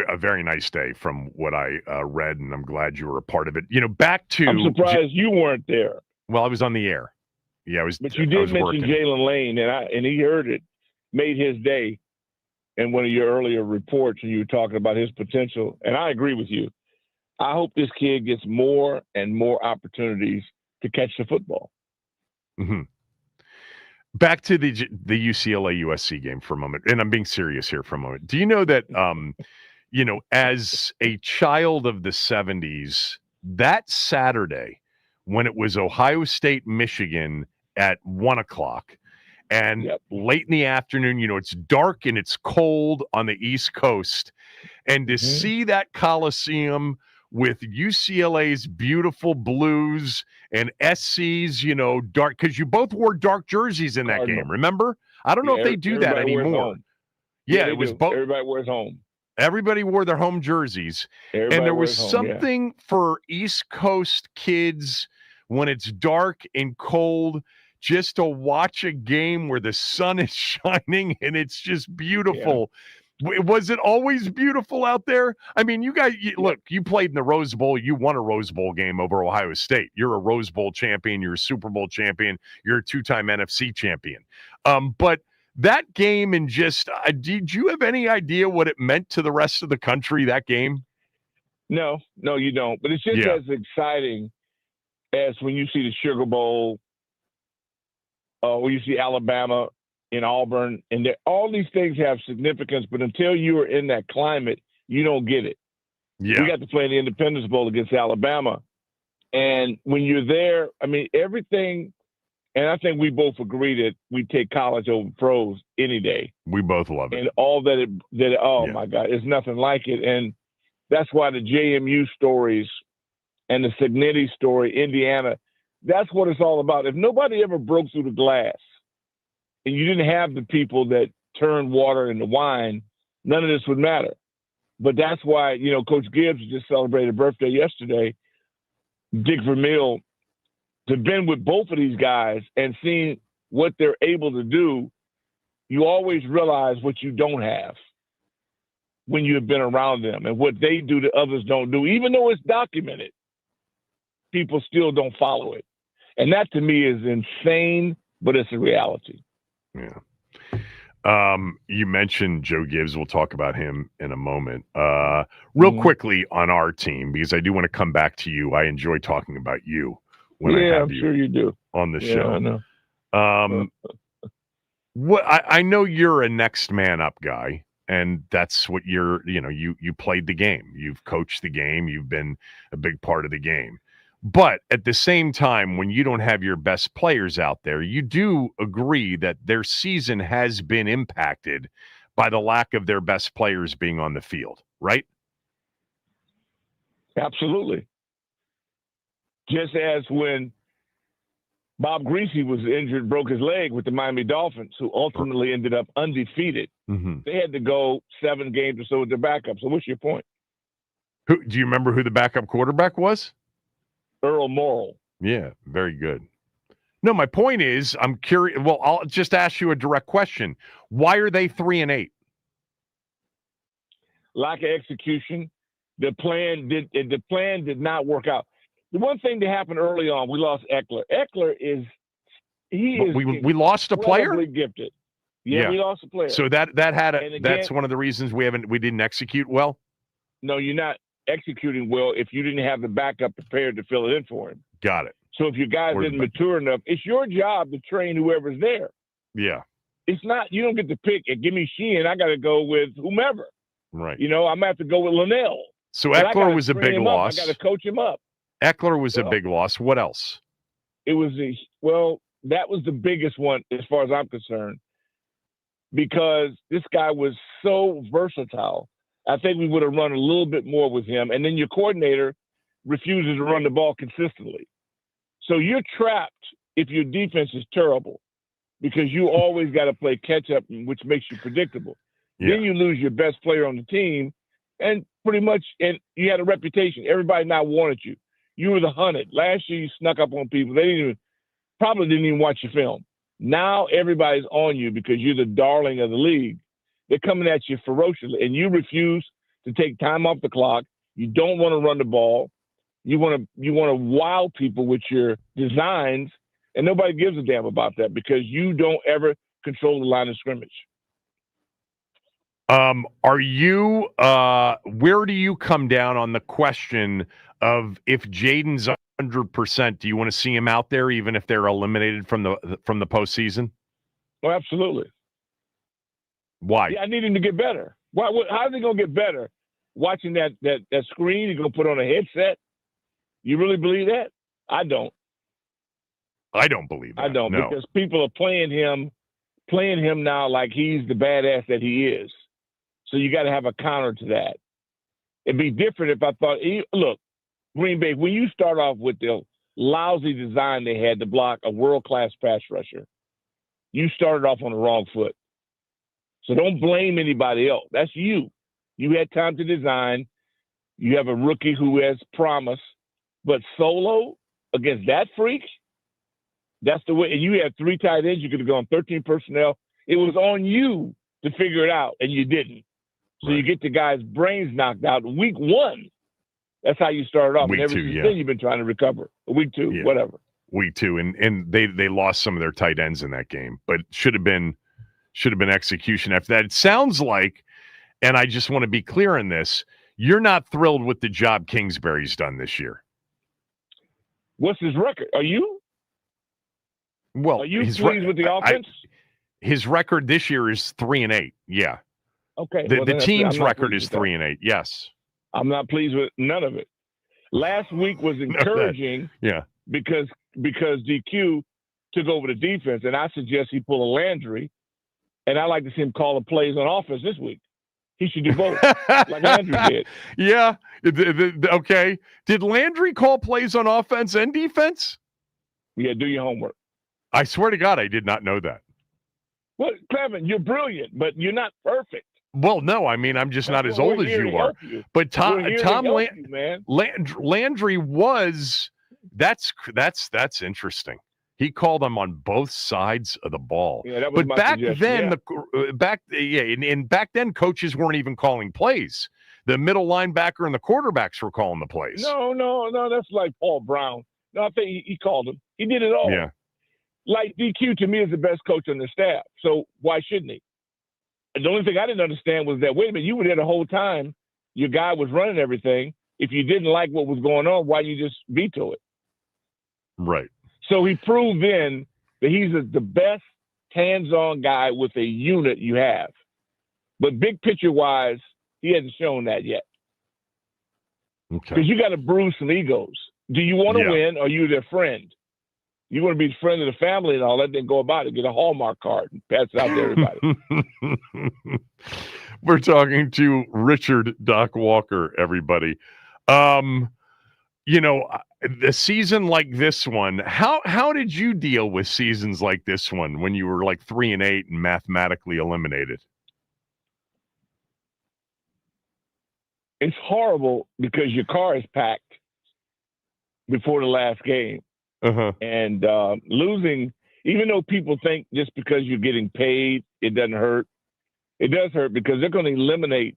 a very nice day from what I read, and I'm glad you were a part of it. Back to. I'm surprised you weren't there. Well, I was on the air. Yeah, I was. But you did mention Jalen Lane, and he heard it, made his day in one of your earlier reports, and you were talking about his potential. And I agree with you. I hope this kid gets more and more opportunities to catch the football. Mm-hmm. Back to the UCLA USC game for a moment, and I'm being serious here for a moment. Do you know that, as a child of the 70s, that Saturday when it was Ohio State, Michigan at 1:00, and late in the afternoon, it's dark and it's cold on the East Coast, and to see that Coliseum with UCLA's beautiful blues and SC's, dark, because you both wore dark jerseys in that game, remember? I don't know if they do that anymore. Yeah, it was both. Everybody wears home. Everybody wore their home jerseys. And there was something for East Coast kids when it's dark and cold, just to watch a game where the sun is shining and it's just beautiful. Yeah. Was it always beautiful out there? I mean, you guys, look, you played in the Rose Bowl. You won a Rose Bowl game over Ohio State. You're a Rose Bowl champion. You're a Super Bowl champion. You're a two-time NFC champion. But that game, and just, did you have any idea what it meant to the rest of the country, that game? No, you don't. But it's just as exciting as when you see the Sugar Bowl, when you see Alabama in Auburn, and all these things have significance, but until you are in that climate, you don't get it. Yeah. We got to play in the Independence Bowl against Alabama. And when you're there, I mean, everything, and I think we both agree that we take college over pros any day. We both love it. And all my God, it's nothing like it. And that's why the JMU stories and the Cignetti story, Indiana, that's what it's all about. If nobody ever broke through the glass and you didn't have the people that turned water into wine, none of this would matter. But that's why, Coach Gibbs just celebrated a birthday yesterday. Dick Vermeil, to have been with both of these guys and seeing what they're able to do, you always realize what you don't have when you have been around them and what they do that others don't do. Even though it's documented, people still don't follow it. And that to me is insane, but it's a reality. Yeah. You mentioned Joe Gibbs. We'll talk about him in a moment. Real quickly on our team, because I do want to come back to you. I enjoy talking about you when I have I'm sure you do on the yeah, show. I know. I know you're a next man up guy, and that's what you played the game. You've coached the game. You've been a big part of the game. But at the same time, when you don't have your best players out there, you do agree that their season has been impacted by the lack of their best players being on the field, right? Absolutely. Just as when Bob Greasy was injured, broke his leg with the Miami Dolphins, who ultimately ended up undefeated. Mm-hmm. They had to go 7 games or so with their backup. So what's your point? Do you remember who the backup quarterback was? Earl Morrall. Yeah, very good. No, my point is, I'm curious. Well, I'll just ask you a direct question. Why are they 3-8? Lack of execution. The plan did not work out. The one thing that happened early on, we lost Eckler. Eckler we lost a player? Gifted. Yeah, we lost a player. So that's one of the reasons we didn't execute well? No, you're not executing well if you didn't have the backup prepared to fill it in for him. Got it. So if your guys didn't mature enough, it's your job to train whoever's there. Yeah. It's not, you don't get to pick and give me Sheehan. I got to go with whomever. Right. I'm going to have to go with Linnell. So Eckler was a big loss. I got to coach him up. Eckler was a big loss. What else? It was that was the biggest one as far as I'm concerned, because this guy was so versatile. I think we would have run a little bit more with him. And then your coordinator refuses to run the ball consistently. So you're trapped if your defense is terrible, because you always got to play catch up, which makes you predictable. Yeah. Then you lose your best player on the team, and and you had a reputation. Everybody now wanted you. You were the hunted. Last year you snuck up on people. They probably didn't even watch your film. Now everybody's on you because you're the darling of the league. They're coming at you ferociously, and you refuse to take time off the clock. You don't want to run the ball. You want to wow people with your designs, and nobody gives a damn about that because you don't ever control the line of scrimmage. Are you where do you come down on the question of if Jaden's 100%, do you want to see him out there even if they're eliminated from the postseason? Oh, absolutely. Why? Yeah, I need him to get better. How's he going to get better? Watching that screen, he's going to put on a headset? You really believe that? I don't. I don't believe that. I don't, no. Because people are playing him now like he's the badass that he is. So you got to have a counter to that. It'd be different if I thought, look, Green Bay, when you start off with the lousy design they had to block a world-class pass rusher, you started off on the wrong foot. So don't blame anybody else. That's you. You had time to design. You have a rookie who has promise. But solo against that freak, that's the way. And you had 3 tight ends. You could have gone 13 personnel. It was on you to figure it out, and you didn't. So you get the guy's brains knocked out in week 1. That's how you started off. Week and ever 2, since then, you've been trying to recover. Week 2, whatever. Week 2, and they lost some of their tight ends in that game, but should have been execution after that. It sounds like, and I just want to be clear on this, you're not thrilled with the job Kingsbury's done this year. What's his record? Are you? Well, are you pleased with the offense? His record this year is 3-8. Yeah. Okay. The team's record is 3-8. Yes. I'm not pleased with none of it. Last week was encouraging. Yeah. Because DQ took over the defense, and I suggest he pull a Landry, and I like to see him call the plays on offense this week. He should do both, like Landry did. Yeah. Okay. Did Landry call plays on offense and defense? Yeah, do your homework. I swear to God, I did not know that. Well, Clevin, you're brilliant, but you're not perfect. Well, no, I mean, I'm just not as old as you are. But Landry was that's interesting. He called them on both sides of the ball. Yeah, that was but back suggestion. then, back then, coaches weren't even calling plays. The middle linebacker and the quarterbacks were calling the plays. No, that's like Paul Brown. No, I think he called them. He did it all. Yeah. Like DQ to me is the best coach on the staff, so why shouldn't he? The only thing I didn't understand was that, wait a minute, you were there the whole time. Your guy was running everything. If you didn't like what was going on, why you just veto it? Right. So he proved then that he's the best hands-on guy with a unit you have. But big picture-wise, he hasn't shown that yet. Okay. Because you got to bruise some egos. Do you want to win, or are you their friend? You want to be the friend of the family and all that, then go about it. Get a Hallmark card and pass it out to everybody. We're talking to Richard Doc Walker, everybody. The season like this one, how did you deal with seasons like this one when you were like 3-8 and mathematically eliminated? It's horrible because your car is packed before the last game. Uh-huh. And losing, even though people think just because you're getting paid, it doesn't hurt. It does hurt because they're going to eliminate,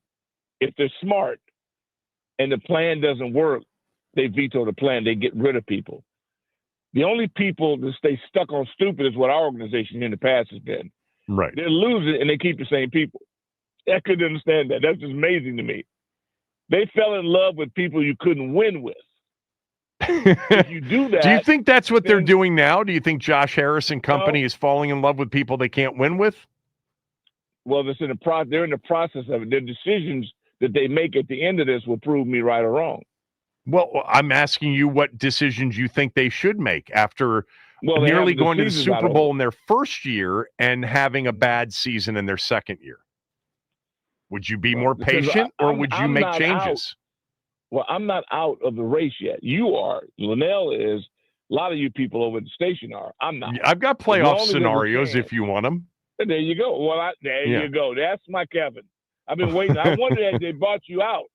if they're smart and the plan doesn't work, they veto the plan. They get rid of people. The only people that stay stuck on stupid is what our organization in the past has been. Right. They're losing and they keep the same people. I couldn't understand that. That's just amazing to me. They fell in love with people you couldn't win with. If you do that, do you think that's what they're doing now? Do you think Josh Harris and company is falling in love with people they can't win with? Well, they're in the process of it. Their decisions that they make at the end of this will prove me right or wrong. Well, I'm asking you what decisions you think they should make after nearly going to the Super Bowl in their first year and having a bad season in their second year. Would you be more patient or would you make changes? Well, I'm not out of the race yet. You are. Linnell is. A lot of you people over at the station are. I'm not. I've got playoff scenarios if you want them. There you go. Well, you go. That's my Kevin. I've been waiting. I wondered had they bought you out.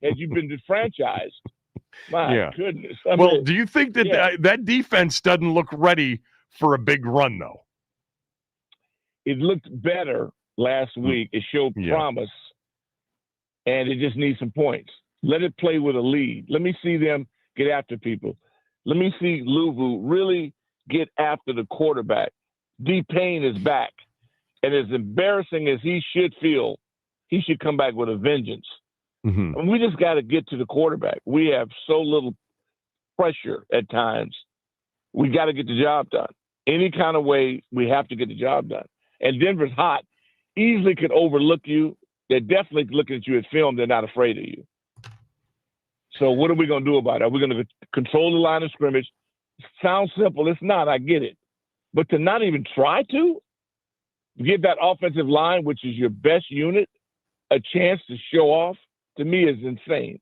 Had you been disfranchised? My goodness. Do you think that that defense doesn't look ready for a big run, though? It looked better last week. It showed promise, and it just needs some points. Let it play with a lead. Let me see them get after people. Let me see Luvu really get after the quarterback. D. Payne is back. And as embarrassing as he should feel, he should come back with a vengeance. Mm-hmm. And we just got to get to the quarterback. We have so little pressure at times. We got to get the job done. Any kind of way, we have to get the job done. And Denver's hot. Easily could overlook you. They're definitely looking at you at film. They're not afraid of you. So what are we going to do about it? Are we going to control the line of scrimmage? Sounds simple. It's not. I get it. But to not even try to give that offensive line, which is your best unit, a chance to show off, to me is insane.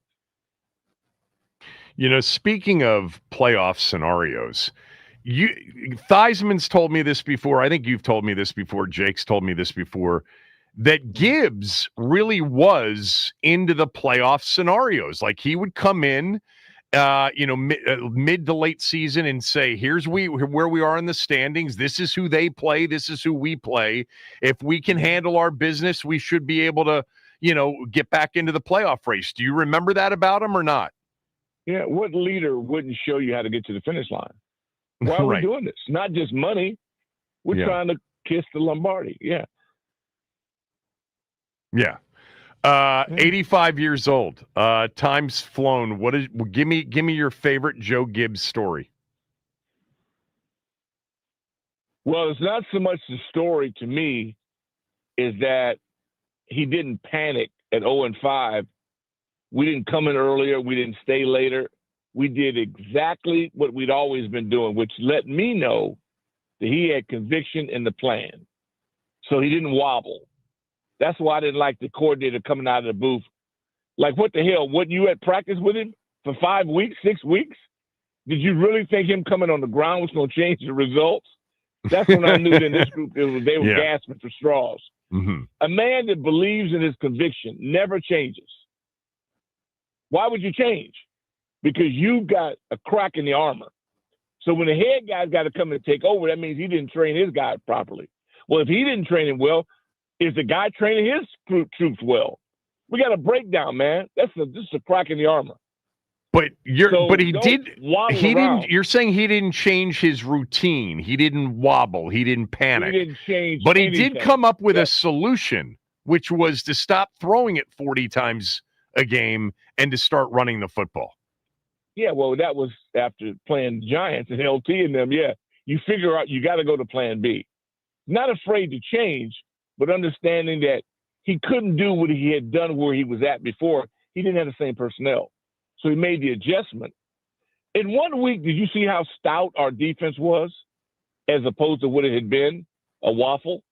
Speaking of playoff scenarios, Theismann's told me this before. I think you've told me this before. Jake's told me this before. That Gibbs really was into the playoff scenarios. Like he would come in, mid to late season and say, here's where we are in the standings. This is who they play. This is who we play. If we can handle our business, we should be able to, get back into the playoff race. Do you remember that about him or not? Yeah. What leader wouldn't show you how to get to the finish line? Why are we doing this? Not just money. We're trying to kiss the Lombardi. Yeah. Yeah. 85 years old. Time's flown. Give me your favorite Joe Gibbs story. Well, it's not so much the story to me is that he didn't panic at 0-5. We didn't come in earlier. We didn't stay later. We did exactly what we'd always been doing, which let me know that he had conviction in the plan. So he didn't wobble. That's why I didn't like the coordinator coming out of the booth. Like, what the hell? What, you at practice with him for 5 weeks, 6 weeks? Did you really think him coming on the ground was going to change the results? That's when I knew that in this group they were gasping for straws. Mm-hmm. A man that believes in his conviction never changes. Why would you change? Because you've got a crack in the armor. So when the head guy's got to come and take over, that means he didn't train his guy properly. Well, if he didn't train him well, is the guy training his troops well? We got a breakdown, man. This is a crack in the armor. But he didn't. You're saying he didn't change his routine. He didn't wobble. He didn't panic. He didn't change. But anything. he did come up with a solution, which was to stop throwing it 40 times a game and to start running the football. Yeah, well, that was after playing Giants and LT and them. Yeah, you figure out you got to go to Plan B. Not afraid to change, but understanding that he couldn't do what he had done where he was at before. He didn't have the same personnel. So he made the adjustment. In 1 week, did you see how stout our defense was as opposed to what it had been? A waffle?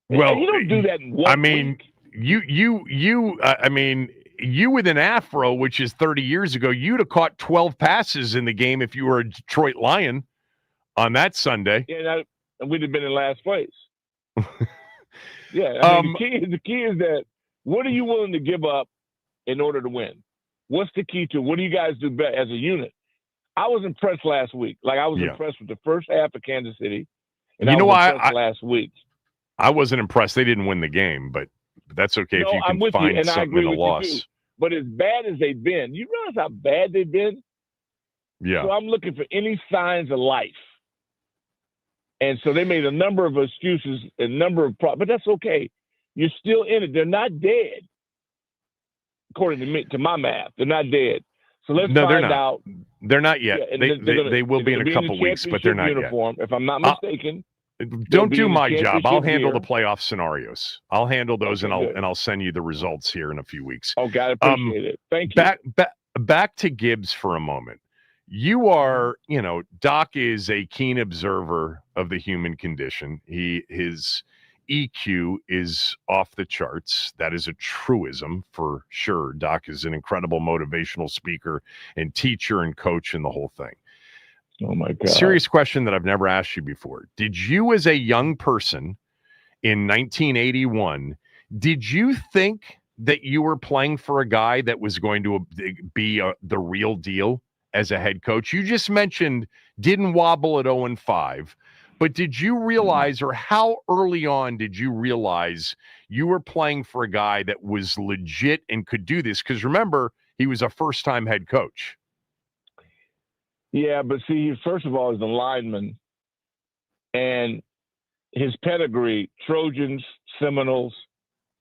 Well, and you don't do that in 1 week. You with an afro, which is 30 years ago, you'd have caught 12 passes in the game if you were a Detroit Lion on that Sunday. Yeah, and we'd have been in last place. Yeah, the key is that what are you willing to give up in order to win? What's the key to what do you guys do best as a unit? I was impressed last week. Like, I was impressed with the first half of Kansas City. And I was impressed last week. I wasn't impressed. They didn't win the game, but that's okay if you can find something in a loss. But as bad as they've been, you realize how bad they've been? Yeah. So I'm looking for any signs of life. And so they made a number of excuses, a number of problems, but that's okay. You're still in it. They're not dead. According to me, to my math, they're not dead. So let's find out. They're not yet. Yeah, they will be in a couple weeks, but they're not uniform, yet. If I'm not mistaken. Don't do my job. I'll handle the playoff scenarios. I'll handle those, and I'll send you the results here in a few weeks. Okay, I appreciate it. Thank you. Back to Gibbs for a moment. You are, Doc is a keen observer of the human condition. His EQ is off the charts. That is a truism for sure. Doc is an incredible motivational speaker and teacher and coach and the whole thing. Oh, my God. Serious question that I've never asked you before. Did you, as a young person in 1981, did you think that you were playing for a guy that was going to be the real deal as a head coach? You just mentioned didn't wobble at 0-5. But did you realize, or how early on did you realize you were playing for a guy that was legit and could do this? Because remember, he was a first-time head coach. Yeah, but see, first of all, he's a lineman. And his pedigree, Trojans, Seminoles.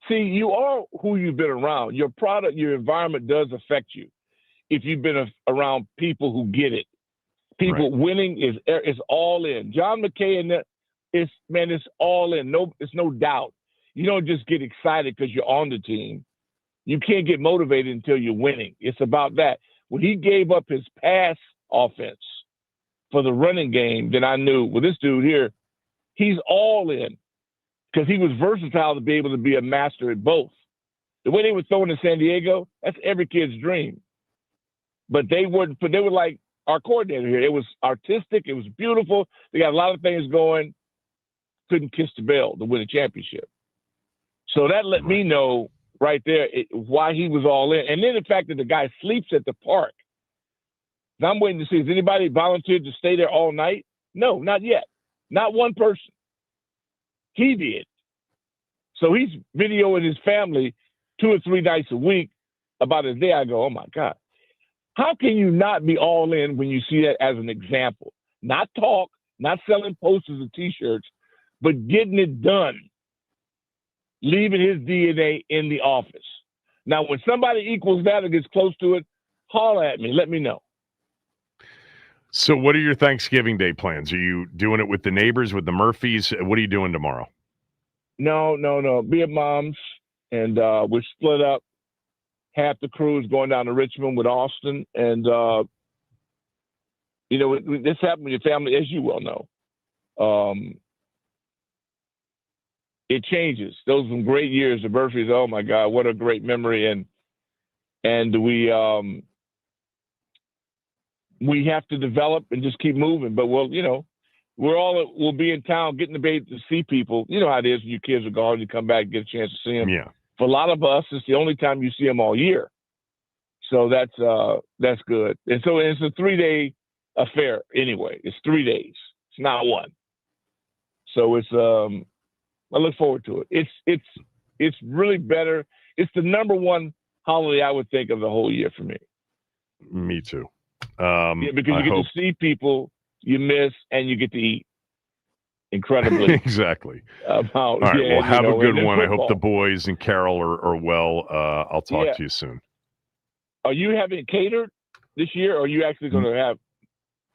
See, you are who you've been around. Your product, your environment does affect you if you've been around people who get it. People winning is all in. John McKay and that it's all in. It's no doubt. You don't just get excited because you're on the team. You can't get motivated until you're winning. It's about that. When he gave up his pass offense for the running game, then I knew, well, this dude here, he's all in because he was versatile to be able to be a master at both. The way they were throwing in San Diego, that's every kid's dream. But they were like our coordinator here. It was artistic. It was beautiful. They got a lot of things going. Couldn't kiss the bell to win a championship. So that let me know right there why he was all in. And then the fact that the guy sleeps at the park. I'm waiting to see, has anybody volunteered to stay there all night? No, not yet. Not one person. He did. So he's videoing his family 2 or 3 nights a week about his day. I go, oh, my God. How can you not be all in when you see that as an example? Not talk, not selling posters and T-shirts, but getting it done. Leaving his DNA in the office. Now, when somebody equals that or gets close to it, holler at me. Let me know. So what are your Thanksgiving Day plans? Are you doing it with the neighbors, with the Murphys? What are you doing tomorrow? No. Be at Mom's, and we're split up. Half the crew is going down to Richmond with Austin, and this happened with your family, as you well know. It changes. Those were some great years. The Murphys, oh my God, what a great memory! And we have to develop and just keep moving. But we'll be in town getting the baby to see people. You know how it is when your kids are gone, you come back and get a chance to see them. Yeah. For a lot of us, it's the only time you see them all year. So that's good. And so it's a 3-day affair anyway. It's 3 days. It's not one. So it's I look forward to it. It's really better. It's the number one holiday I would think of the whole year for me. Me too. Because you get to see people you miss, and you get to eat incredibly. Exactly. All right. Well, have a good one. I hope the boys and Carol are well. I'll talk to you soon. Are you having it catered this year, or are you actually going to have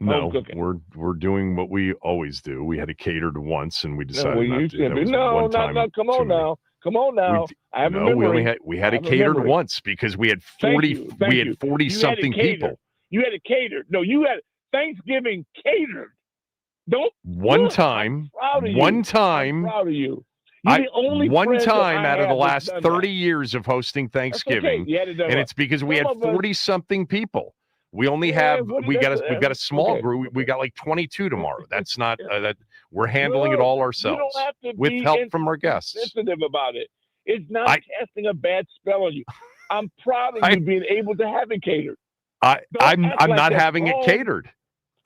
No, cooking? we're doing what we always do. We had it catered once, and we decided not to. No. Come on now. I have a memory. We had it catered once because we had 40 something people. You had it catered. No, you had Thanksgiving catered. One time. I'm proud of you. You're the only one time out of the last that's 30 years of hosting Thanksgiving, and it's because we had 40 something people. We only have we've got a small group. We got like 22 tomorrow. That's not that we're handling it all ourselves with help from our guests. Sensitive about it. It's not casting a bad spell on you. I'm proud of you being able to have it catered. I'm not having it catered.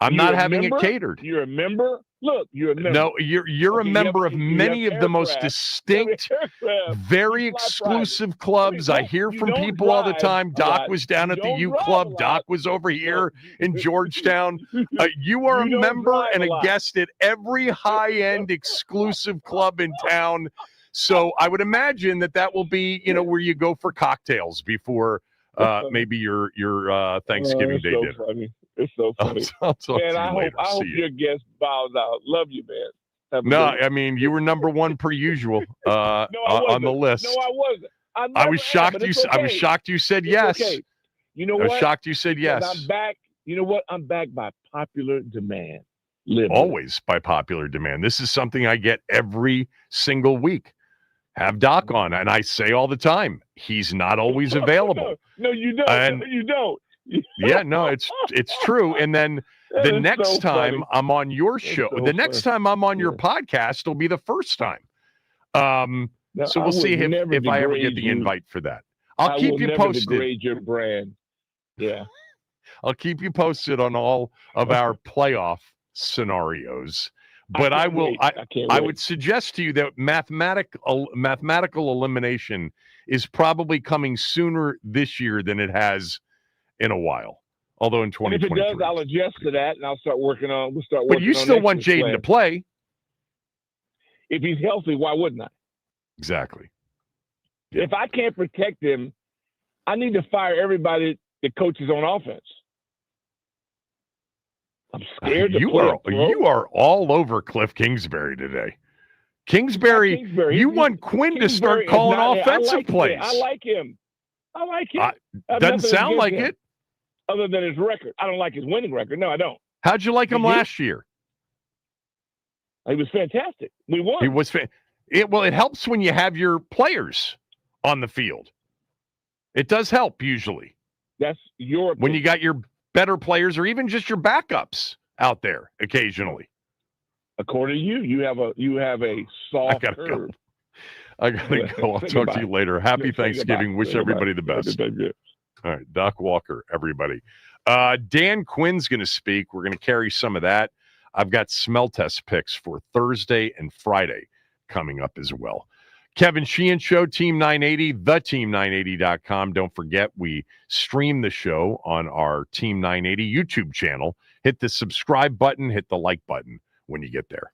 I'm not having it catered. You're a member. Look, you're a member. No, you're a member of many of the most distinct, very exclusive clubs. I hear from people all the time. Doc was down at the U Club. Doc was over here in Georgetown. You are a member and a guest at every high-end exclusive club in town. So I would imagine that will be, where you go for cocktails before maybe your Thanksgiving Day dinner. Funny. It's so funny. I'll talk to you later. I hope your guest bows out. Love you, man. No, I mean, you were number one per usual on the list. No, I wasn't. I was shocked I was shocked you said yes. Okay. You know what? I was shocked you said yes. I'm back. You know what? I'm back by popular demand. Always by popular demand. This is something I get every single week. Have Doc on, and I say all the time, he's not always available. No, you don't. You don't. Yeah, no, it's true. And then the next time I'm on your show, the next time I'm on your podcast will be the first time. So we'll see if I ever get the invite for that. I'll keep you posted. Degrade your brand. Yeah. I'll keep you posted on all of our playoff scenarios. But I would suggest to you that mathematical elimination is probably coming sooner this year than it has in a while. Although in 2023. If it does, I'll adjust to that, and I'll start working on. But you still want Jaden to play. If he's healthy, why wouldn't I? Exactly. Yeah. If I can't protect him, I need to fire everybody that coaches on offense. I'm scared to you are all over Cliff Kingsbury today. Kingsbury, you want Quinn to start calling offensive plays. I like him. Doesn't sound like it. Other than his record. I don't like his winning record. No, I don't. How'd you like him last year? He was fantastic. We won. He was it helps when you have your players on the field. It does help usually. That's your opinion. When you got your better players or even just your backups out there occasionally. According to you, you have a soft curve. I gotta go. I'll talk to you later. Happy Thanksgiving. Wish everybody the best. All right, Doc Walker, everybody. Dan Quinn's going to speak. We're going to carry some of that. I've got smell test picks for Thursday and Friday coming up as well. Kevin Sheehan Show, Team 980, theteam980.com. Don't forget, we stream the show on our Team 980 YouTube channel. Hit the subscribe button, hit the like button when you get there.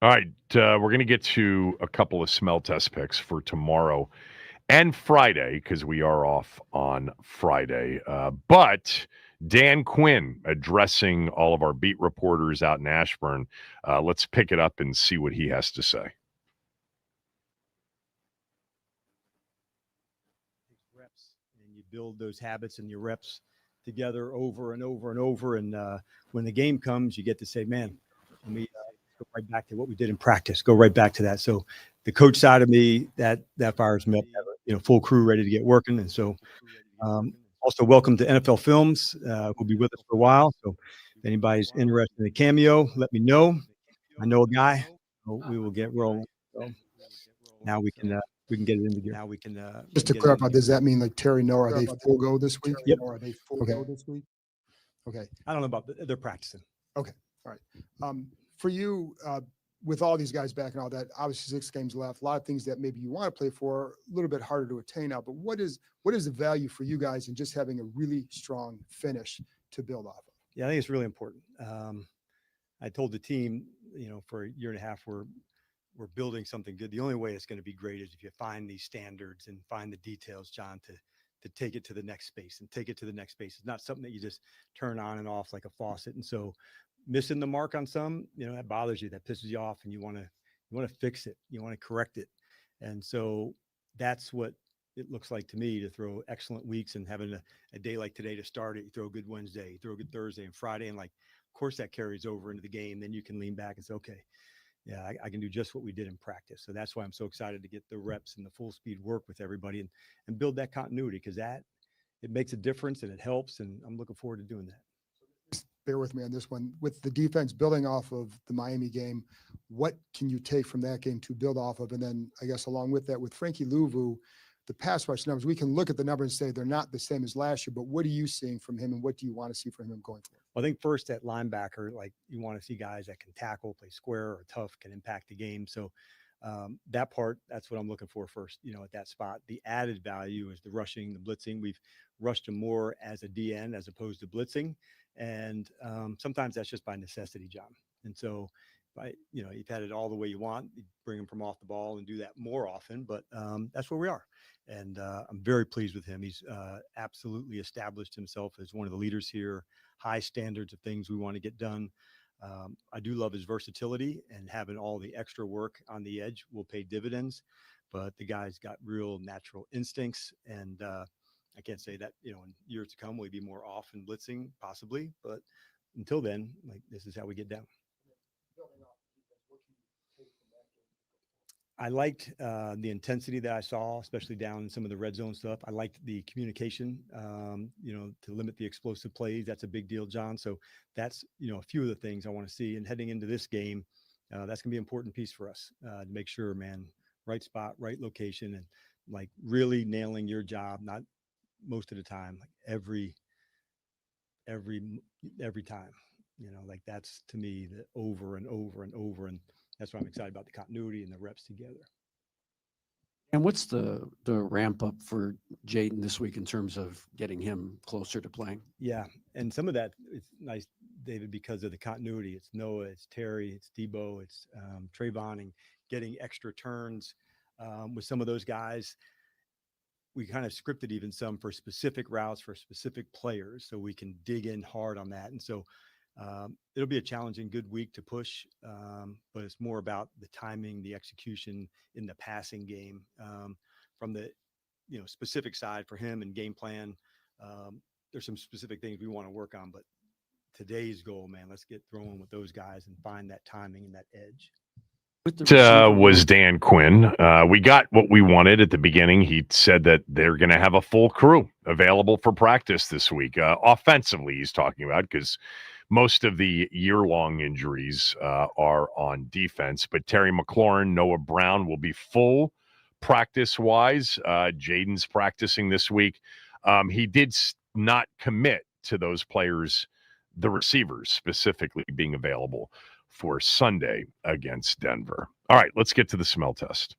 All right, we're going to get to a couple of smell test picks for tomorrow and Friday because we are off on Friday. But Dan Quinn addressing all of our beat reporters out in Ashburn. Let's pick it up and see what he has to say. Reps, and you build those habits and your reps together over and over and over. And when the game comes, you get to say, man, let me go right back to what we did in practice, go right back to that. So the coach side of me, that fires me up, full crew ready to get working. And so also welcome to NFL Films. We'll be with us for a while. So if anybody's interested in a cameo, let me know. I know a guy. So we will get rolling. So now we can get it into gear. Now we can just to clarify, does that mean like Terry Noah, are they full go this week? Yep. Or are they full go this week? Okay. I don't know about they're practicing. Okay. All right. For you, with all these guys back and all that, obviously 6 games left, a lot of things that maybe you want to play for, a little bit harder to attain now, but what is the value for you guys in just having a really strong finish to build off of? Yeah, I think it's really important. I told the team, for a year and a half, we're building something good. The only way it's going to be great is if you find these standards and find the details, John, to take it to the next space and take it to the next space. It's not something that you just turn on and off like a faucet. And so missing the mark on some, that bothers you, that pisses you off, and you want to fix it. You want to correct it. And so that's what it looks like to me, to throw excellent weeks and having a day like today to start it. You throw a good Wednesday, you throw a good Thursday and Friday. And of course that carries over into the game. Then you can lean back and say, okay, yeah, I can do just what we did in practice. So that's why I'm so excited to get the reps and the full speed work with everybody and build that continuity, because it makes a difference and it helps. And I'm looking forward to doing that. Just bear with me on this one. With the defense building off of the Miami game, what can you take from that game to build off of? And then I guess along with that, with Frankie Louvu, the pass rush numbers, we can look at the numbers and say they're not the same as last year, but what are you seeing from him and what do you want to see from him going forward? Well, I think first at linebacker, you want to see guys that can tackle, play square or tough, can impact the game. So that part, that's what I'm looking for first, at that spot. The added value is the rushing, the blitzing. We've rushed him more as a DN as opposed to blitzing. And sometimes that's just by necessity, John. And so, you've had it all the way you want, you bring him from off the ball and do that more often, but that's where we are. And I'm very pleased with him. He's absolutely established himself as one of the leaders here, high standards of things we want to get done. I do love his versatility, and having all the extra work on the edge will pay dividends, but the guy's got real natural instincts. And I can't say that, in years to come, will he be more off and blitzing possibly, but until then, this is how we get down. I liked the intensity that I saw, especially down in some of the red zone stuff. I liked the communication, to limit the explosive plays. That's a big deal, John. So that's, a few of the things I want to see. And heading into this game, that's going to be an important piece for us to make sure, man, right spot, right location, and really nailing your job, not most of the time, every time, that's to me the over and over and over. And that's why I'm excited about the continuity and the reps together. And what's the ramp up for Jaden this week in terms of getting him closer to playing? Yeah, and some of that is nice, David, because of the continuity. It's Noah, it's Terry, it's Debo, it's Trayvon, and getting extra turns with some of those guys. We kind of scripted even some for specific routes for specific players, so we can dig in hard on that. And so it'll be a challenging, good week to push, but it's more about the timing, the execution in the passing game from the specific side for him and game plan. There's some specific things we want to work on, but today's goal, man, let's get throwing with those guys and find that timing and that edge. Was Dan Quinn. We got what we wanted at the beginning. He said that they're going to have a full crew available for practice this week. Offensively, he's talking about, because most of the year-long injuries are on defense. But Terry McLaurin, Noah Brown will be full practice-wise. Jaden's practicing this week. He did not commit to those players, the receivers specifically, being available for Sunday against Denver. All right, let's get to the smell test.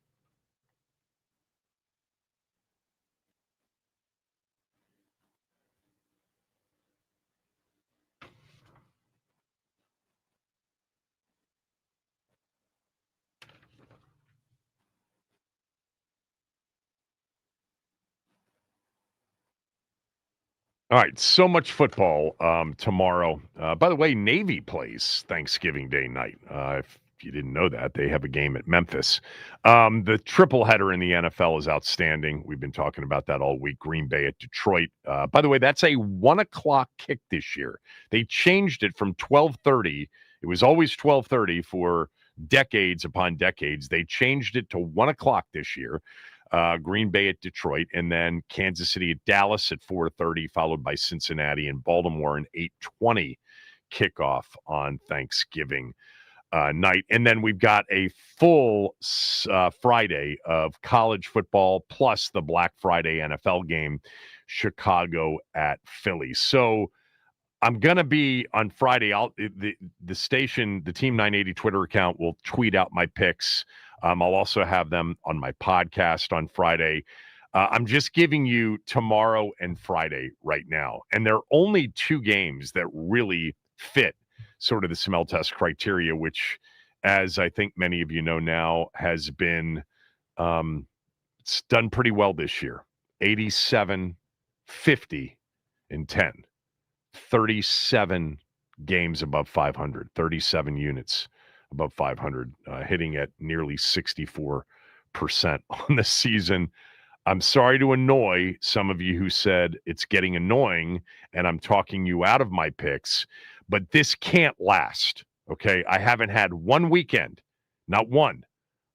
All right, so much football tomorrow. By the way, Navy plays Thanksgiving Day night. If you didn't know that, they have a game at Memphis. The triple header in the NFL is outstanding. We've been talking about that all week. Green Bay at Detroit. By the way, that's a 1 o'clock kick this year. They changed it from 12:30. It was always 12:30 for decades upon decades. They changed it to 1 o'clock this year. Green Bay at Detroit, and then Kansas City at Dallas at 4:30, followed by Cincinnati and Baltimore an 8:20 kickoff on Thanksgiving night. And then we've got a full Friday of college football plus the Black Friday NFL game, Chicago at Philly. So I'm going to be on Friday. The station, the Team 980 Twitter account will tweet out my picks. I'll also have them on my podcast on Friday. I'm just giving you tomorrow and Friday right now. And there are only two games that really fit sort of the smell test criteria, which, as I think many of you know now, has been it's done pretty well this year. 87, 50, and 10. 37 games above 500, 37 units above 500, hitting at nearly 64% on the season. I'm sorry to annoy some of you who said it's getting annoying and I'm talking you out of my picks, but this can't last, okay? I haven't had one weekend, not one,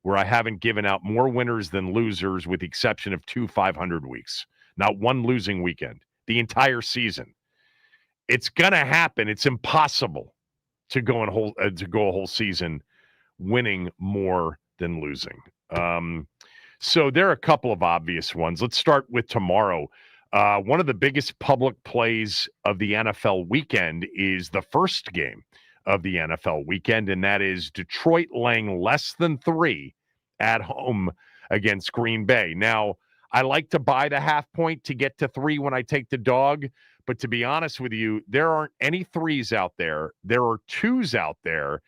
where I haven't given out more winners than losers with the exception of 2 500 weeks. Not one losing weekend, the entire season. It's going to happen. It's impossible to go a whole season winning more than losing. So there are a couple of obvious ones. Let's start with tomorrow. One of the biggest public plays of the NFL weekend is the first game of the NFL weekend, and that is Detroit laying less than 3 at home against Green Bay. Now, I like to buy the half point to get to 3 when I take the dog. But to be honest with you, there aren't any 3s out there. There are 2s out there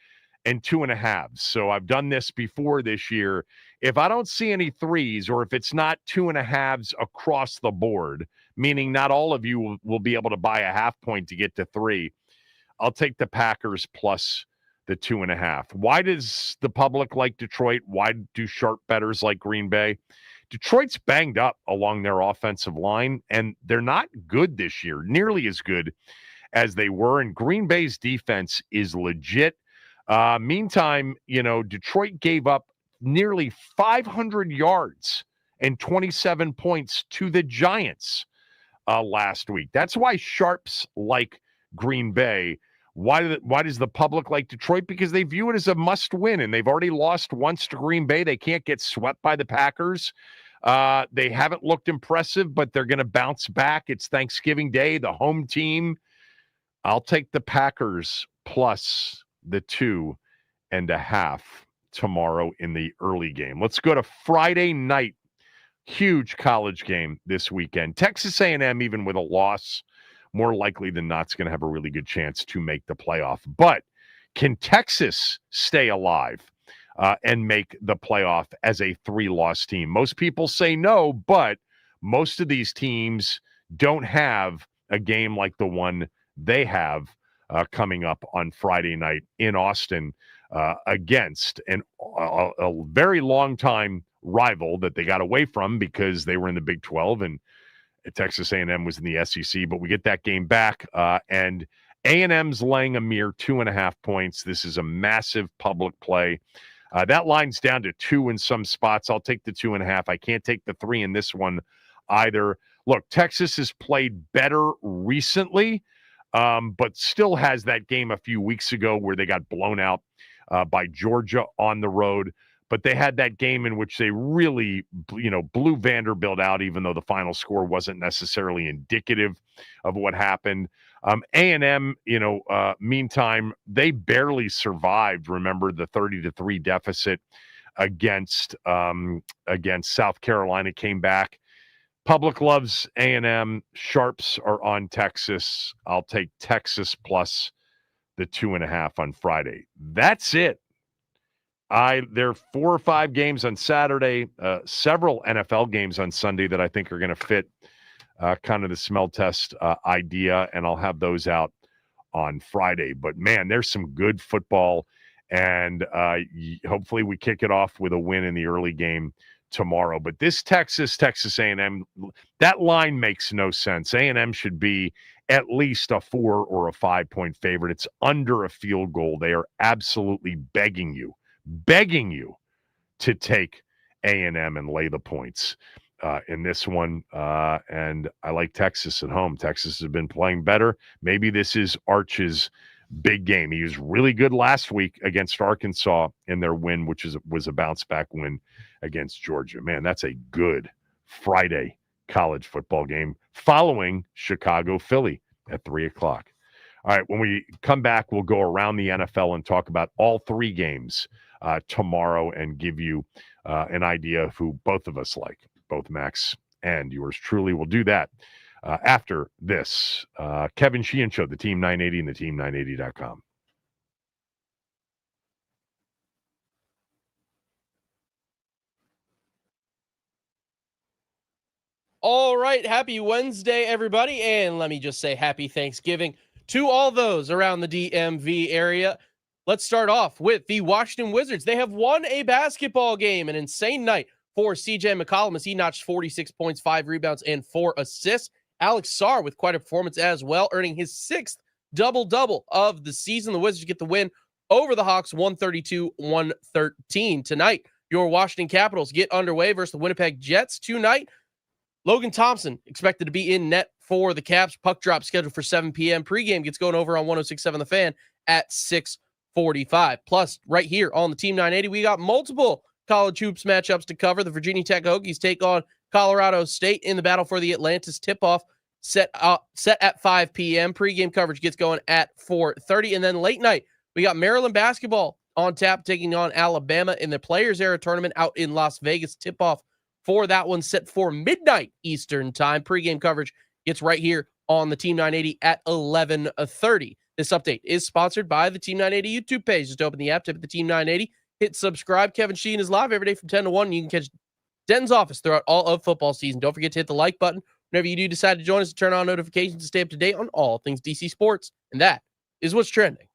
and 2.5s. So I've done this before this year. If I don't see any 3s, or if it's not 2.5s across the board, meaning not all of you will be able to buy a half point to get to 3, I'll take the Packers plus the 2.5. Why does the public like Detroit? Why do sharp bettors like Green Bay? Detroit's banged up along their offensive line, and they're not good this year, nearly as good as they were. And Green Bay's defense is legit. Meantime, Detroit gave up nearly 500 yards and 27 points to the Giants last week. That's why sharps like Green Bay. Why does the public like Detroit? Because they view it as a must-win, and they've already lost once to Green Bay. They can't get swept by the Packers. They haven't looked impressive, but they're going to bounce back. It's Thanksgiving Day, the home team. I'll take the Packers plus the 2.5 tomorrow in the early game. Let's go to Friday night. Huge college game this weekend. Texas A&M, even with a loss, more likely than not, is going to have a really good chance to make the playoff. But can Texas stay alive and make the playoff as a 3-loss team? Most people say no, but most of these teams don't have a game like the one they have coming up on Friday night in Austin against a very long-time rival that they got away from because they were in the Big 12 and Texas A&M was in the SEC, but we get that game back, and A&M's laying a mere 2.5 points. This is a massive public play. That line's down to 2 in some spots. I'll take the 2.5. I can't take the 3 in this one either. Look, Texas has played better recently, but still has that game a few weeks ago where they got blown out by Georgia on the road. But they had that game in which they really, blew Vanderbilt out, even though the final score wasn't necessarily indicative of what happened. A&M, meantime, they barely survived. Remember the 30-3 deficit against South Carolina, came back. Public loves A&M. Sharps are on Texas. I'll take Texas plus the 2.5 on Friday. That's it. There are 4 or 5 games on Saturday, several NFL games on Sunday that I think are going to fit kind of the smell test idea, and I'll have those out on Friday. But man, there's some good football, and hopefully we kick it off with a win in the early game tomorrow. But this Texas A&M, that line makes no sense. A&M should be at least a 4 or a 5 point favorite. It's under a field goal. They are absolutely begging you to take A&M and lay the points in this one. And I like Texas at home. Texas has been playing better. Maybe this is Arch's big game. He was really good last week against Arkansas in their win, which was a bounce back win against Georgia. Man, that's a good Friday college football game following Chicago-Philly at 3:00. All right, when we come back, we'll go around the NFL and talk about all 3 games tomorrow and give you an idea of who both of us like, both Max and yours truly. We'll do that after this. Kevin Sheehan Show, the Team 980 and the team980.com. All right. Happy Wednesday, everybody. And let me just say happy Thanksgiving to all those around the DMV area. Let's start off with the Washington Wizards. They have won a basketball game, an insane night for CJ McCollum as he notched 46 points, 5 rebounds, and 4 assists. Alex Sarr with quite a performance as well, earning his 6th double-double of the season. The Wizards get the win over the Hawks, 132-113. Tonight, your Washington Capitals get underway versus the Winnipeg Jets. Tonight, Logan Thompson expected to be in net for the Caps. Puck drop scheduled for 7 p.m. Pregame gets going over on 106.7 The Fan at 6:45. Plus, right here on the Team 980, we got multiple college hoops matchups to cover. The Virginia Tech Hokies take on Colorado State in the battle for the Atlantis tip-off set at 5 p.m. Pregame coverage gets going at 4:30. And then late night, we got Maryland basketball on tap taking on Alabama in the Players Era tournament out in Las Vegas. Tip-off for that one set for midnight Eastern time. Pregame coverage gets right here on the Team 980 at 11:30. This update is sponsored by the Team 980 YouTube page. Just open the app, type at the Team 980, hit subscribe. Kevin Sheehan is live every day from 10 to 1. You can catch Denton's office throughout all of football season. Don't forget to hit the like button whenever you do decide to join us, to turn on notifications to stay up to date on all things DC sports. And that is what's trending.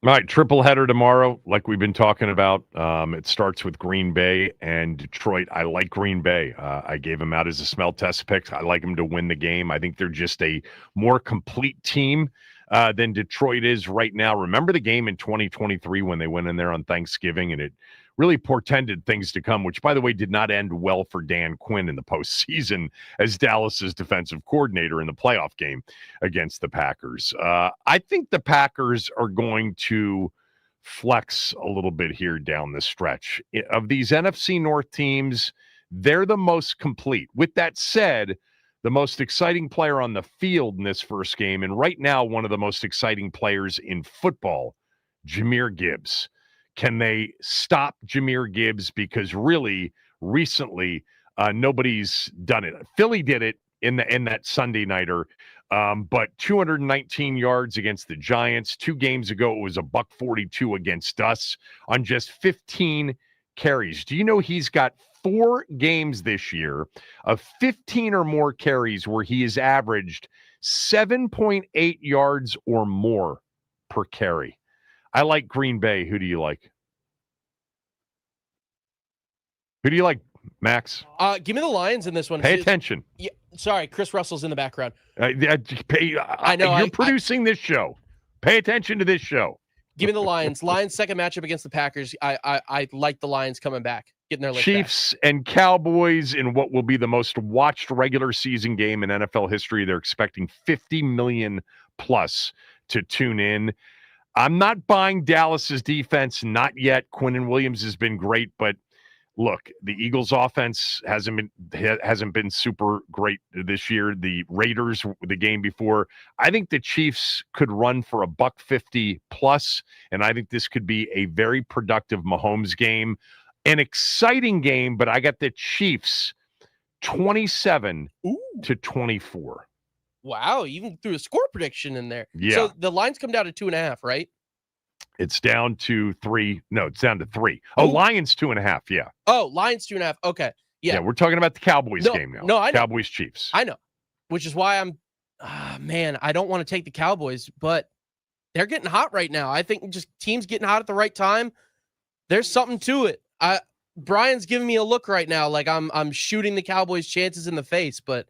All right, triple header tomorrow, like we've been talking about. It starts with Green Bay and Detroit. I like Green Bay. I gave them out as a smell test pick. I like them to win the game. I think they're just a more complete team than Detroit is right now. Remember the game in 2023 when they went in there on Thanksgiving, and it really portended things to come, which, by the way, did not end well for Dan Quinn in the postseason as Dallas's defensive coordinator in the playoff game against the Packers. I think the Packers are going to flex a little bit here down the stretch. Of these NFC North teams, they're the most complete. With that said, the most exciting player on the field in this first game, and right now one of the most exciting players in football, Jahmyr Gibbs. Can they stop Jahmyr Gibbs? Because really, recently, nobody's done it. Philly did it in that Sunday nighter, but 219 yards against the Giants. 2 games ago, it was $142 against us on just 15 carries. Do you know he's got 4 games this year of 15 or more carries where he has averaged 7.8 yards or more per carry? I like Green Bay. Who do you like? Who do you like, Max? Give me the Lions in this one. Pay attention. Yeah, sorry, Chris Russell's in the background. I know. You're producing this show. Pay attention to this show. Give me the Lions. Lions' second matchup against the Packers. I like the Lions coming back, getting their lift Chiefs back. And Cowboys in what will be the most watched regular season game in NFL history. They're expecting 50 million plus to tune in. I'm not buying Dallas's defense, not yet. Quinnen Williams has been great, but look, the Eagles' offense hasn't been super great this year. The Raiders, the game before, I think the Chiefs could run for $150 plus, and I think this could be a very productive Mahomes game, an exciting game. But I got the Chiefs 27-24. Wow, you even threw a score prediction in there. Yeah. So the lines come down to 2.5, right? It's down to 3. No, it's down to 3. Oh, Lions 2.5. Yeah. Oh, Lions 2.5. Okay. Yeah. We're talking about the Cowboys game now. No, I know. Cowboys Chiefs. I know. Which is why man, I don't want to take the Cowboys, but they're getting hot right now. I think just teams getting hot at the right time. There's something to it. Brian's giving me a look right now like I'm shooting the Cowboys' chances in the face, but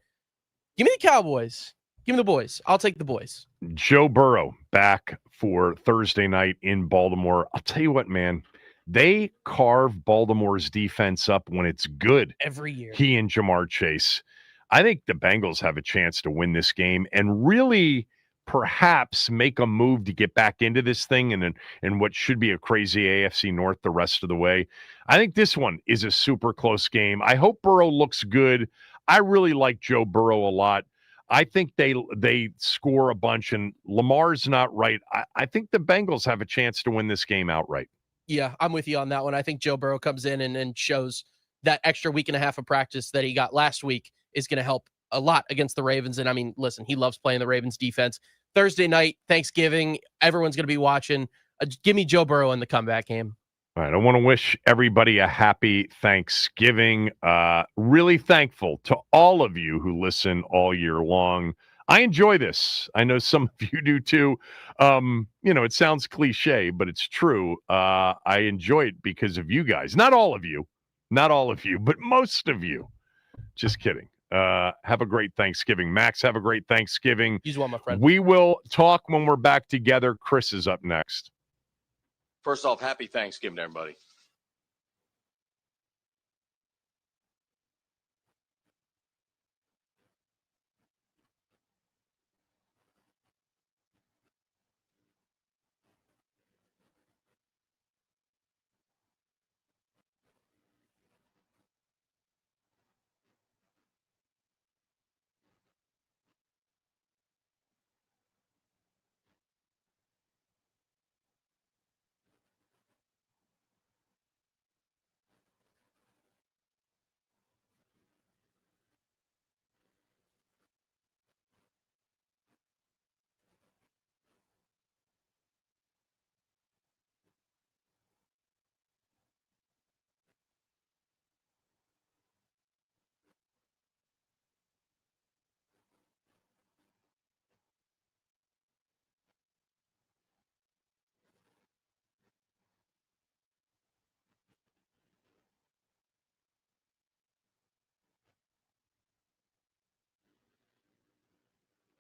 give me the Cowboys. Give me the boys. I'll take the boys. Joe Burrow back for Thursday night in Baltimore. I'll tell you what, man, they carve Baltimore's defense up when it's good. Every year. He and Jamar Chase. I think the Bengals have a chance to win this game and really perhaps make a move to get back into this thing and what should be a crazy AFC North the rest of the way. I think this one is a super close game. I hope Burrow looks good. I really like Joe Burrow a lot. I think they score a bunch, and Lamar's not right. I think the Bengals have a chance to win this game outright. Yeah, I'm with you on that one. I think Joe Burrow comes in and shows that extra week and a half of practice that he got last week is going to help a lot against the Ravens. And I mean, listen, he loves playing the Ravens defense. Thursday night, Thanksgiving, everyone's going to be watching. Give me Joe Burrow in the comeback game. All right, I want to wish everybody a happy Thanksgiving. Really thankful to all of you who listen all year long. I enjoy this. I know some of you do too. It sounds cliche, but it's true. I enjoy it because of you guys. Not all of you, but most of you. Just kidding. Have a great Thanksgiving. Max, have a great Thanksgiving. You as well, my friend. We will talk when we're back together. Chris is up next. First off, happy Thanksgiving, everybody.